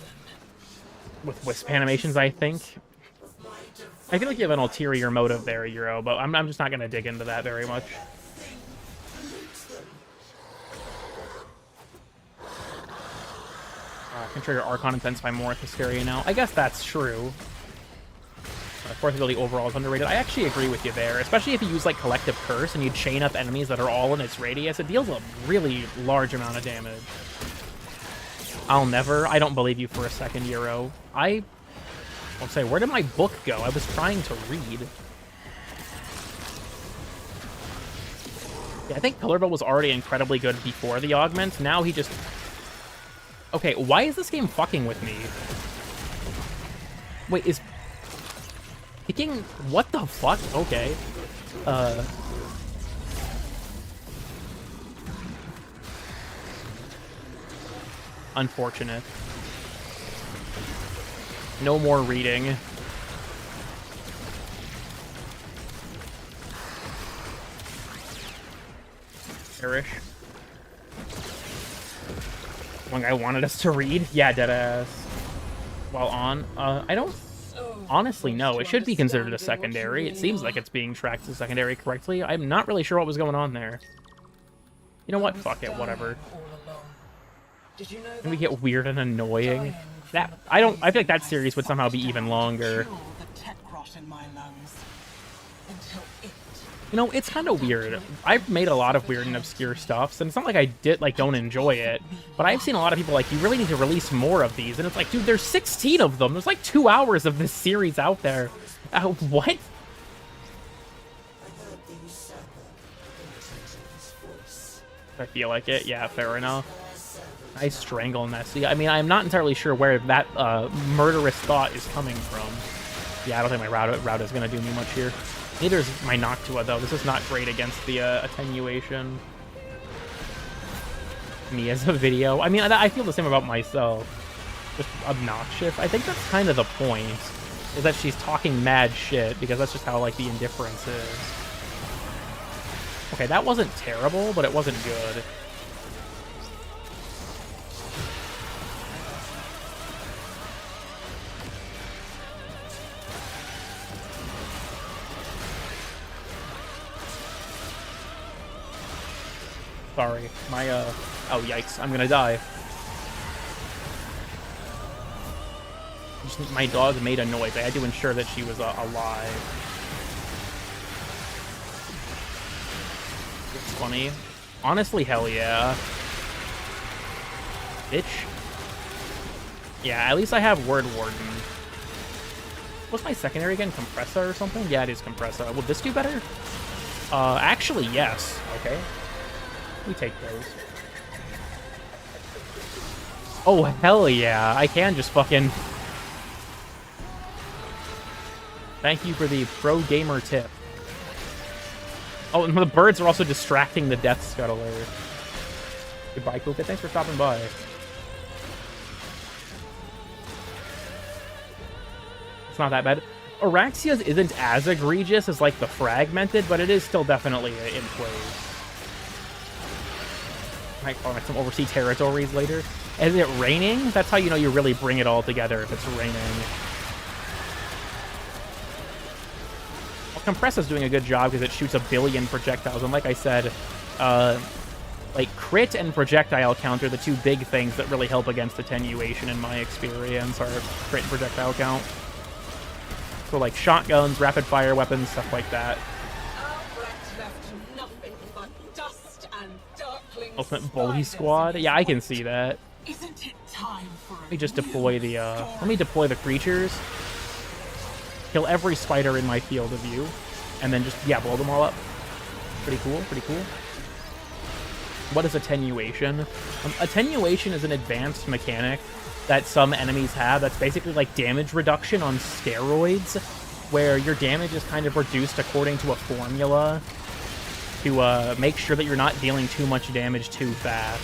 With Wisp animations, I think. I feel like you have an ulterior motive there, Euro, but I'm just not going to dig into that very much. Can trigger Archon Intensify more with Hysteria now. I guess that's true. Fourth ability overall is underrated. I actually agree with you there, especially if you use like Collective Curse and you chain up enemies that are all in its radius. It deals a really large amount of damage. I don't believe you for a second, Euro. I'll say, where did my book go? I was trying to read. Yeah, I think Killer Bow was already incredibly good before the augment. Now he just... Okay, why is this game fucking with me? Wait, is... Picking... What the fuck? Okay. Unfortunate. No more reading. Perish. One guy wanted us to read? Yeah, deadass. While on. I don't honestly know. It should be considered a secondary. It seems like it's being tracked as a secondary correctly. I'm not really sure what was going on there. You know what? Fuck it, whatever. And we get weird and annoying. I feel like that series would somehow be even longer. rot in my lungs until it. You know, it's kind of weird. I've made a lot of weird and obscure stuff, and it's not like I don't enjoy it, but I've seen a lot of people like, you really need to release more of these, and it's like, dude, there's 16 of them. There's like 2 hours of this series out there. What? I heard the usurper Intention's voice. I feel like it. Yeah, fair enough. Nice strangle Nessie. I mean, I'm not entirely sure where that murderous thought is coming from. Yeah, I don't think my route is going to do me much here. Neither is my Noctua, though. This is not great against the attenuation. Me as a video. I mean, I feel the same about myself. Just obnoxious. I think that's kind of the point, is that she's talking mad shit, because that's just how, like, the indifference is. Okay, that wasn't terrible, but it wasn't good. Sorry, my, oh, yikes, I'm gonna die. Just, my dog made a noise. I had to ensure that she was alive. It's funny. Honestly, hell yeah. Bitch. Yeah, at least I have Word Warden. What's my secondary again? Compressor or something? Yeah, it is Compressor. Will this do better? Actually, yes. Okay. We take those. Oh, hell yeah. I can just fucking... Thank you for the pro gamer tip. Oh, and the birds are also distracting the Death Scuttler. Goodbye, Kuka. Thanks for stopping by. It's not that bad. Araxia's isn't as egregious as, like, the Fragmented, but it is still definitely in place. Might call it some overseas territories later. Is it raining? That's how you know you really bring it all together, if it's raining. Well, Compressor's doing a good job because it shoots 1 billion projectiles, and like I said, like, crit and projectile count are the 2 big things that really help against attenuation in my experience, or crit and projectile count. So, like, shotguns, rapid-fire weapons, stuff like that. Ultimate Bully Squad? Yeah, I can see that. Isn't it time for Let me just deploy the, let me deploy the creatures. Kill every spider in my field of view. And then just, yeah, blow them all up. Pretty cool, pretty cool. What is attenuation? Attenuation is an advanced mechanic that some enemies have that's basically like damage reduction on steroids, where your damage is kind of reduced according to a formula to make sure that you're not dealing too much damage too fast.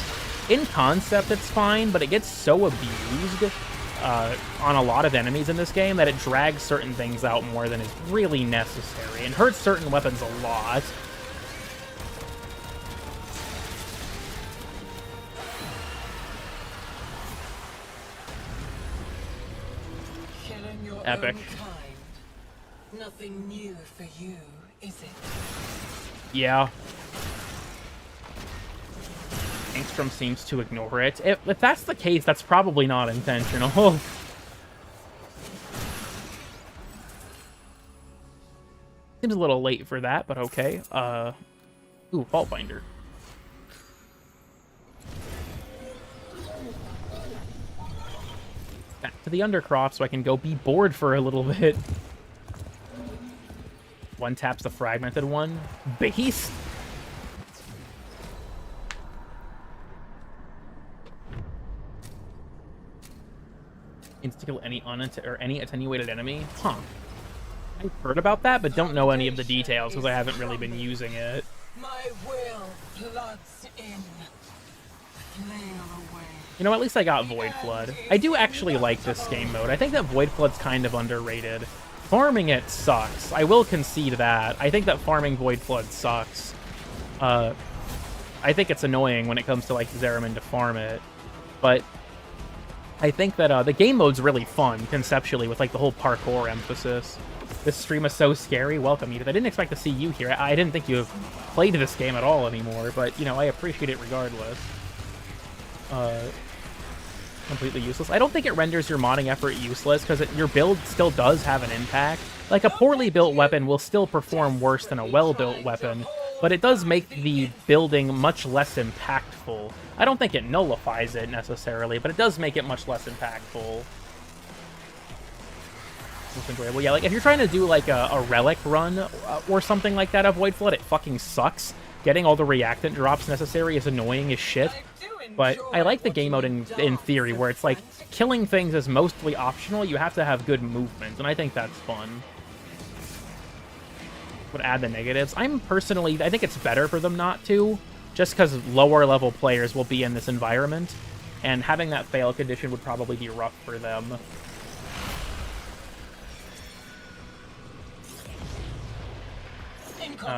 In concept, it's fine, but it gets so abused on a lot of enemies in this game that it drags certain things out more than is really necessary, and hurts certain weapons a lot. killing your Epic. own kind? Nothing new for you, is it? Yeah. Angstrom seems to ignore it. If that's the case, that's probably not intentional. Seems a little late for that, but okay. Ooh, Fault Finder. Back to the Undercroft so I can go be bored for a little bit. One taps the Fragmented one. Beast! Insta-kill any any attenuated enemy? Huh. I've heard about that, but don't know any of the details because I haven't really been using it. My will floods in. Flail away. You know, at least I got Void Flood. I do actually like this game mode. I think that Void Flood's kind of underrated. Farming it sucks. I will concede that. I think that farming Void Flood sucks. I think it's annoying when it comes to, like, Zeramin to farm it. But I think that the game mode's really fun, conceptually, with, like, the whole parkour emphasis. This stream is so scary. Welcome, Edith. I didn't expect to see you here. I didn't think you played this game at all anymore, but, you know, I appreciate it regardless. Completely useless. I don't think it renders your modding effort useless, because your build still does have an impact. Like, a poorly built weapon will still perform worse than a well-built weapon, but it does make the building much less impactful. I don't think it nullifies it, necessarily, but it does make it much less impactful. Well, yeah, like, if you're trying to do, like, a relic run or something like that of Void Flood, it fucking sucks. Getting all the reactant drops necessary is annoying as shit. But I like the game mode in theory, where it's like, killing things is mostly optional, you have to have good movement, and I think that's fun. Would add the negatives. I think it's better for them not to, just because lower level players will be in this environment, and having that fail condition would probably be rough for them.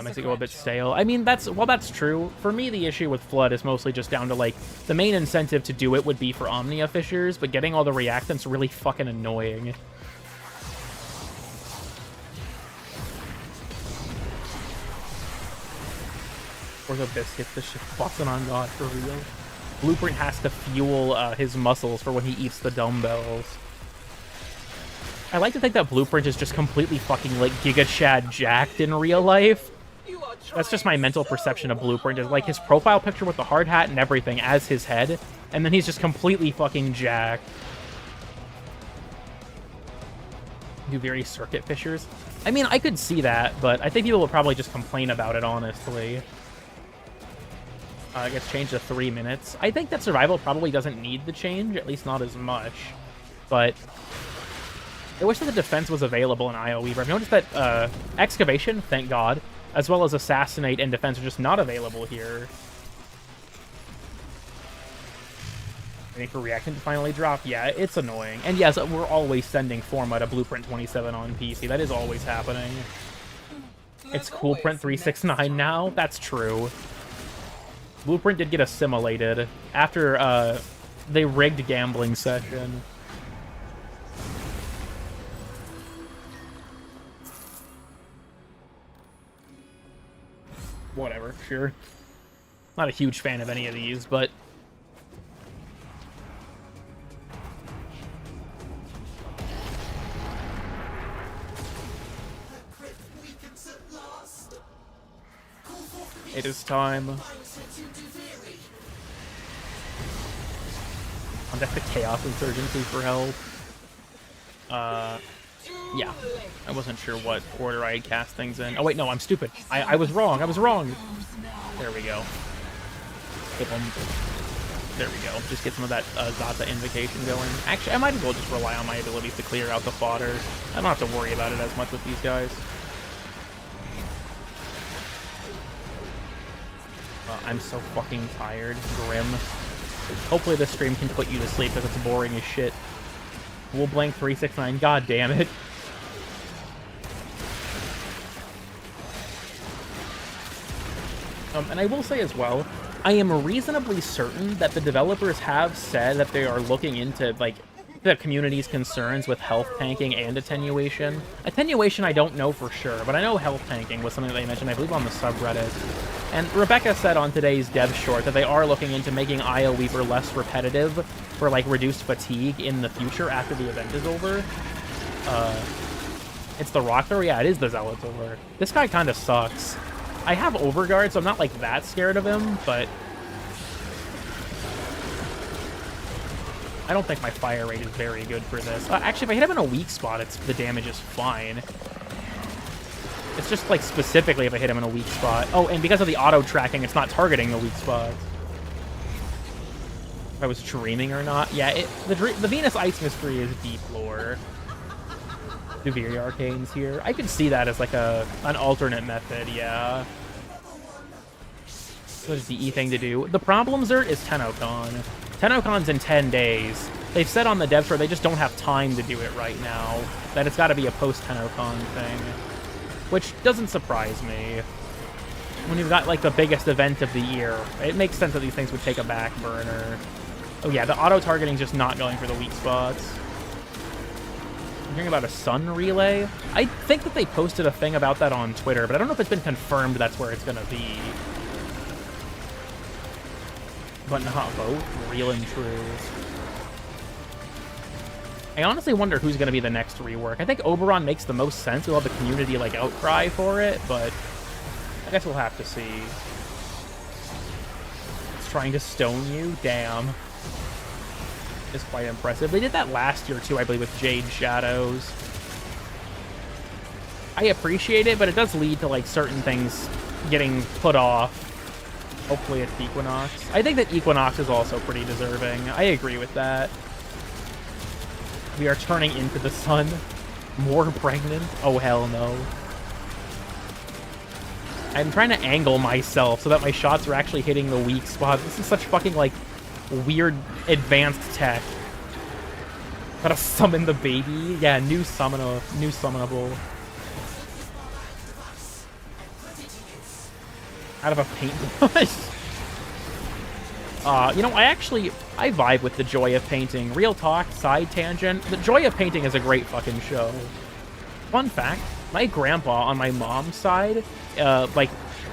Makes it go a bit stale. I mean, that's true. For me, the issue with Flood is mostly just down to, like, the main incentive to do it would be for Omnia Fissures, but getting all the reactants really fucking annoying. Ortho Biscuit, this shit fucking on God, for real. Blueprint has to fuel his muscles for when he eats the dumbbells. I like to think that Blueprint is just completely fucking, like, Giga Chad jacked in real life. That's just my mental perception of Blueprint, is like his profile picture with the hard hat and everything as his head, and then he's just completely fucking jacked. Do very circuit fissures. I mean, I could see that, but I think people will probably just complain about it, honestly. It gets changed to 3 minutes. I think that Survival probably doesn't need the change, at least not as much. But I wish that the defense was available in IO Weaver. I've noticed that Excavation, thank God, as well as Assassinate and Defense are just not available here. Waiting for Reactant to finally drop. Yeah, it's annoying. And yes, we're always sending Forma to Blueprint 27 on PC. That is always happening. It's Coolprint 369 now? That's true. Blueprint did get assimilated after they rigged gambling session. Whatever, sure. Not a huge fan of any of these, but... It is time. On deck the Chaos Insurgency for help. Yeah. I wasn't sure what order I had cast things in. Oh wait, no, I'm stupid. I was wrong. I was wrong. There we go. There we go. Just get some of that Zata Invocation going. Actually, I might as well just rely on my abilities to clear out the fodder. I don't have to worry about it as much with these guys. I'm so fucking tired. Grim. Hopefully this stream can put you to sleep because it's boring as shit. We'll blank 369. God damn it. And I will say as well, I am reasonably certain that the developers have said that they are looking into, like, the community's concerns with health tanking and attenuation. Attenuation I don't know for sure, but I know health tanking was something that they mentioned, I believe, on the subreddit. And Rebecca said on today's dev short that they are looking into making IO Weaver less repetitive for, like, reduced fatigue in the future after the event is over. It's the Rock Thrower? Yeah, it is the Zealotor. This guy kind of sucks. I have Overguard, so I'm not, like, that scared of him, but I don't think my fire rate is very good for this. Actually, if I hit him in a weak spot, the damage is fine. It's just, like, specifically if I hit him in a weak spot. Oh, and because of the auto-tracking, it's not targeting the weak spots. If I was dreaming or not. Yeah, the Venus Ice Mystery is deep lore. Duviri Arcanes here. I could see that as, like, an alternate method, yeah. So it's the E thing to do. The problem, Zert, is TennoCon. TennoCon's in 10 days. They've said on the dev store they just don't have time to do it right now. That it's got to be a post-TennoCon thing. Which doesn't surprise me. When you've got, like, the biggest event of the year, it makes sense that these things would take a back burner. Oh yeah, the auto-targeting's just not going for the weak spots. I'm hearing about a sun relay. I think that they posted a thing about that on Twitter, but I don't know if it's been confirmed that's where it's gonna be. But not both. Real and true. I honestly wonder who's going to be the next rework. I think Oberon makes the most sense. We'll have a community, like, outcry for it, but I guess we'll have to see. It's trying to stone you? Damn. It's quite impressive. They did that last year, too, I believe, with Jade Shadows. I appreciate it, but it does lead to, like, certain things getting put off. Hopefully it's Equinox. I think that Equinox is also pretty deserving. I agree with that. We are turning into the sun. More pregnant? Oh, hell no. I'm trying to angle myself so that my shots are actually hitting the weak spots. This is such fucking, like, weird advanced tech. Gotta summon the baby. Yeah, new summonable. Out of a paintbrush. You know, I vibe with the joy of painting. Real talk, side tangent. The joy of painting is a great fucking show. Fun fact, my grandpa on my mom's side, like,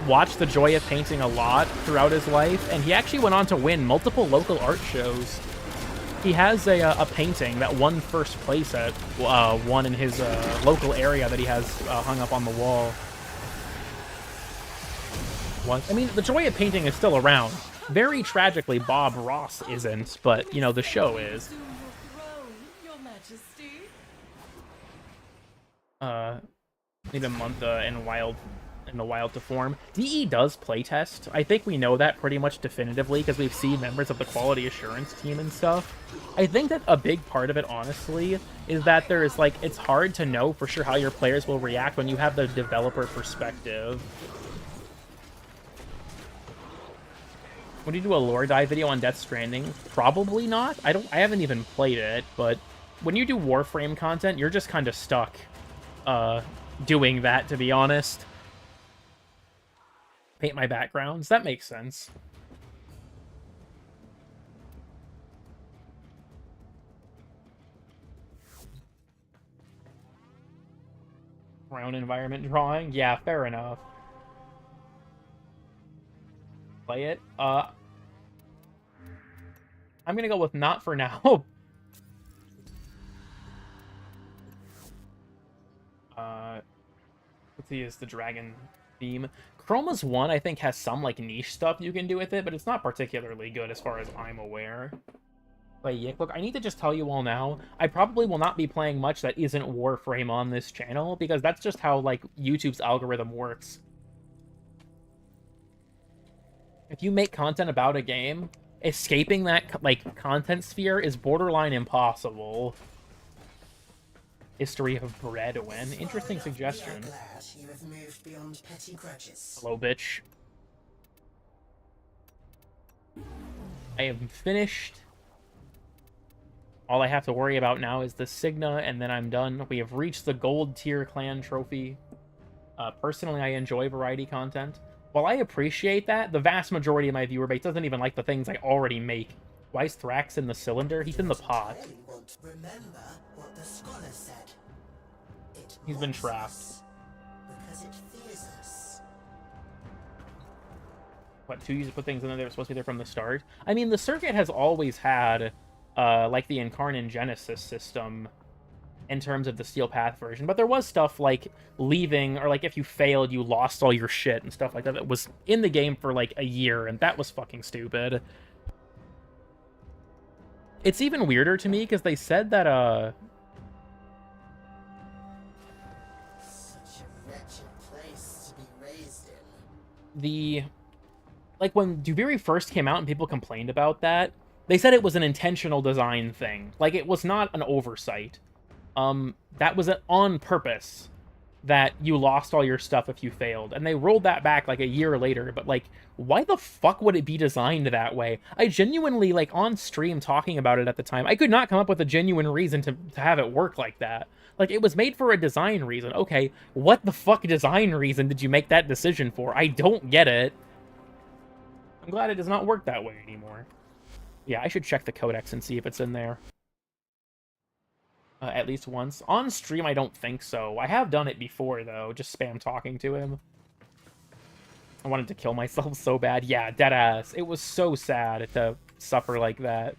watched the joy of painting a lot throughout his life, and he actually went on to win multiple local art shows. He has a painting that won first place at one in his local area that he has hung up on the wall. What? I mean, the joy of painting is still around. Very tragically, Bob Ross isn't, but, you know, the show is. Your Majesty. Need a month in the wild to form. DE does playtest. I think we know that pretty much definitively because we've seen members of the quality assurance team and stuff. I think that a big part of it, honestly, is that there is, like, it's hard to know for sure how your players will react when you have the developer perspective. Would you do a lore dive video on Death Stranding? Probably not. I haven't even played it, but when you do Warframe content, you're just kind of stuck doing that, to be honest. Paint my backgrounds. That makes sense. Ground environment drawing? Yeah, fair enough. Play it. I'm gonna go with not for now. Let's see, is the dragon theme. Chroma's 1, I think, has some, like, niche stuff you can do with it, but it's not particularly good as far as I'm aware. But yeah, look, I need to just tell you all now, I probably will not be playing much that isn't Warframe on this channel, because that's just how, like, YouTube's algorithm works. If you make content about a game, escaping that, like, content sphere is borderline impossible. History of Breadwin. Interesting suggestion. We are glad you have moved beyond petty grudges. Hello, bitch. I am finished. All I have to worry about now is the Signa, and then I'm done. We have reached the gold tier clan trophy. Personally, I enjoy variety content. While I appreciate that, the vast majority of my viewer base doesn't even like the things I already make. Why is Thrax in the cylinder? He's in the pot. Remember what the scholar said. He's been trapped. Because it fears us. What, 2 years to put things in there that were supposed to be there from the start? I mean, the circuit has always had, like, the Incarnate Genesis system in terms of the Steel Path version, but there was stuff like leaving, or, like, if you failed, you lost all your shit and stuff like that that was in the game for, like, a year, and that was fucking stupid. It's even weirder to me, because they said that, Such a wretched place to be raised in. like, when Dubiri first came out and people complained about that, they said it was an intentional design thing. Like, it was not an oversight. That was on purpose, that you lost all your stuff if you failed. And they rolled that back, like, a year later. But, like, why the fuck would it be designed that way? I genuinely, like, on stream talking about it at the time, I could not come up with a genuine reason to have it work like that. Like, it was made for a design reason. Okay, what the fuck design reason did you make that decision for? I don't get it. I'm glad it does not work that way anymore. Yeah, I should check the codex and see if it's in there. At least once. On stream, I don't think so. I have done it before, though. Just spam talking to him. I wanted to kill myself so bad. Yeah, deadass. It was so sad to suffer like that.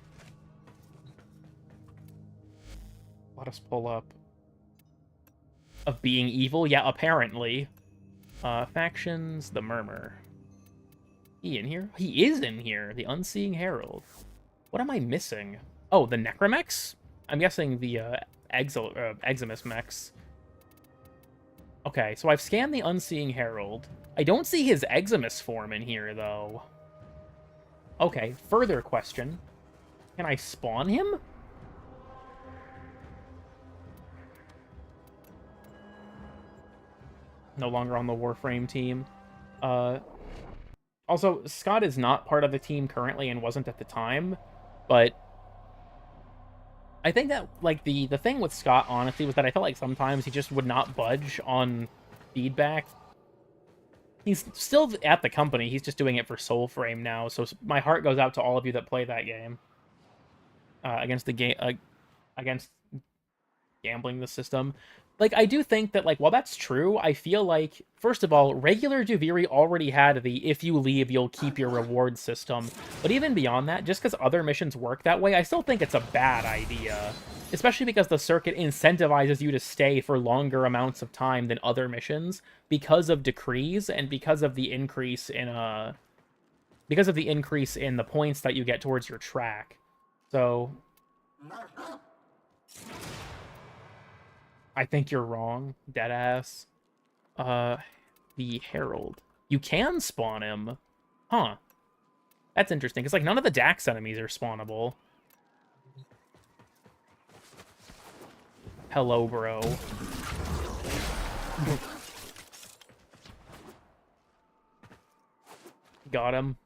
Let us pull up. Of being evil? Yeah, apparently. Factions, the Murmur. He in here? He is in here! The Unseeing Herald. What am I missing? Oh, the Necromechs? I'm guessing the Eximus mechs. Okay, so I've scanned the Unseeing Herald. I don't see his Eximus form in here, though. Okay, further question. Can I spawn him? No longer on the Warframe team. Also, Scott is not part of the team currently and wasn't at the time, but I think that, like, the thing with Scott, honestly, was that I felt like sometimes he just would not budge on feedback. He's still at the company, he's just doing it for Soulframe now, so my heart goes out to all of you that play that game. Against gambling the system. Like, I do think that, like, while that's true, I feel like, first of all, regular Duviri already had the if you leave, you'll keep your reward system. But even beyond that, just because other missions work that way, I still think it's a bad idea. Especially because the circuit incentivizes you to stay for longer amounts of time than other missions because of decrees and because of the increase in the points that you get towards your track. So I think you're wrong, deadass. The Herald. You can spawn him. Huh. That's interesting, because, like, none of the Dax enemies are spawnable. Hello, bro. Got him.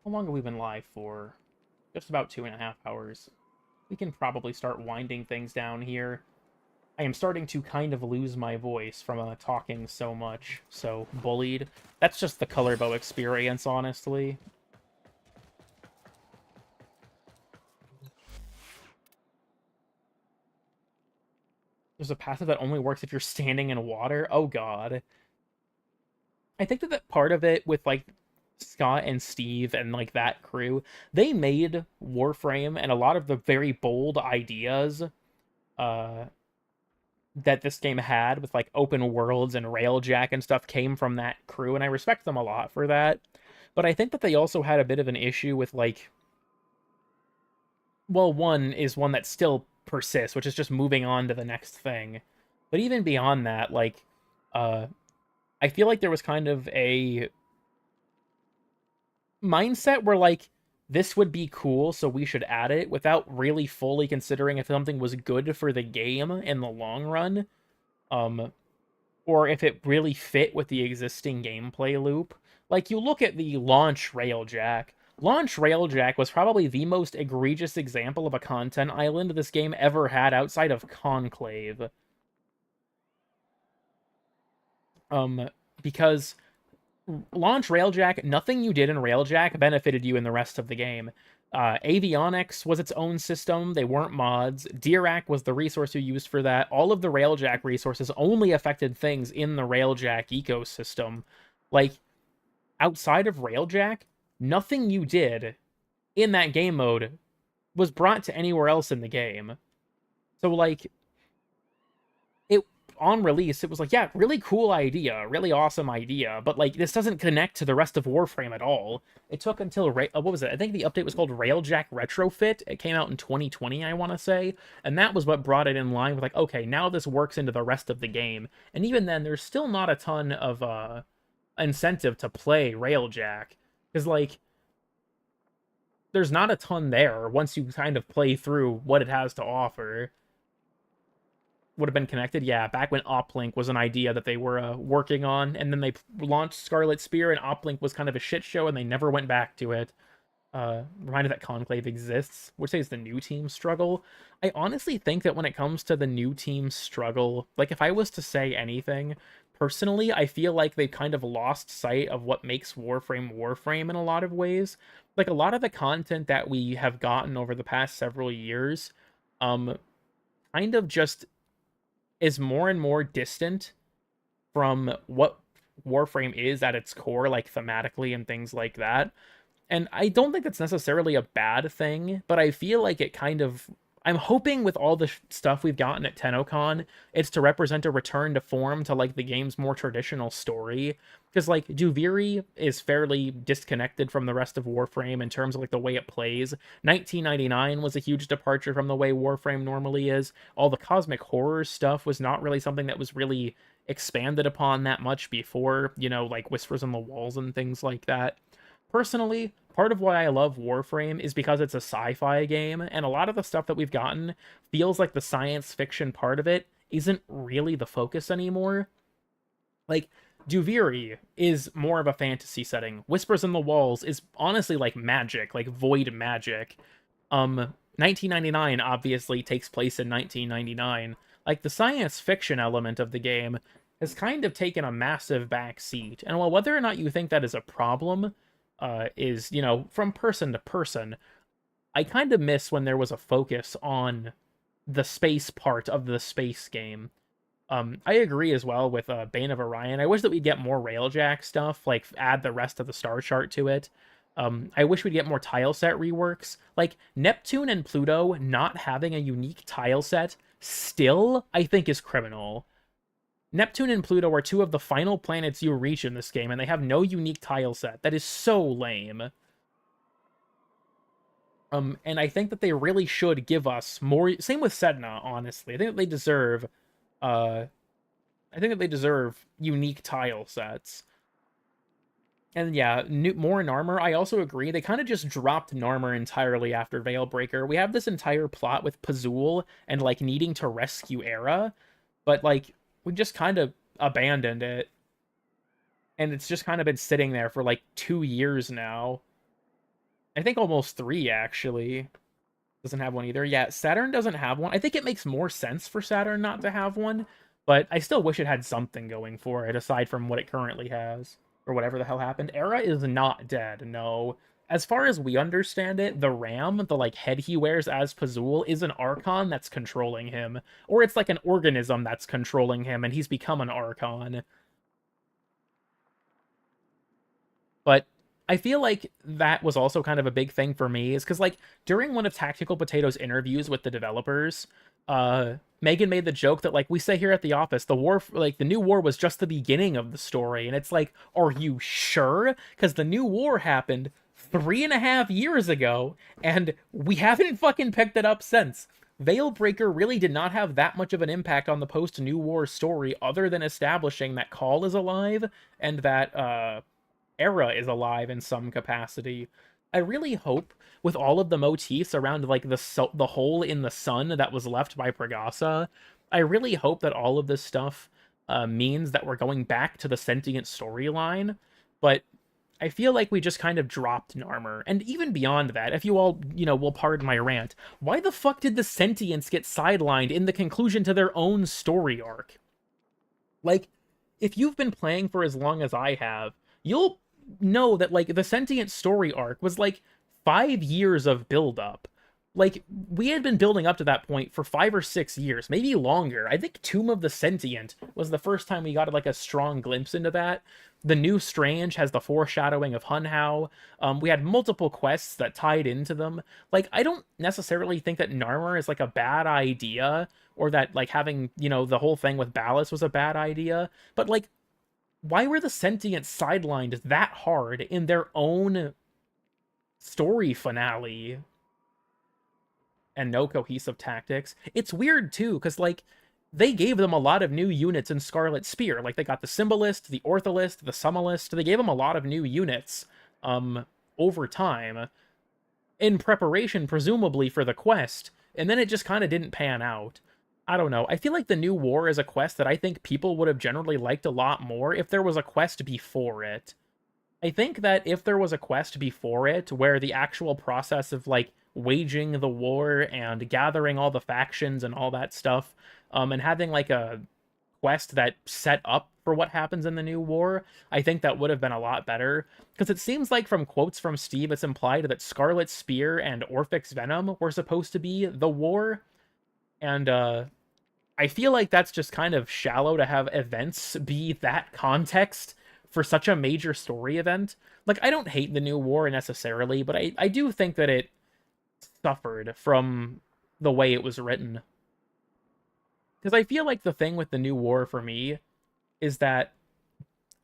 How long have we been live for? Just about 2.5 hours. We can probably start winding things down here. I am starting to kind of lose my voice from talking so much, so bullied. That's just the color bow experience, honestly. There's a passive that only works if you're standing in water? Oh god. I think that part of it with, like, Scott and Steve and, like, that crew, they made Warframe and a lot of the very bold ideas that this game had with, like, open worlds and Railjack and stuff came from that crew, and I respect them a lot for that. But I think that they also had a bit of an issue with, like... Well, one that still persists, which is just moving on to the next thing. But even beyond that, like, I feel like there was kind of a mindset where, like, this would be cool, so we should add it, without really fully considering if something was good for the game in the long run, or if it really fit with the existing gameplay loop. Like, you look at the launch Railjack. Launch Railjack was probably the most egregious example of a content island this game ever had outside of Conclave. Because launch Railjack, nothing you did in Railjack benefited you in the rest of the game. Avionics was its own system, they weren't mods. Dirac was the resource you used for that. All of the Railjack resources only affected things in the Railjack ecosystem. Like, outside of Railjack, nothing you did in that game mode was brought to anywhere else in the game. So, like, on release, it was like, yeah, really cool idea, really awesome idea, but, like, this doesn't connect to the rest of Warframe at all. It took until, what was it? I think the update was called Railjack Retrofit. It came out in 2020, I want to say, and that was what brought it in line with, like, okay, now this works into the rest of the game. And even then, there's still not a ton of incentive to play Railjack, because, like, there's not a ton there once you kind of play through what it has to offer. Would have been connected? Yeah, back when Uplink was an idea that they were working on, and then they launched Scarlet Spear, and Uplink was kind of a shit show, and they never went back to it. Reminded that Conclave exists, which is the new team struggle. I honestly think that when it comes to the new team struggle, like, if I was to say anything, personally, I feel like they kind of lost sight of what makes Warframe Warframe in a lot of ways. Like, a lot of the content that we have gotten over the past several years, kind of just is more and more distant from what Warframe is at its core, like, thematically and things like that. And I don't think that's necessarily a bad thing, but I feel like it kind of I'm hoping with all the stuff we've gotten at TennoCon, it's to represent a return to form to like the game's more traditional story. Because like Duviri is fairly disconnected from the rest of Warframe in terms of like the way it plays. 1999 was a huge departure from the way Warframe normally is. All the cosmic horror stuff was not really something that was really expanded upon that much before, you know, like Whispers on the Walls and things like that. Personally, part of why I love Warframe is because it's a sci-fi game, and a lot of the stuff that we've gotten feels like the science fiction part of it isn't really the focus anymore. Like, Duviri is more of a fantasy setting. Whispers in the Walls is honestly like magic, like void magic. 1999 obviously takes place in 1999. Like, the science fiction element of the game has kind of taken a massive backseat. And while whether or not you think that is a problem, is, you know, from person to person, I kind of miss when there was a focus on the space part of the space game. I agree as well with Bane of Orion. I wish that we'd get more Railjack stuff, like add the rest of the star chart to it. I wish we'd get more tile set reworks. Like, Neptune and Pluto not having a unique tile set still, I think, is criminal. Neptune and Pluto are two of the final planets you reach in this game, and they have no unique tile set. That is so lame. And I think that they really should give us more. Same with Sedna, honestly. I think that they deserve, unique tile sets. And yeah, more Narmer. I also agree. They kind of just dropped Narmer entirely after Veilbreaker. We have this entire plot with Pazul and like needing to rescue Era, but like, we just kind of abandoned it. And it's just kind of been sitting there for like 2 years now. I think almost 3, actually. Doesn't have one either. Yeah, Saturn doesn't have one. I think it makes more sense for Saturn not to have one, but I still wish it had something going for it aside from what it currently has. Or whatever the hell happened. Era is not dead, no. As far as we understand it, the ram, the like head he wears as Pazul, is an Archon that's controlling him. Or it's like an organism that's controlling him, and he's become an Archon. But I feel like that was also kind of a big thing for me, is because like during one of Tactical Potato's interviews with the developers, Megan made the joke that like we say here at the office, the new war was just the beginning of the story, and it's like, are you sure? Because the new war happened 3.5 years ago, and we haven't fucking picked it up since. Veilbreaker really did not have that much of an impact on the post-New War story, other than establishing that Call is alive, and that, Era is alive in some capacity. I really hope, with all of the motifs around, like, the hole in the sun that was left by Pregasa, I really hope that all of this stuff, means that we're going back to the sentient storyline, but I feel like we just kind of dropped Narmer. And even beyond that, if you all, you know, will pardon my rant, why the fuck did the Sentients get sidelined in the conclusion to their own story arc? Like, if you've been playing for as long as I have, you'll know that, like, the Sentient story arc was, like, 5 years of build-up. Like, we had been building up to that point for 5 or 6 years, maybe longer. I think Tomb of the Sentient was the first time we got, like, a strong glimpse into that. The New Strange has the foreshadowing of Hunhao. We had multiple quests that tied into them. Like, I don't necessarily think that Narmer is, like, a bad idea, or that, like, having, you know, the whole thing with Ballas was a bad idea, but, like, why were the Sentients sidelined that hard in their own story finale? And no cohesive tactics. It's weird, too, because, like, they gave them a lot of new units in Scarlet Spear. Like, they got the Symbolist, the Ortholist, the Summalist. They gave them a lot of new units, over time, in preparation, presumably, for the quest, and then it just kind of didn't pan out. I don't know. I feel like the New War is a quest that I think people would have generally liked a lot more if there was a quest before it. I think that if there was a quest before it, where the actual process of, like, waging the war and gathering all the factions and all that stuff, and having, like, a quest that set up for what happens in the new war, I think that would have been a lot better. Because it seems like from quotes from Steve, it's implied that Scarlet Spear and Orphix Venom were supposed to be the war. And, I feel like that's just kind of shallow to have events be that context for such a major story event. Like, I don't hate the new war necessarily, but I do think that it suffered from, the way it was written. Because I feel like the thing with the new war for me is that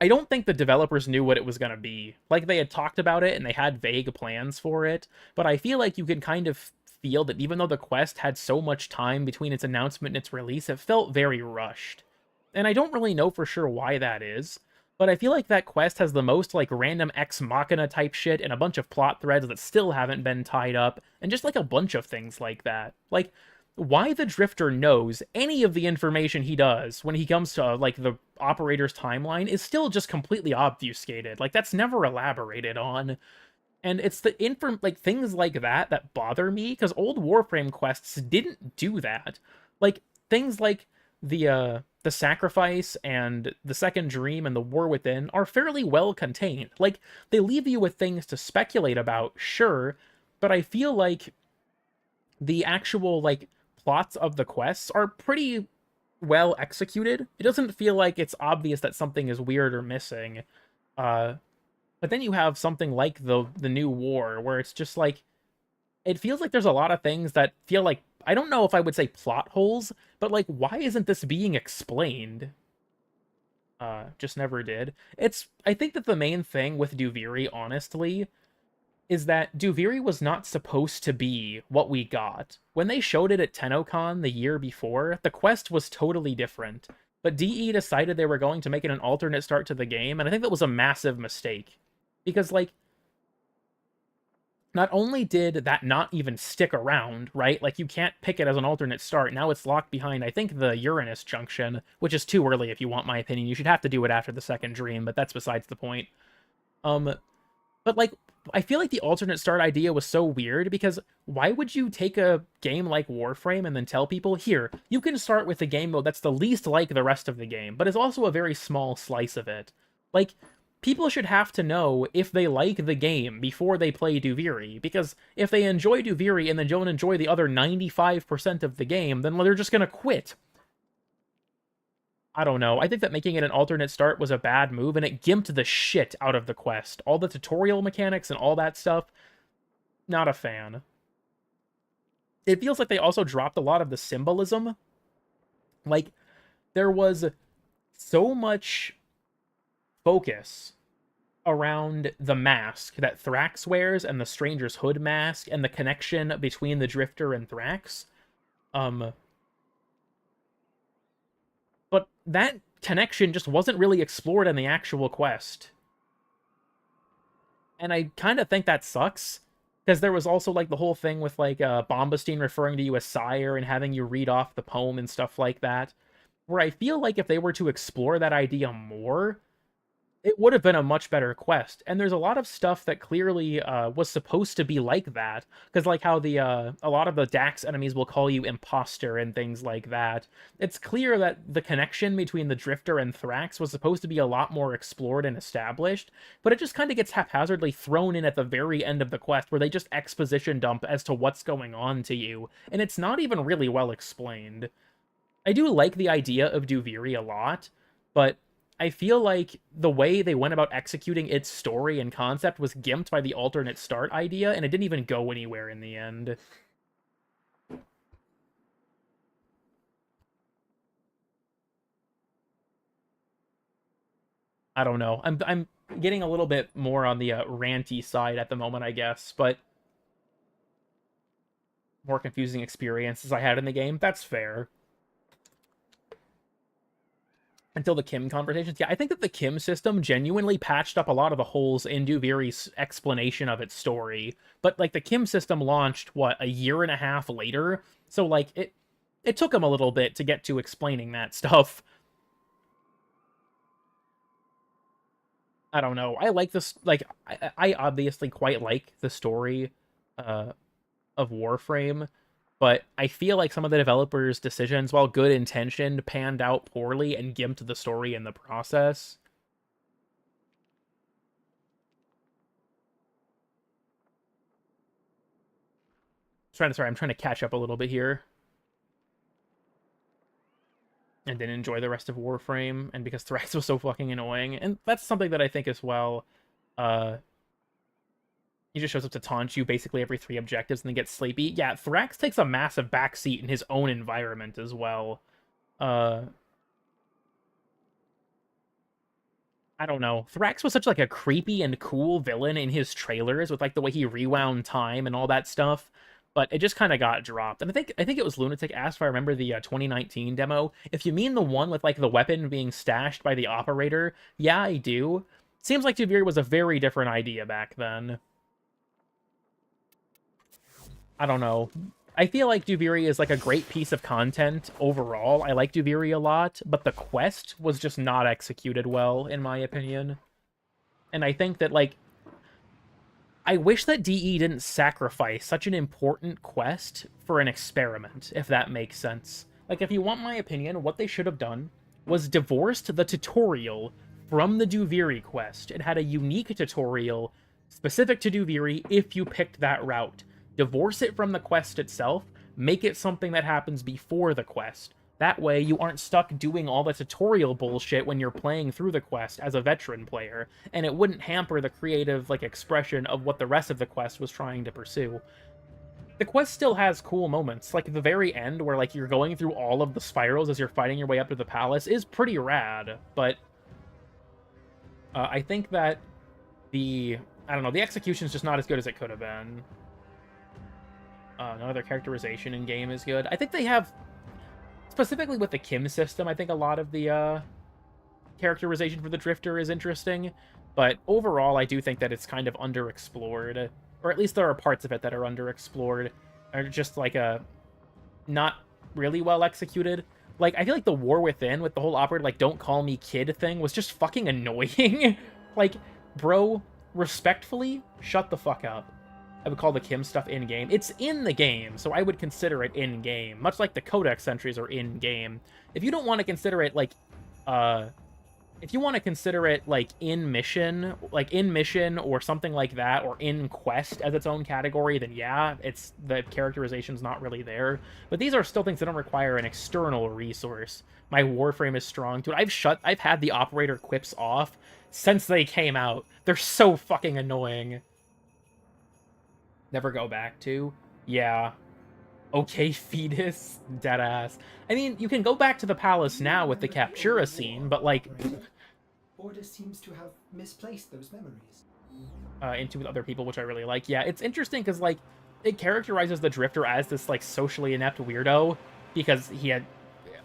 I don't think the developers knew what it was going to be. Like, they had talked about it and they had vague plans for it, but I feel like you can kind of feel that even though the quest had so much time between its announcement and its release, it felt very rushed. And I don't really know for sure why that is, but I feel like that quest has the most, like, random ex machina type shit and a bunch of plot threads that still haven't been tied up, and just, like, a bunch of things like that. Like, why the Drifter knows any of the information he does when he comes to, like, the operator's timeline is still just completely obfuscated. Like, that's never elaborated on. And it's the things like that that bother me, because old Warframe quests didn't do that. Like, things like the sacrifice and the second dream and the war within are fairly well contained. Like, they leave you with things to speculate about, sure, but I feel like the actual, like, plots of the quests are pretty well executed. It doesn't feel like it's obvious that something is weird or missing. But then you have something like the new war, where it's just like, it feels like there's a lot of things that feel like, I don't know if I would say plot holes, but like, why isn't this being explained? Just never did. I think that the main thing with Duviri, honestly, is that Duviri was not supposed to be what we got. When they showed it at TennoCon the year before, the quest was totally different. But DE decided they were going to make it an alternate start to the game, and I think that was a massive mistake. Because, like, not only did that not even stick around, right? Like, you can't pick it as an alternate start. Now it's locked behind, I think, the Uranus junction, which is too early if you want my opinion. You should have to do it after the second dream, but that's besides the point. But, like, I feel like the alternate start idea was so weird, because why would you take a game like Warframe and then tell people, here, you can start with a game mode that's the least like the rest of the game, but is also a very small slice of it? Like, people should have to know if they like the game before they play Duviri, because if they enjoy Duviri and then don't enjoy the other 95% of the game, then they're just gonna quit. I don't know. I think that making it an alternate start was a bad move, and it gimped the shit out of the quest. All the tutorial mechanics and all that stuff, not a fan. It feels like they also dropped a lot of the symbolism. Like, there was so much focus around the mask that Thrax wears and the Stranger's Hood mask and the connection between the Drifter and Thrax. But that connection just wasn't really explored in the actual quest. And I kind of think that sucks, because there was also, like, the whole thing with, like, Bombastine referring to you as sire and having you read off the poem and stuff like that, where I feel like if they were to explore that idea more, it would have been a much better quest. And there's a lot of stuff that clearly was supposed to be like that, because like how the a lot of the Dax enemies will call you imposter and things like that. It's clear that the connection between the Drifter and Thrax was supposed to be a lot more explored and established, but it just kind of gets haphazardly thrown in at the very end of the quest, where they just exposition dump as to what's going on to you, and it's not even really well explained. I do like the idea of Duviri a lot, but I feel like the way they went about executing its story and concept was gimped by the alternate start idea, and it didn't even go anywhere in the end. I don't know. I'm getting a little bit more on the ranty side at the moment, I guess, but more confusing experiences I had in the game. That's fair. Until the Kim conversations. Yeah, I think that the Kim system genuinely patched up a lot of the holes in Duviri's explanation of its story. But, like, the Kim system launched, what, a year and a half later? So, like, it took them a little bit to get to explaining that stuff. I don't know. I like this, like, I obviously quite like the story of Warframe, but I feel like some of the developers' decisions, while good intentioned, panned out poorly and gimped the story in the process. I'm trying to catch up a little bit here. And then enjoy the rest of Warframe, and because Thrax was so fucking annoying. And that's something that I think as well, He just shows up to taunt you basically every 3 objectives and then gets sleepy. Yeah, Thrax takes a massive backseat in his own environment as well. I don't know. Thrax was such like a creepy and cool villain in his trailers with like the way he rewound time and all that stuff, but it just kind of got dropped. And I think it was Lunatic asked if I remember the 2019 demo. If you mean the one with like the weapon being stashed by the operator, yeah, I do. Seems like Duviri was a very different idea back then. I don't know. I feel like Duviri is like a great piece of content overall. I like Duviri a lot, but the quest was just not executed well, in my opinion. And I think that, like, I wish that DE didn't sacrifice such an important quest for an experiment, if that makes sense. Like, if you want my opinion, what they should have done was divorced the tutorial from the Duviri quest. It had a unique tutorial specific to Duviri if you picked that route. Divorce it from the quest itself, make it something that happens before the quest. That way, you aren't stuck doing all the tutorial bullshit when you're playing through the quest as a veteran player, and it wouldn't hamper the creative, like, expression of what the rest of the quest was trying to pursue. The quest still has cool moments, like the very end where, like, you're going through all of the spirals as you're fighting your way up to the palace is pretty rad, but I think that the execution's just not as good as it could have been. None of their characterization in game is good. I think they have, specifically with the Kim system, I think a lot of the characterization for the Drifter is interesting, but overall I do think that it's kind of underexplored, or at least there are parts of it that are underexplored, or just like not really well executed. Like, I feel like the War Within with the whole operator, like, don't call me kid thing was just fucking annoying. Like, bro, respectfully, shut the fuck up. I would call the Kim stuff in-game. It's in the game, so I would consider it in-game. Much like the Codex entries are in-game. If you don't want to consider it, like, if you want to consider it, like, in-mission or something like that, or in-quest as its own category, then yeah, the characterization's not really there. But these are still things that don't require an external resource. My Warframe is strong to it. I've had the operator quips off since they came out. They're so fucking annoying. Never go back to? Yeah. Okay, fetus. Deadass. I mean, you can go back to the palace now with the Captura scene, but, like... Order seems to have misplaced those memories. Into with other people, which I really like. Yeah, it's interesting because, like, it characterizes the Drifter as this, like, socially inept weirdo, because he had...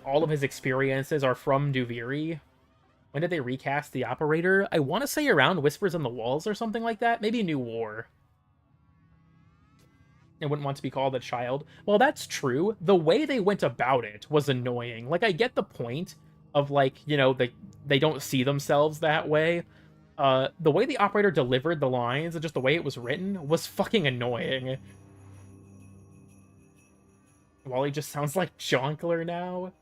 all of his experiences are from Duviri. When did they recast the operator? I want to say around Whispers in the Walls or something like that. Maybe New War. I wouldn't want to be called a child. Well, that's true. The way they went about it was annoying. Like, I get the point of, like, you know, they don't see themselves that way. The way the operator delivered the lines and just the way it was written was fucking annoying. Wally just sounds like Jonkler now.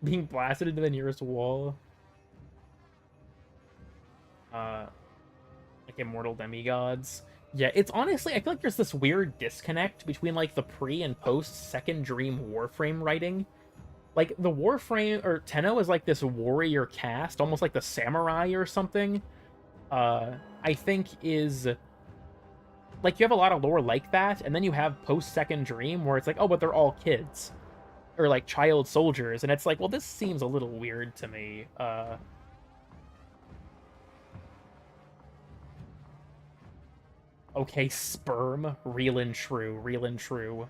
Being blasted into the nearest wall. Like immortal demigods. Yeah, it's honestly, I feel like there's this weird disconnect between, like, the pre and post Second Dream Warframe writing. Like, the Warframe, or Tenno is like this warrior caste, almost like the samurai or something. I think is, like, you have a lot of lore like that, and then you have post Second Dream where it's like, oh, but they're all kids. Or, like, child soldiers, and it's like, well, this seems a little weird to me. Okay, sperm. Real and true. Real and true.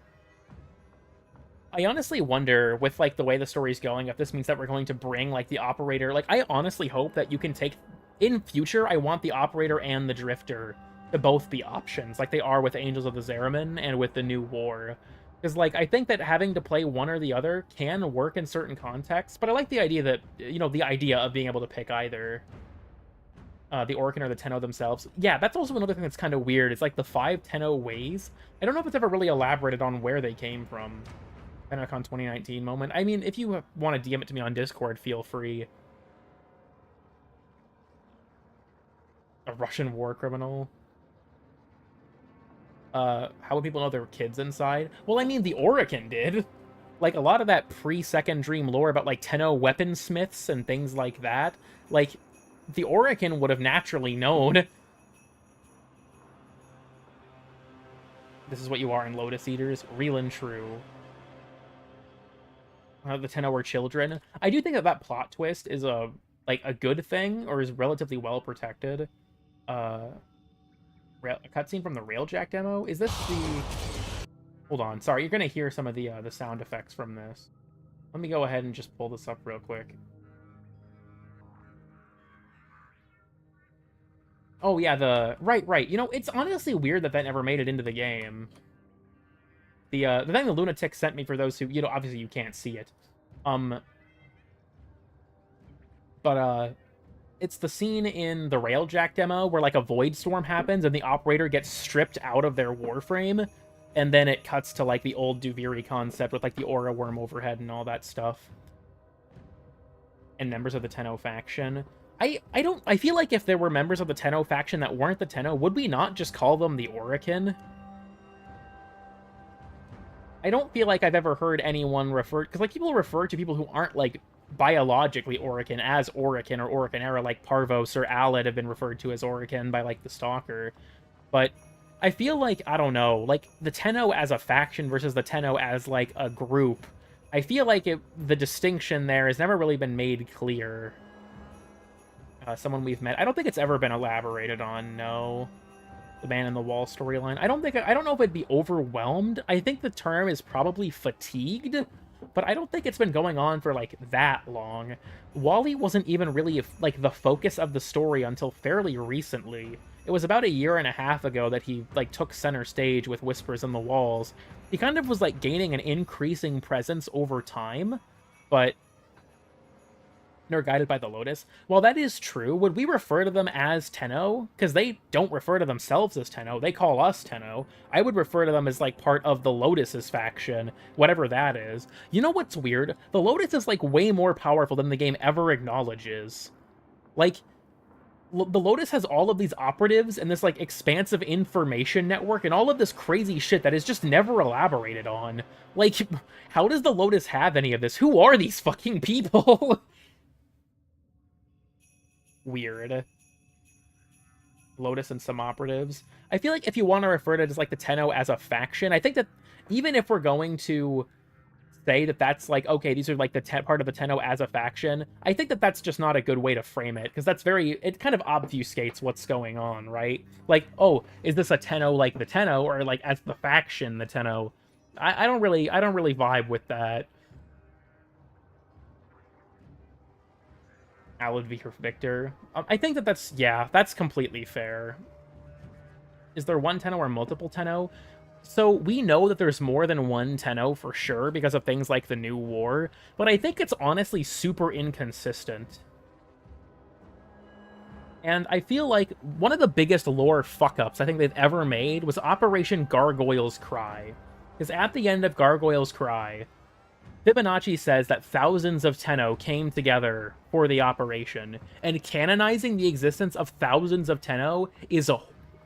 I honestly wonder, with, like, the way the story's going, if this means that we're going to bring, like, the operator... Like, I honestly hope that you can take... In future, I want the operator and the drifter to both be options, like they are with Angels of the Zeramin and with the New War. Because, like, I think that having to play one or the other can work in certain contexts, but I like the idea that, you know, the idea of being able to pick either... the Orkin or the Tenno themselves. Yeah, that's also another thing that's kind of weird. It's like the 5 Tenno ways. I don't know if it's ever really elaborated on where they came from. TennoCon 2019 moment. I mean, if you want to DM it to me on Discord, feel free. A Russian war criminal. How would people know there were kids inside? Well, I mean, the Orkin did. Like, a lot of that pre-Second Dream lore about, like, Tenno weaponsmiths and things like that. Like... the Orkin would have naturally known. This is what you are in Lotus Eaters. Real and true. The Tenno are children. I do think that that plot twist is a good thing, or is relatively well protected. A cutscene from the Railjack demo. Is this the? Hold on. Sorry, you're gonna hear some of the sound effects from this. Let me go ahead and just pull this up real quick. Oh yeah, right. You know, it's honestly weird that never made it into the game. The thing the Lunatic sent me, for those who, you know, obviously you can't see it. It's the scene in the Railjack demo where like a void storm happens and the operator gets stripped out of their Warframe, and then it cuts to like the old Duviri concept with like the aura worm overhead and all that stuff. And members of the Tenno faction. I feel like if there were members of the Tenno faction that weren't the Tenno, would we not just call them the Orokin? I don't feel like I've ever heard anyone refer, because like people refer to people who aren't like biologically Orokin as Orokin or Orokinera, like Parvos or Alad have been referred to as Orokin by like the Stalker. But I feel like, I don't know, like the Tenno as a faction versus the Tenno as like a group, I feel like the distinction there has never really been made clear. Someone we've met. I don't think it's ever been elaborated on, no. The Man in the Wall storyline. I don't know if it'd be overwhelmed. I think the term is probably fatigued, but I don't think it's been going on for like that long. Wally wasn't even really like the focus of the story until fairly recently. It was about 1.5 years ago that he like took center stage with Whispers in the Walls. He kind of was like gaining an increasing presence over time, but nor guided by the Lotus. While that is true, would we refer to them as Tenno? Because they don't refer to themselves as Tenno. They call us Tenno. I would refer to them as like part of the Lotus's faction, whatever that is. You know what's weird? The Lotus is like way more powerful than the game ever acknowledges. Like, the Lotus has all of these operatives and this like expansive information network and all of this crazy shit that is just never elaborated on. Like, how does the Lotus have any of this? Who are these fucking people? Weird. Lotus and some operatives. I feel like if you want to refer to it as like the Tenno as a faction, I think that even if we're going to say that that's like, okay, these are like the part of the Tenno as a faction, I think that that's just not a good way to frame it, because that's it kind of obfuscates what's going on, right? Like, oh, is this a Tenno like the Tenno, or like as the faction the Tenno? I don't really vibe with that. Alad v. Victor. I think that's completely fair. Is there one Tenno or multiple Tenno? So we know that there's more than one Tenno for sure because of things like the New War, but I think it's honestly super inconsistent. And I feel like one of the biggest lore fuck-ups I think they've ever made was Operation Gargoyle's Cry. Because at the end of Gargoyle's Cry, Fibonacci says that thousands of Tenno came together for the operation, and canonizing the existence of thousands of Tenno is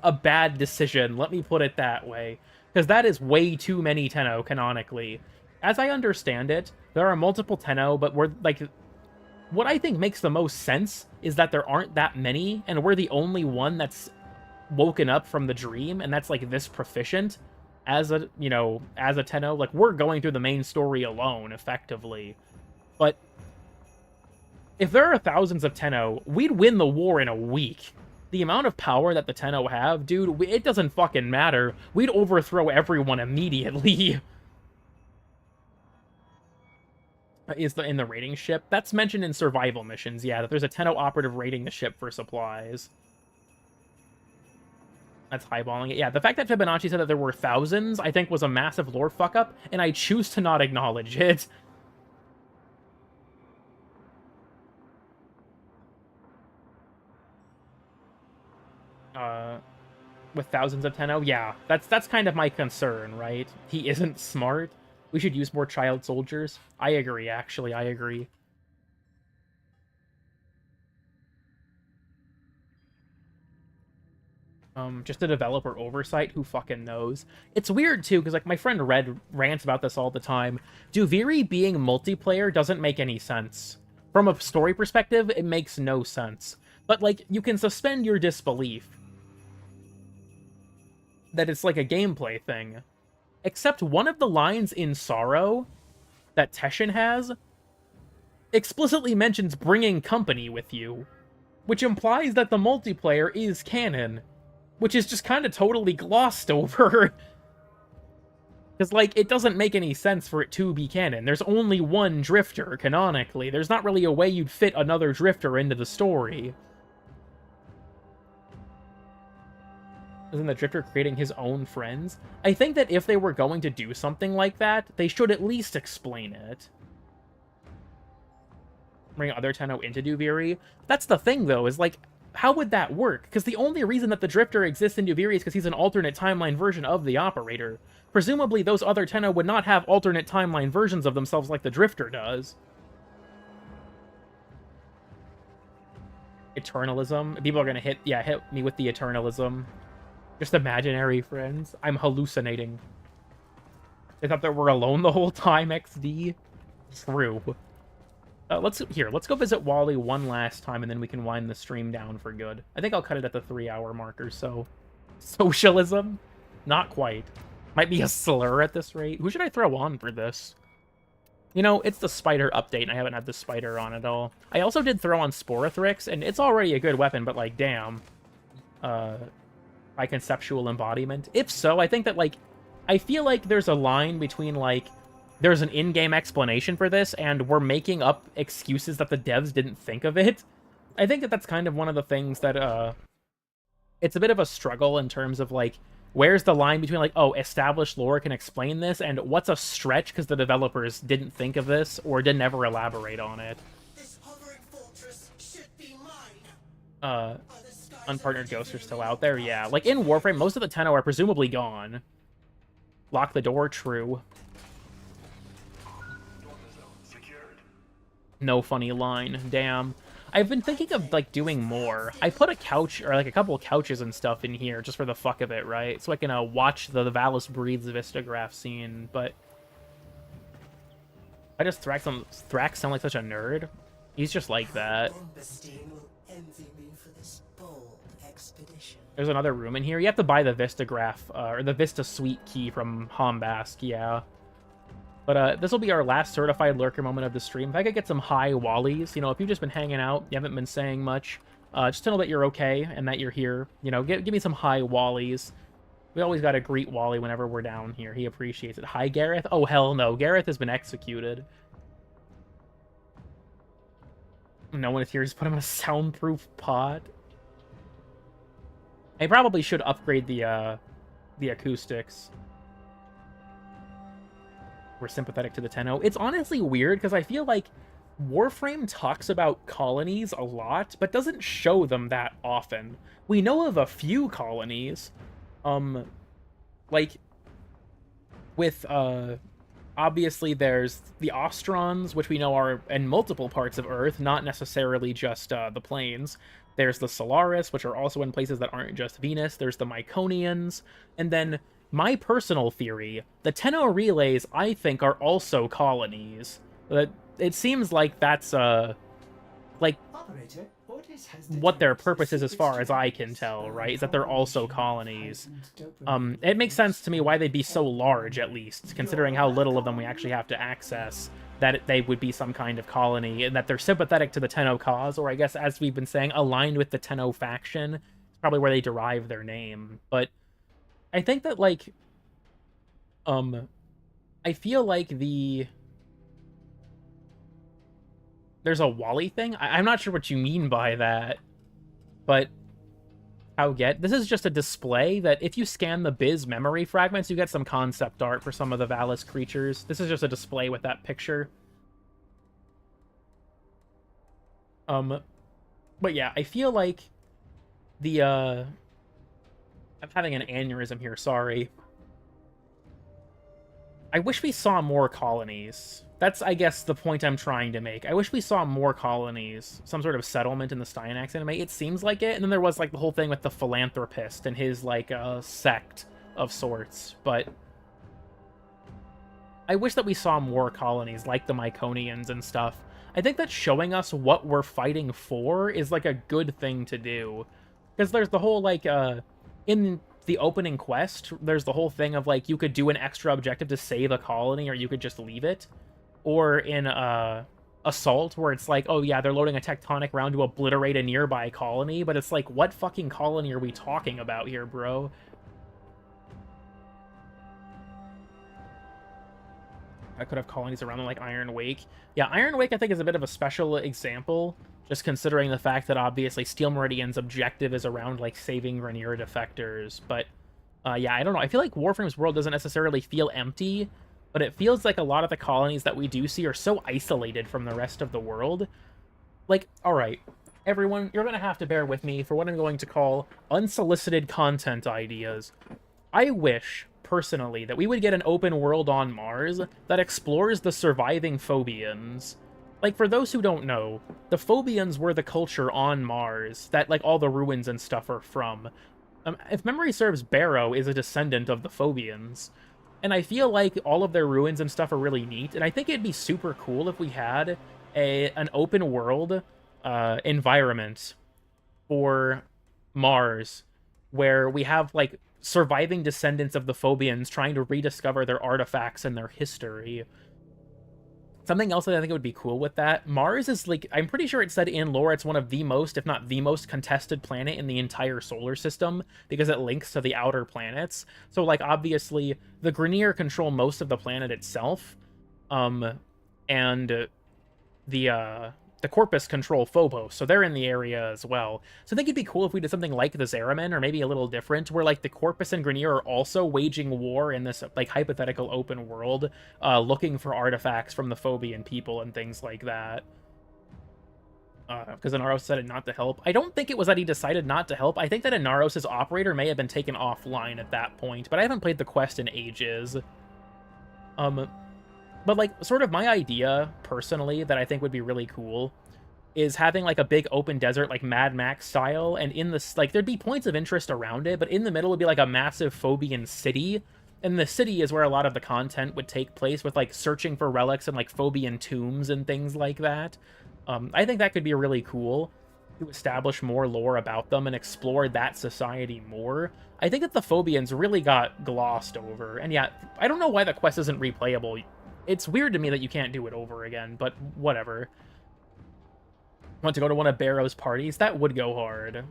a bad decision, let me put it that way, because that is way too many Tenno canonically. As I understand it, there are multiple Tenno, but we're like, what I think makes the most sense is that there aren't that many, and we're the only one that's woken up from the dream, and that's like this proficient as a, you know, as a Tenno. Like, we're going through the main story alone, effectively. But if there are thousands of Tenno, we'd win the war in a week. The amount of power that the Tenno have, dude, it doesn't fucking matter. We'd overthrow everyone immediately. In the raiding ship? That's mentioned in survival missions, yeah, that there's a Tenno operative raiding the ship for supplies. That's highballing it. Yeah, the fact that Fibonacci said that there were thousands, I think, was a massive lore fuck-up, and I choose to not acknowledge it. With thousands of Tenno? Yeah, that's kind of my concern, right? He isn't smart. We should use more child soldiers. I agree, actually, I agree. Just a developer oversight, who fucking knows? It's weird, too, because, like, my friend Red rants about this all the time. Duviri being multiplayer doesn't make any sense. From a story perspective, it makes no sense. But, like, you can suspend your disbelief. that it's like a gameplay thing. Except one of the lines in Sorrow that Teshin has explicitly mentions bringing company with you, which implies that the multiplayer is canon, which is just kind of totally glossed over. Because, like, it doesn't make any sense for it to be canon. There's only one Drifter, canonically. There's not really a way you'd fit another Drifter into the story. Isn't the Drifter creating his own friends? I think that if they were going to do something like that, they should at least explain it. Bring other Tenno into Duviri? That's the thing, though, is, like, how would that work? Because the only reason that the Drifter exists in Duviri is because he's an alternate timeline version of the Operator. Presumably, those other Tenno would not have alternate timeline versions of themselves like the Drifter does. Eternalism? People are gonna hit me with the Eternalism. Just imaginary friends. I'm hallucinating. They thought that we're alone the whole time, XD? True. Let's go visit Wally one last time, and then we can wind the stream down for good. I think I'll cut it at the 3-hour mark or so. Socialism? Not quite. Might be a slur at this rate. Who should I throw on for this? You know, it's the spider update, and I haven't had the spider on at all. I also did throw on Sporothrix, and it's already a good weapon, but, like, damn. By conceptual embodiment. If so, I think that, like, I feel like there's a line between, like, there's an in-game explanation for this, and we're making up excuses that the devs didn't think of it. I think that that's kind of one of the things that, it's a bit of a struggle in terms of, like, where's the line between, like, oh, established lore can explain this, and what's a stretch because the developers didn't think of this, or didn't ever elaborate on it. This hovering fortress should be mine. Unpartnered ghosts are still out there? Yeah. Like, in Warframe, most of the Tenno are presumably gone. Lock the door? True. No funny line. Damn. I've been thinking of, like, doing more. I put a couch, or, like, a couple of couches and stuff in here just for the fuck of it, right? So I can, watch the Valis Breathes Vistograph scene, but... I just Thrax sound like such a nerd? He's just like that. Bombastine will envy me for this bold expedition. There's another room in here. You have to buy the Vistograph, or the Vista Suite key from Hombask, yeah. But this will be our last certified lurker moment of the stream. If I could get some high wallies, you know, if you've just been hanging out, you haven't been saying much, just to know that you're okay and that you're here, you know, give me some high wallies. We always gotta greet Wally whenever we're down here. He appreciates it. Hi, Gareth? Oh, hell no. Gareth has been executed. No one is here. Just put him in a soundproof pod. I probably should upgrade the acoustics. We're sympathetic to the Tenno. It's honestly weird, because I feel like Warframe talks about colonies a lot, but doesn't show them that often. We know of a few colonies. Like, with, obviously there's the Ostrons, which we know are in multiple parts of Earth, not necessarily just, the planes. There's the Solaris, which are also in places that aren't just Venus. There's the Myconians, and then... my personal theory, the Tenno relays, I think, are also colonies. It seems like that's, like, Operator, Ordis has what their detected purpose is as far as I can tell, right? Is that they're also colonies. It makes sense to me why they'd be so large, at least, considering how little of them we actually have to access, that they would be some kind of colony, and that they're sympathetic to the Tenno cause, or I guess, as we've been saying, aligned with the Tenno faction. It's probably where they derive their name, but... I think that, like, I feel like there's a Wally thing? I'm not sure what you mean by that, but this is just a display that if you scan the Biz memory fragments, you get some concept art for some of the Valis creatures. This is just a display with that picture. But yeah, I feel like I'm having an aneurysm here, sorry. I wish we saw more colonies. That's, I guess, the point I'm trying to make. I wish we saw more colonies. Some sort of settlement in the Styanax anime. It seems like it. And then there was, like, the whole thing with the philanthropist and his, like, sect of sorts. But I wish that we saw more colonies, like the Myconians and stuff. I think that showing us what we're fighting for is, like, a good thing to do. Because there's the whole, like, in the opening quest, there's the whole thing of, like, you could do an extra objective to save a colony, or you could just leave it. Or in Assault, where it's like, oh yeah, they're loading a tectonic round to obliterate a nearby colony, but it's like, what fucking colony are we talking about here, bro? I could have colonies around them like Iron Wake. Yeah, Iron Wake I think is a bit of a special example, just considering the fact that obviously Steel Meridian's objective is around like saving Grenier defectors. But yeah, I don't know. I feel like Warframe's world doesn't necessarily feel empty, but it feels like a lot of the colonies that we do see are so isolated from the rest of the world. Like, alright, everyone, you're going to have to bear with me for what I'm going to call unsolicited content ideas. I wish, personally, that we would get an open world on Mars that explores the surviving Phobians. Like, for those who don't know, the Phobians were the culture on Mars that, like, all the ruins and stuff are from. If memory serves, Barrow is a descendant of the Phobians. And I feel like all of their ruins and stuff are really neat, and I think it'd be super cool if we had an open world environment for Mars, where we have, like, surviving descendants of the Phobians trying to rediscover their artifacts and their history. Something else that I think would be cool with that, Mars is, like, I'm pretty sure it said in lore it's one of the most, if not the most, contested planet in the entire solar system, because it links to the outer planets. So, like, obviously, the Grenier control most of the planet itself, and the Corpus control Phobos, so they're in the area as well. So I think it'd be cool if we did something like the Zeraman, or maybe a little different, where, like, the Corpus and Grenier are also waging war in this, like, hypothetical open world, looking for artifacts from the Phobian people and things like that. Because Inaros said it not to help. I don't think it was that he decided not to help. I think that Inaros' operator may have been taken offline at that point, but I haven't played the quest in ages. But, like, sort of my idea, personally, that I think would be really cool is having, like, a big open desert, like, Mad Max style, and in this, like, there'd be points of interest around it, but in the middle would be, like, a massive Phobian city, and the city is where a lot of the content would take place, with, like, searching for relics and, like, Phobian tombs and things like that. I think that could be really cool to establish more lore about them and explore that society more. I think that the Phobians really got glossed over, and yeah, I don't know why the quest isn't replayable. It's weird to me that you can't do it over again, but whatever. Want to go to one of Barrow's parties? That would go hard.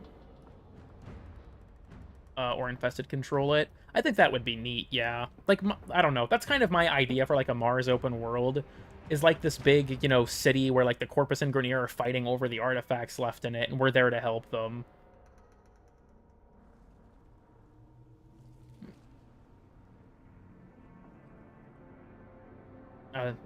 Or Infested control it. I think that would be neat, yeah. Like, I don't know. That's kind of my idea for, like, a Mars open world. Is, like, this big, you know, city where, like, the Corpus and Grenier are fighting over the artifacts left in it, and we're there to help them.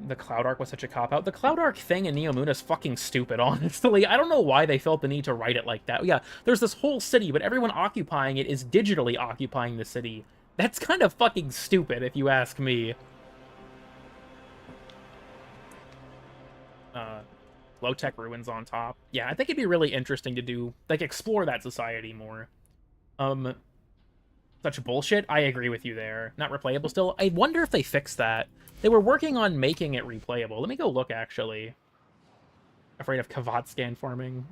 The Cloud Arc was such a cop-out. The Cloud Arc thing in Neo Moon is fucking stupid, honestly. I don't know why they felt the need to write it like that. Yeah, there's this whole city, but everyone occupying it is digitally occupying the city. That's kind of fucking stupid, if you ask me. Low-tech ruins on top. Yeah, I think it'd be really interesting to do, like, explore that society more. Such bullshit? I agree with you there. Not replayable still? I wonder if they fixed that. They were working on making it replayable. Let me go look, actually. Afraid of Kavat scan farming.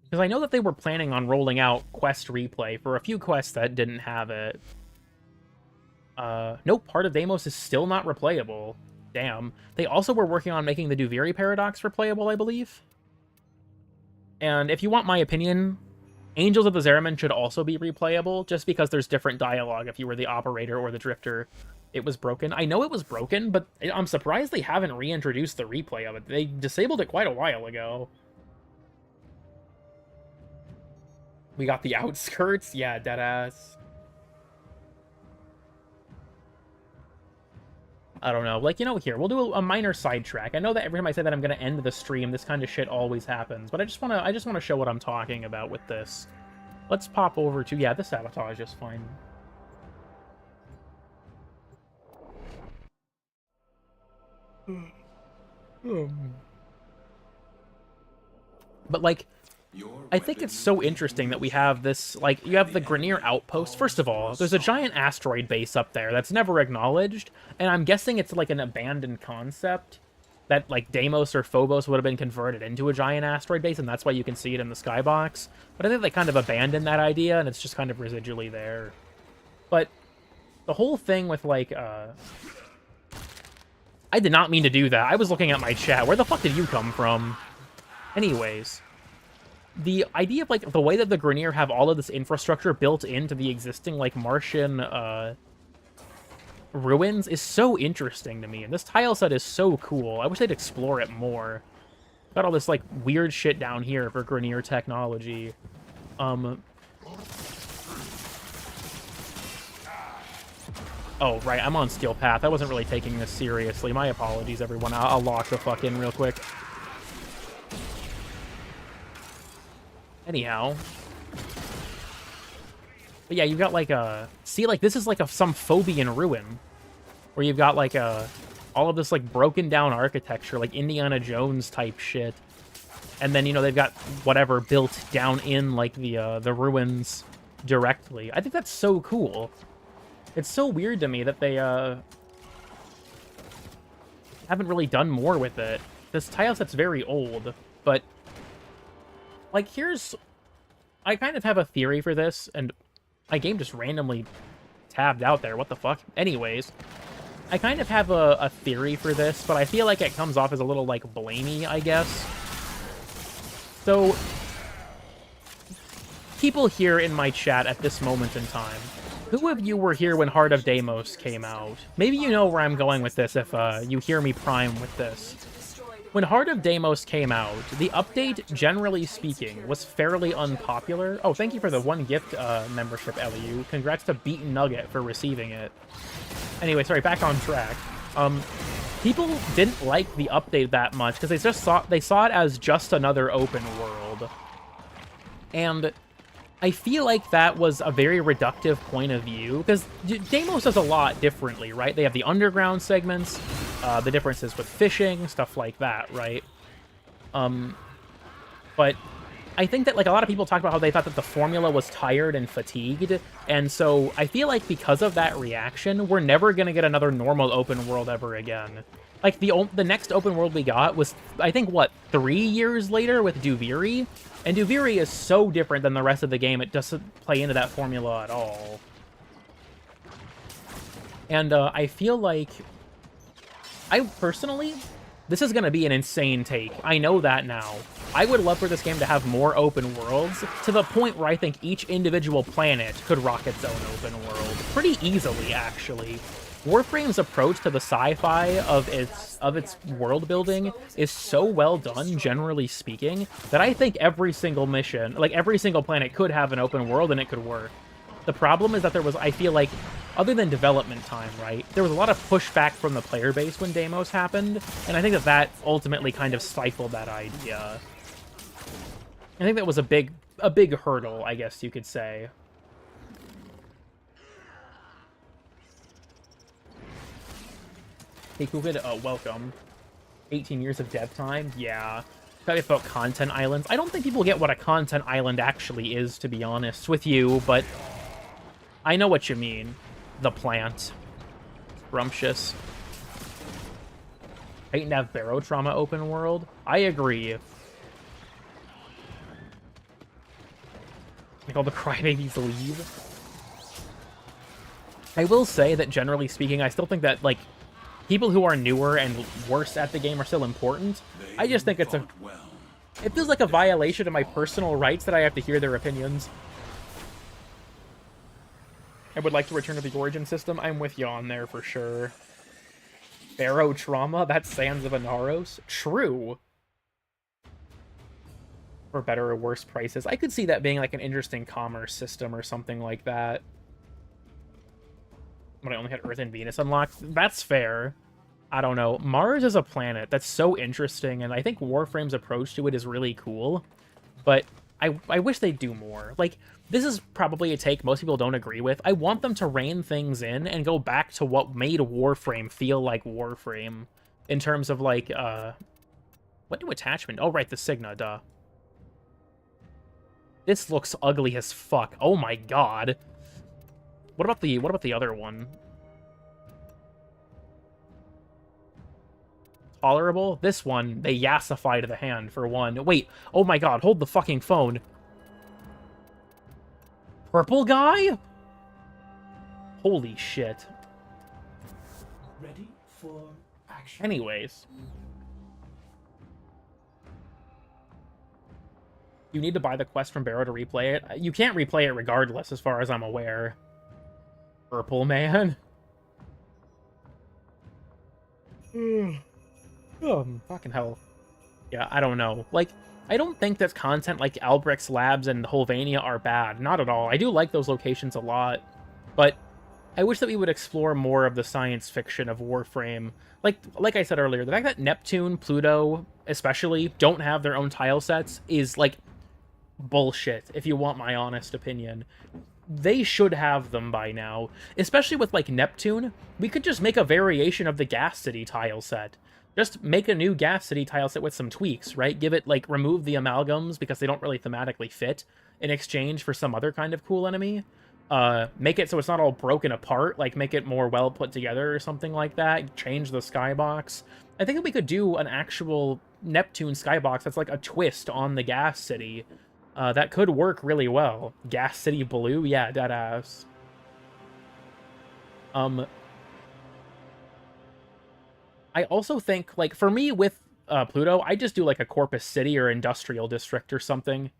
Because I know that they were planning on rolling out quest replay for a few quests that didn't have it. Nope, Heart of Deimos is still not replayable. Damn. They also were working on making the Duviri Paradox replayable, I believe. And if you want my opinion, Angels of the Zeraman should also be replayable, just because there's different dialogue if you were the operator or the drifter. It was broken. I know it was broken, but I'm surprised they haven't reintroduced the replay of it. They disabled it quite a while ago. We got the outskirts? Yeah, deadass. I don't know. Like, you know, here, we'll do a minor sidetrack. I know that every time I say that I'm going to end the stream, this kind of shit always happens, but I just want to show what I'm talking about with this. Let's pop over to, yeah, the sabotage is fine. But, like, I think it's so interesting that we have this, like, you have the Grenier outpost. First of all, there's a giant asteroid base up there that's never acknowledged, and I'm guessing it's, like, an abandoned concept. that like Deimos or Phobos would have been converted into a giant asteroid base, and that's why you can see it in the skybox. But I think they kind of abandoned that idea, and it's just kind of residually there. But the whole thing with, like, I did not mean to do that. I was looking at my chat. Where the fuck did you come from? Anyways, the idea of, like, the way that the Grineer have all of this infrastructure built into the existing, like, Martian, ruins is so interesting to me, and this tile set is so cool. I wish they'd explore it more. Got all this, like, weird shit down here for Grineer technology. Oh, right, I'm on Steel Path. I wasn't really taking this seriously. My apologies, everyone. I'll lock the fuck in real quick. Anyhow. But yeah, you've got, like, a... See, like, this is, like, some Phobian ruin. Where you've got, like, all of this, like, broken down architecture, like Indiana Jones type shit. And then, you know, they've got whatever built down in, like, the ruins directly. I think that's so cool. It's so weird to me that they, haven't really done more with it. This tile set's very old, but, like, here's... I kind of have a theory for this, and my game just randomly tabbed out there. What the fuck? Anyways, I kind of have a theory for this, but I feel like it comes off as a little, like, blamey, I guess. So, people here in my chat at this moment in time, who of you were here when Heart of Deimos came out? Maybe you know where I'm going with this if you hear me prime with this. When Heart of Deimos came out, the update, generally speaking, was fairly unpopular. Oh, thank you for the 1 gift membership, LU. Congrats to Beaten Nugget for receiving it. Anyway, sorry, back on track. People didn't like the update that much because they saw it as just another open world. And I feel like that was a very reductive point of view, because Deimos does a lot differently, right? They have the underground segments, the differences with fishing, stuff like that, right? But I think that, like, a lot of people talked about how they thought that the formula was tired and fatigued, and so I feel like because of that reaction, we're never going to get another normal open world ever again. Like, the next open world we got was, I think, what, 3 years later with Duviri? And Duviri is so different than the rest of the game, it doesn't play into that formula at all. And I feel like... I personally... This is going to be an insane take. I know that now. I would love for this game to have more open worlds, to the point where I think each individual planet could rock its own open world. Pretty easily, actually. Warframe's approach to the sci-fi of its world building is so well done, generally speaking, that I think every single mission, like every single planet, could have an open world and it could work. The problem is that there was, I feel like, other than development time, right, there was a lot of pushback from the player base when Deimos happened, and I think that that ultimately kind of stifled that idea. I think that was a big hurdle, I guess you could say. Hey, Kukid, welcome. 18 years of dev time? Yeah. Talking about content islands. I don't think people get what a content island actually is, to be honest with you, but I know what you mean. The plant. Scrumptious. Hate to have Barotrauma open world. I agree. Make all the crybabies leave. I will say that, generally speaking, I still think that, like, people who are newer and worse at the game are still important. I just think it's it feels like a violation of my personal rights that I have to hear their opinions. I would like to return to the origin system. I'm with you on there for sure. Barotrauma? That's Sands of Inaros? True. For better or worse prices. I could see that being like an interesting commerce system or something like that. But I only had Earth and Venus unlocked. That's fair. I don't know. Mars is a planet that's so interesting, and I think Warframe's approach to it is really cool. But I wish they'd do more. Like, this is probably a take most people don't agree with. I want them to rein things in and go back to what made Warframe feel like Warframe. In terms of, like, what new attachment? Oh, right, the Signa, duh. This looks ugly as fuck. Oh my god. What about the other one? tolerable. This one, they yassified the hand, for one. Wait, oh my god, hold the fucking phone. Purple guy? Holy shit. Ready for action. Anyways. You need to buy the quest from Barrow to replay it. You can't replay it regardless, as far as I'm aware. Purple man. Fucking hell. Yeah, I don't know. Like, I don't think that content like Albrecht's Labs and Holvania are bad. Not at all. I do like those locations a lot. But I wish that we would explore more of the science fiction of Warframe. Like I said earlier, the fact that Neptune, Pluto, especially, don't have their own tile sets is, like, bullshit, if you want my honest opinion. They should have them by now. Especially with, like, Neptune, we could just make a variation of the Gas City tile set. Just make a new Gas City tile set with some tweaks, right? Give it, like, remove the amalgams because they don't really thematically fit in exchange for some other kind of cool enemy. Make it so it's not all broken apart, like, make it more well put together or something like that. Change the skybox. I think that we could do an actual Neptune skybox that's, like, a twist on the Gas City. That could work really well. Gas City Blue? Yeah, deadass. I also think, like, for me with Pluto, I just do, like, a Corpus City or Industrial District or something.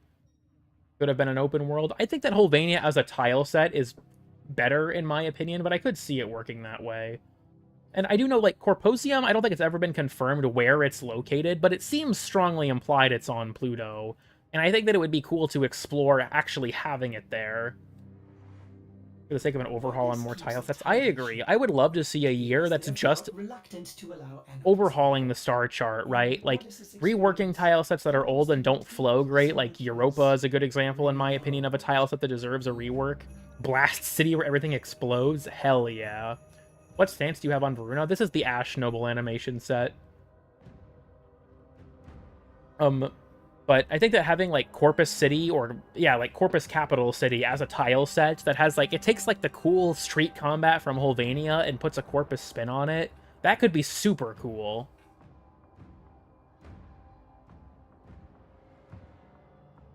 Could have been an open world. I think that Holvania as a tile set is better, in my opinion, but I could see it working that way. And I do know, like, Corposium, I don't think it's ever been confirmed where it's located, but it seems strongly implied it's on Pluto. And I think that it would be cool to explore actually having it there. For the sake of an overhaul on more tile sets. I agree. I would love to see a year that's just overhauling the star chart, right? Like, reworking tile sets that are old and don't flow great. Like, Europa is a good example, in my opinion, of a tile set that deserves a rework. Blast City, where everything explodes? Hell yeah. What stance do you have on Varuna? This is the Ash Noble animation set. But I think that having, like, Corpus City, or, yeah, like, Corpus Capital City as a tile set that has, like, it takes, like, the cool street combat from Holvania and puts a Corpus spin on it, that could be super cool.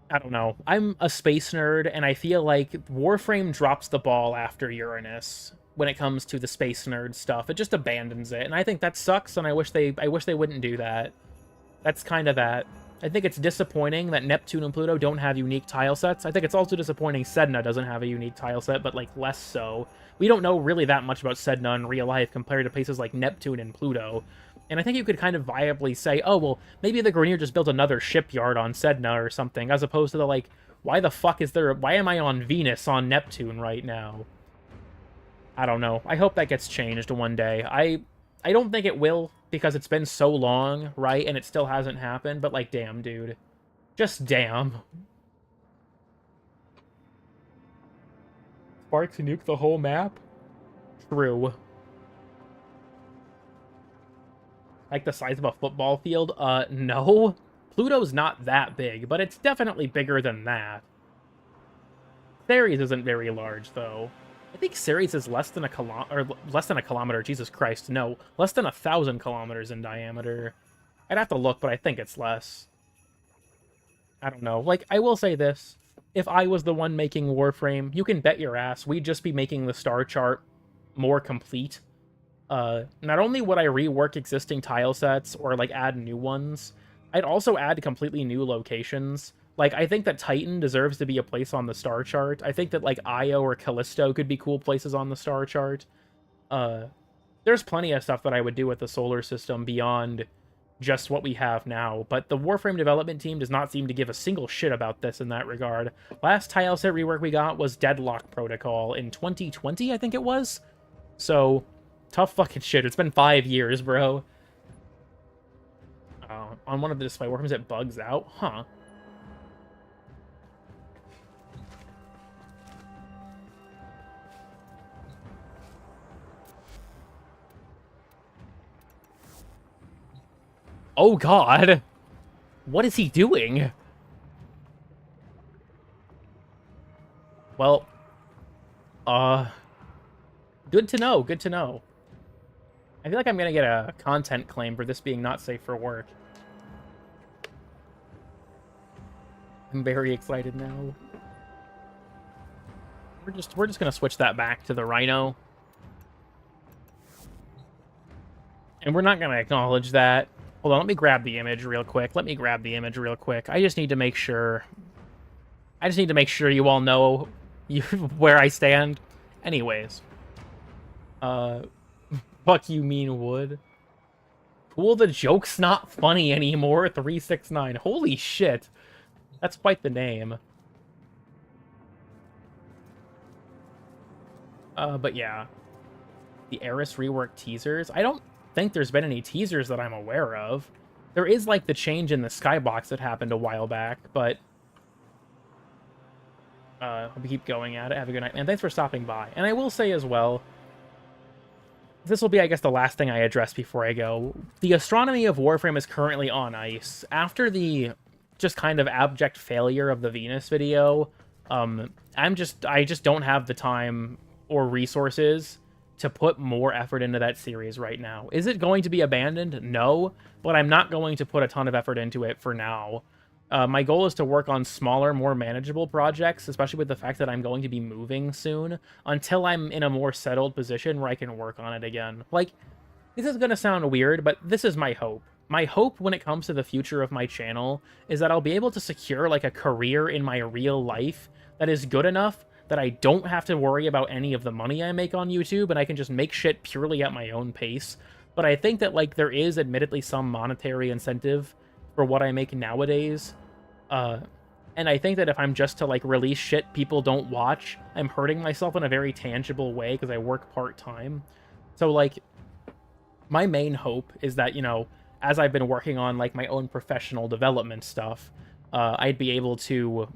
I don't know. I'm a space nerd, and I feel like Warframe drops the ball after Uranus when it comes to the space nerd stuff. It just abandons it, and I think that sucks, and I wish they wouldn't do that. That's kind of that. I think it's disappointing that Neptune and Pluto don't have unique tile sets. I think it's also disappointing Sedna doesn't have a unique tile set, but, like, less so. We don't know really that much about Sedna in real life compared to places like Neptune and Pluto. And I think you could kind of viably say, oh, well, maybe the Grineer just built another shipyard on Sedna or something, as opposed to the, like, why am I on Venus on Neptune right now? I don't know. I hope that gets changed one day. I don't think it will, because it's been so long, right? And it still hasn't happened, but, like, damn, dude. Just damn. Sparks nuke the whole map? True. Like the size of a football field? No. Pluto's not that big, but it's definitely bigger than that. Ceres isn't very large, though. I think Ceres is less than a kilometer. Jesus Christ, no. Less than 1,000 kilometers in diameter. I'd have to look, but I think it's less. I don't know. Like, I will say this. If I was the one making Warframe, you can bet your ass we'd just be making the star chart more complete. Not only would I rework existing tile sets or, like, add new ones, I'd also add completely new locations. Like, I think that Titan deserves to be a place on the star chart. I think that, like, Io or Callisto could be cool places on the star chart. There's plenty of stuff that I would do with the solar system beyond just what we have now, but the Warframe development team does not seem to give a single shit about this in that regard. Last tile set rework we got was Deadlock Protocol in 2020, I think it was? So, tough fucking shit. It's been 5 years, bro. On one of the display Warframes, it bugs out? Huh. Oh god! What is he doing? Well, good to know, good to know. I feel like I'm gonna get a content claim for this being not safe for work. I'm very excited now. We're just gonna switch that back to the Rhino. And we're not gonna acknowledge that. Hold on, let me grab the image real quick. I just need to make sure. You all know where I stand. Anyways. Fuck you mean wood. Cool, the joke's not funny anymore, 369. Holy shit. That's quite the name. But yeah. The Eris rework teasers. I don't think there's been any teasers that I'm aware of. There is, like, the change in the skybox that happened a while back, but... we keep going at it. Have a good night, man. Thanks for stopping by. And I will say as well, this will be, I guess, the last thing I address before I go. The astronomy of Warframe is currently on ice. After the just kind of abject failure of the Venus video, I just don't have the time or resources to put more effort into that series right now. Is it going to be abandoned? No, but I'm not going to put a ton of effort into it for now. My goal is to work on smaller, more manageable projects, especially with the fact that I'm going to be moving soon, until I'm in a more settled position where I can work on it again. Like, this is going to sound weird, but this is my hope. My hope when it comes to the future of my channel is that I'll be able to secure, like, a career in my real life that is good enough that I don't have to worry about any of the money I make on YouTube, and I can just make shit purely at my own pace. But I think that, like, there is admittedly some monetary incentive for what I make nowadays. And I think that if I'm just to, like, release shit people don't watch, I'm hurting myself in a very tangible way because I work part-time. So, like, my main hope is that, you know, as I've been working on, like, my own professional development stuff, I'd be able to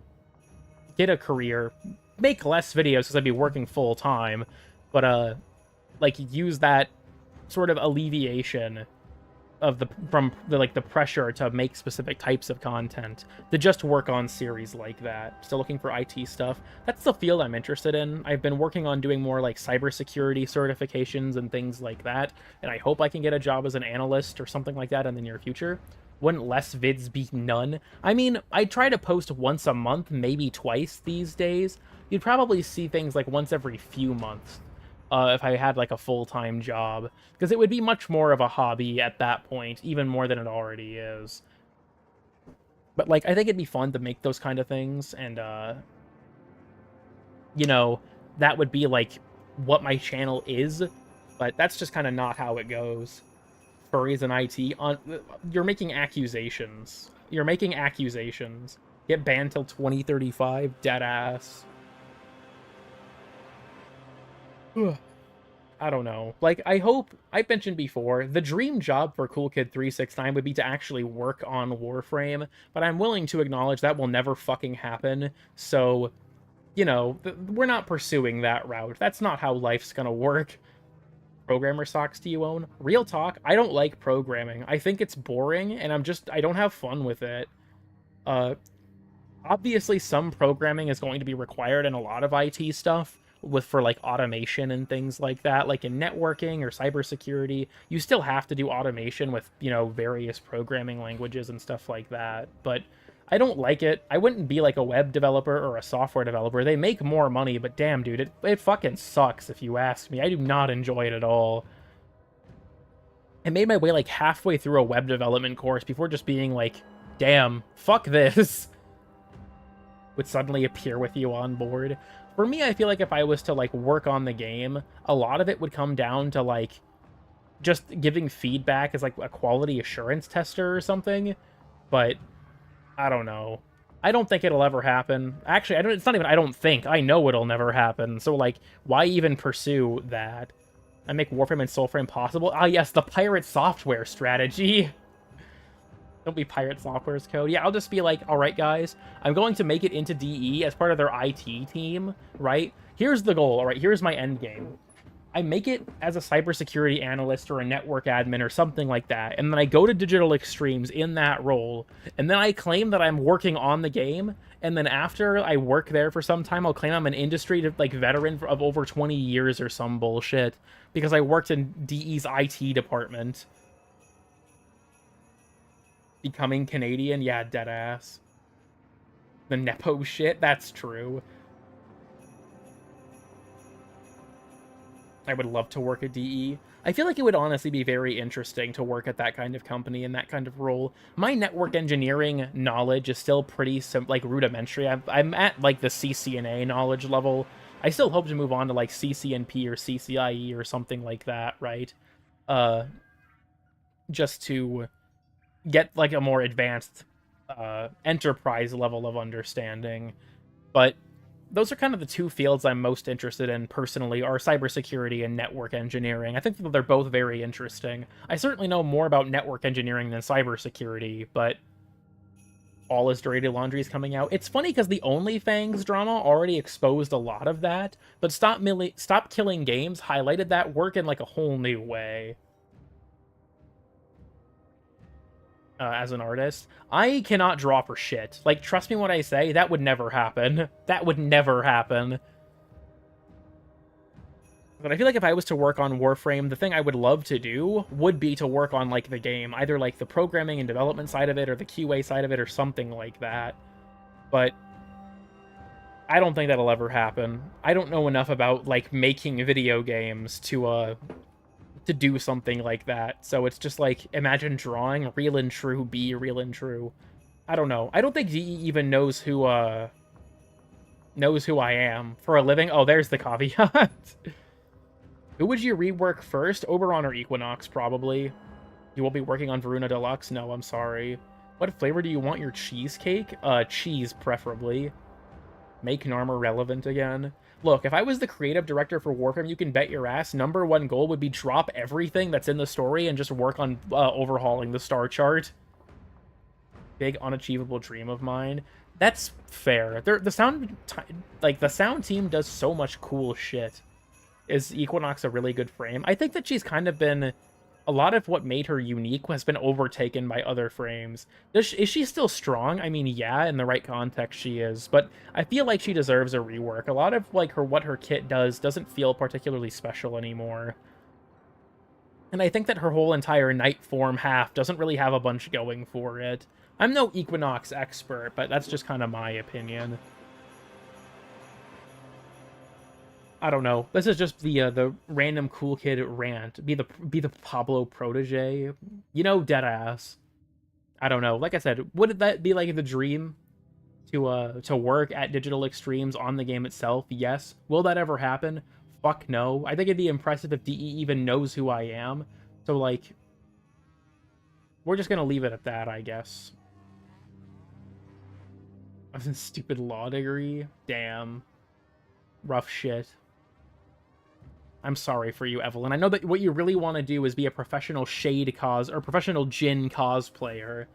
get a career, make less videos because I'd be working full-time, but, like, use that sort of alleviation of the pressure to make specific types of content to just work on series like that. Still looking for IT stuff. That's the field I'm interested in. I've been working on doing more like cybersecurity certifications and things like that, and I hope I can get a job as an analyst or something like that in the near future. Wouldn't less vids be none? I mean, I try to post once a month, maybe twice these days. You'd probably see things like once every few months. If I had, like, a full-time job. Because it would be much more of a hobby at that point, even more than it already is. But, like, I think it'd be fun to make those kind of things, and, you know, that would be, like, what my channel is, but that's just kind of not how it goes. Furries and IT, you're making accusations. Get banned till 2035, deadass. I don't know. Like, I hope, I mentioned before, the dream job for Cool Kid 369 would be to actually work on Warframe, but I'm willing to acknowledge that will never fucking happen, so, you know, we're not pursuing that route. That's not how life's gonna work. Programmer socks do you own? Real talk, I don't like programming. I think it's boring, and I don't have fun with it. Obviously, some programming is going to be required in a lot of IT stuff, for like automation and things like that, like in networking or cybersecurity, you still have to do automation with, you know, various programming languages and stuff like that. But I don't like it. I wouldn't be like a web developer or a software developer. They make more money, but damn, dude, it fucking sucks if you ask me. I do not enjoy it at all. I made my way like halfway through a web development course before just being like, damn, fuck this. Would suddenly appear with you on board. For me, I feel like if I was to, like, work on the game, a lot of it would come down to, like, just giving feedback as, like, a quality assurance tester or something. But, I don't know. I don't think it'll ever happen. Actually, it's not even I don't think. I know it'll never happen. So, like, why even pursue that? I make Warframe and Soulframe possible? Ah, yes, the pirate software strategy. Don't be Pirate Software's code. Yeah, I'll just be like, all right, guys, I'm going to make it into DE as part of their IT team, right? Here's the goal, all right? Here's my end game. I make it as a cybersecurity analyst or a network admin or something like that, and then I go to Digital Extremes in that role, and then I claim that I'm working on the game, and then after I work there for some time, I'll claim I'm an industry like veteran of over 20 years or some bullshit, because I worked in DE's IT department. Becoming Canadian? Yeah, deadass. The Nepo shit? That's true. I would love to work at DE. I feel like it would honestly be very interesting to work at that kind of company in that kind of role. My network engineering knowledge is still pretty like rudimentary. I'm at like the CCNA knowledge level. I still hope to move on to like CCNP or CCIE or something like that, right? Just to get like a more advanced enterprise level of understanding. But those are kind of the two fields I'm most interested in personally, are cybersecurity and network engineering. I think that they're both very interesting. I certainly know more about network engineering than cybersecurity, but All Is Dirty Laundry is coming out. It's funny because the OnlyFans drama already exposed a lot of that, but Stop Killing Games highlighted that work in like a whole new way. As an artist, I cannot draw for shit. Like, trust me when I say, that would never happen. That would never happen. But I feel like if I was to work on Warframe, the thing I would love to do would be to work on, like, the game. Either, like, the programming and development side of it, or the QA side of it, or something like that. But I don't think that'll ever happen. I don't know enough about, like, making video games to do something like that. So it's just like, imagine drawing real and true, be real and true. I don't know. I don't think DE even knows who I am for a living. Oh, there's the caveat. Who would you rework first? Oberon or Equinox, probably. You won't be working on Varuna Deluxe? No, I'm sorry. What flavor do you want your cheesecake? Cheese, preferably. Make Narmer relevant again. Look, if I was the creative director for Warframe, you can bet your ass #1 goal would be drop everything that's in the story and just work on overhauling the star chart. Big unachievable dream of mine. That's fair. The sound team does so much cool shit. Is Equinox a really good frame? I think that she's kind of been... A lot of what made her unique has been overtaken by other frames. Is she still strong? I mean, yeah, in the right context she is, but I feel like she deserves a rework. A lot of like what her kit does doesn't feel particularly special anymore. And I think that her whole entire night form half doesn't really have a bunch going for it. I'm no Equinox expert, but that's just kind of my opinion. I don't know. This is just the random cool kid rant. Be the Pablo protege. You know, deadass. I don't know. Like I said, would that be like the dream to work at Digital Extremes on the game itself? Yes. Will that ever happen? Fuck no. I think it'd be impressive if DE even knows who I am. So like, we're just gonna leave it at that, I guess. A stupid law degree. Damn. Rough shit. I'm sorry for you, Evelyn. I know that what you really want to do is be a professional Shade or professional Jin cosplayer.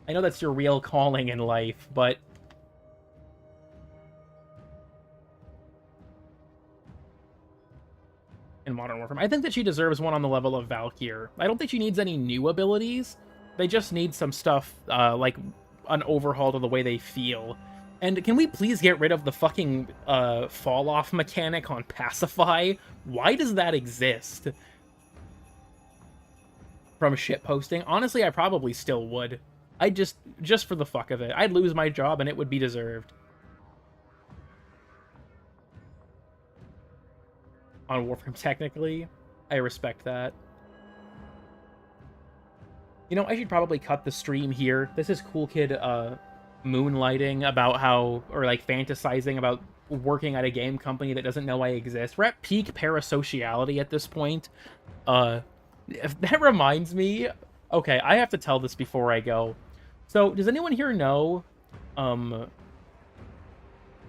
I know that's your real calling in life, but... In Modern Warfare, I think that she deserves one on the level of Valkyr. I don't think she needs any new abilities. They just need some stuff, like an overhaul to the way they feel. And can we please get rid of the fucking fall-off mechanic on Pacify? Why does that exist? From shitposting? Honestly, I probably still would. I'd just for the fuck of it. I'd lose my job and it would be deserved. On Warframe, technically. I respect that. You know, I should probably cut the stream here. This is Cool Kid, moonlighting about how, or like fantasizing about working at a game company that doesn't know I exist. We're at peak parasociality at this point. If that reminds me, okay, I have to tell this before I go. So, does anyone here know,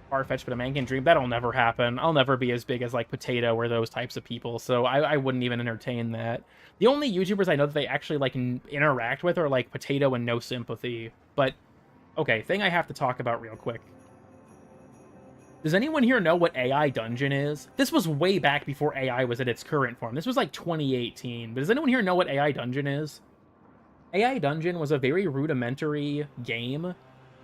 far-fetched, but a man can dream? That'll never happen. I'll never be as big as, like, Potato or those types of people, so I wouldn't even entertain that. The only YouTubers I know that they actually, like, interact with are, like, Potato and No Sympathy. But, okay, thing I have to talk about real quick. Does anyone here know what AI Dungeon is? This was way back before AI was at its current form. This was like 2018. But does anyone here know what AI Dungeon is? AI Dungeon was a very rudimentary game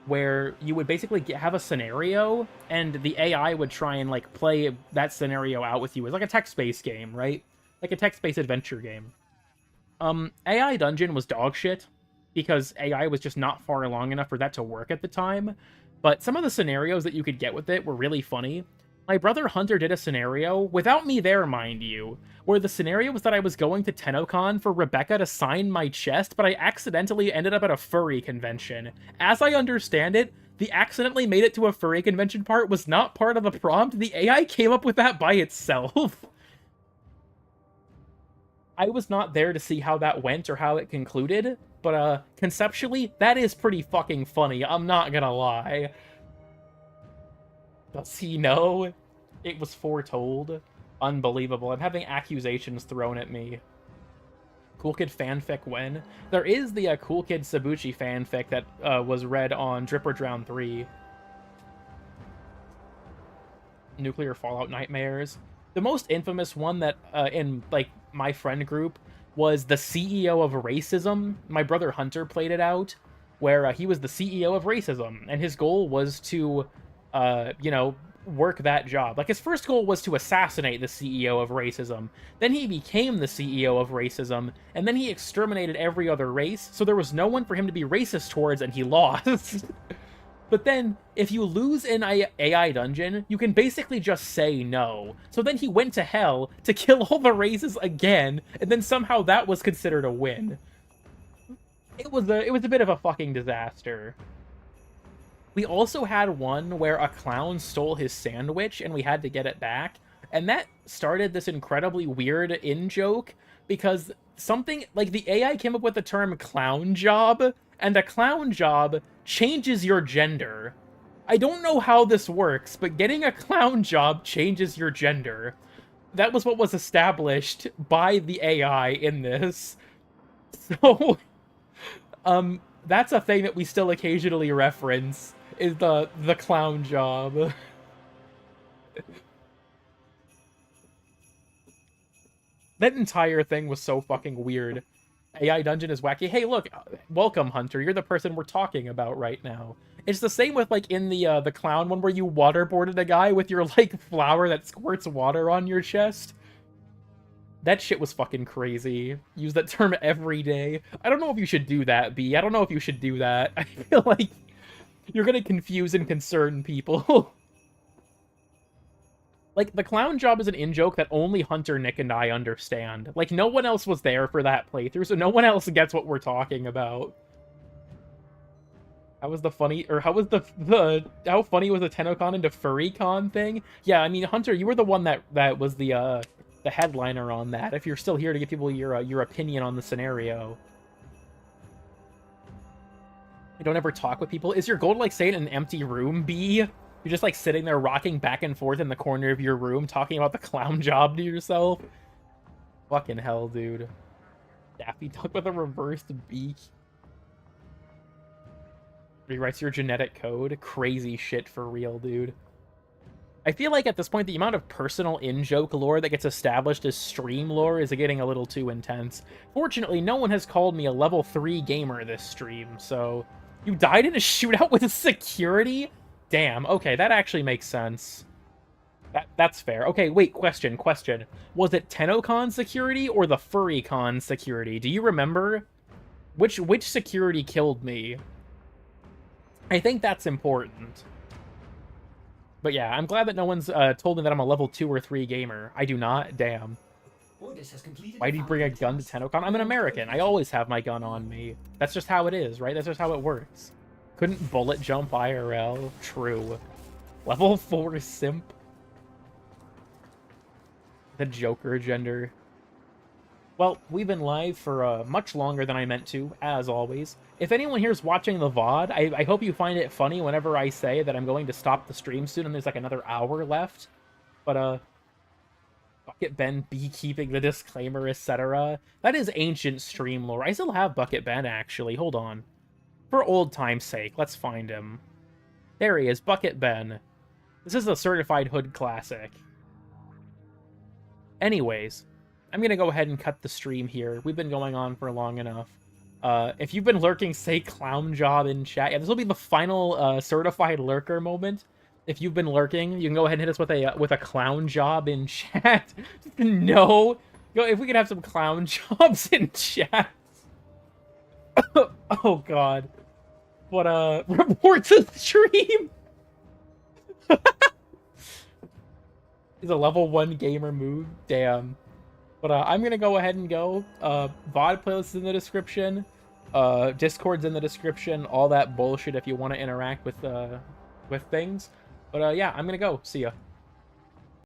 where you would basically have a scenario, and the AI would try and, like, play that scenario out with you. It's like a text-based game, right? Like a text-based adventure game. AI Dungeon was dog shit, because AI was just not far along enough for that to work at the time. But some of the scenarios that you could get with it were really funny. My brother Hunter did a scenario, without me there, mind you, where the scenario was that I was going to TennoCon for Rebecca to sign my chest, but I accidentally ended up at a furry convention. As I understand it, the accidentally made it to a furry convention part was not part of the prompt. The AI came up with that by itself. I was not there to see how that went or how it concluded, but conceptually, that is pretty fucking funny, I'm not gonna lie. Does he know? It was foretold. Unbelievable. I'm having accusations thrown at me. Cool Kid fanfic when? There is the Cool Kid Sabuchi fanfic that was read on Drip or Drown 3. Nuclear Fallout Nightmares. The most infamous one that, in, like, my friend group was the CEO of Racism. My brother Hunter played it out, where he was the CEO of Racism, and his goal was to, you know, work that job. Like, his first goal was to assassinate the CEO of Racism. Then he became the CEO of Racism, and then he exterminated every other race, so there was no one for him to be racist towards, and he lost. But then, if you lose in AI Dungeon, you can basically just say no. So then he went to hell to kill all the races again, and then somehow that was considered a win. It was a bit of a fucking disaster. We also had one where a clown stole his sandwich, and we had to get it back. And that started this incredibly weird in-joke, because something, like, the AI came up with the term clown job, and a clown job changes your gender. I don't know how this works, but getting a clown job changes your gender. That was what was established by the AI in this. So, that's a thing that we still occasionally reference, is the clown job. That entire thing was so fucking weird. AI Dungeon is wacky. Hey, look, welcome, Hunter. You're the person we're talking about right now. It's the same with, like, in the clown one where you waterboarded a guy with your, like, flower that squirts water on your chest. That shit was fucking crazy. Use that term every day. I don't know if you should do that, B. I don't know if you should do that. I feel like you're gonna confuse and concern people. Like, the clown job is an in-joke that only Hunter, Nick, and I understand. Like, no one else was there for that playthrough, so no one else gets what we're talking about. How was the funny, or how was how funny was the TennoCon into FurryCon thing? Yeah, I mean, Hunter, you were the one that was the headliner on that, if you're still here to give people your opinion on the scenario. You don't ever talk with people? Is your goal to, like, stay in an empty room, B? You're just, like, sitting there rocking back and forth in the corner of your room talking about the clown job to yourself? Fucking hell, dude. Daffy Duck with a reversed beak. Rewrites your genetic code. Crazy shit for real, dude. I feel like at this point, the amount of personal in-joke lore that gets established as stream lore is getting a little too intense. Fortunately, no one has called me a level 3 gamer this stream, so... You died in a shootout with security? Damn, okay, that actually makes sense. That's fair. Okay, wait, question. Was it TennoCon security or the FurryCon security? Do you remember? Which security killed me? I think that's important. But yeah, I'm glad that no one's told me that I'm a level 2 or 3 gamer. I do not, damn. Why do you bring a gun to TennoCon? I'm an American. I always have my gun on me. That's just how it is, right? That's just how it works. Couldn't bullet jump IRL? True. Level 4 simp. The Joker gender. Well, we've been live for much longer than I meant to, as always. If anyone here is watching the VOD, I hope you find it funny whenever I say that I'm going to stop the stream soon and there's like another hour left. But, Bucket Ben beekeeping, the disclaimer, etc. That is ancient stream lore. I still have Bucket Ben, actually. Hold on. For old time's sake, let's find him. There he is, Bucket Ben. This is a certified hood classic. Anyways, I'm gonna go ahead and cut the stream here. We've been going on for long enough. If you've been lurking, say clown job in chat. Yeah, this will be the final certified lurker moment. If you've been lurking, you can go ahead and hit us with a clown job in chat. No, if we could have some clown jobs in chat. Oh god. What report to the stream. Is a level 1 gamer move. Damn. But I'm gonna go ahead and go. VOD playlist is in the description. Discord's in the description. All that bullshit if you want to interact with things. But yeah, I'm gonna go. See ya.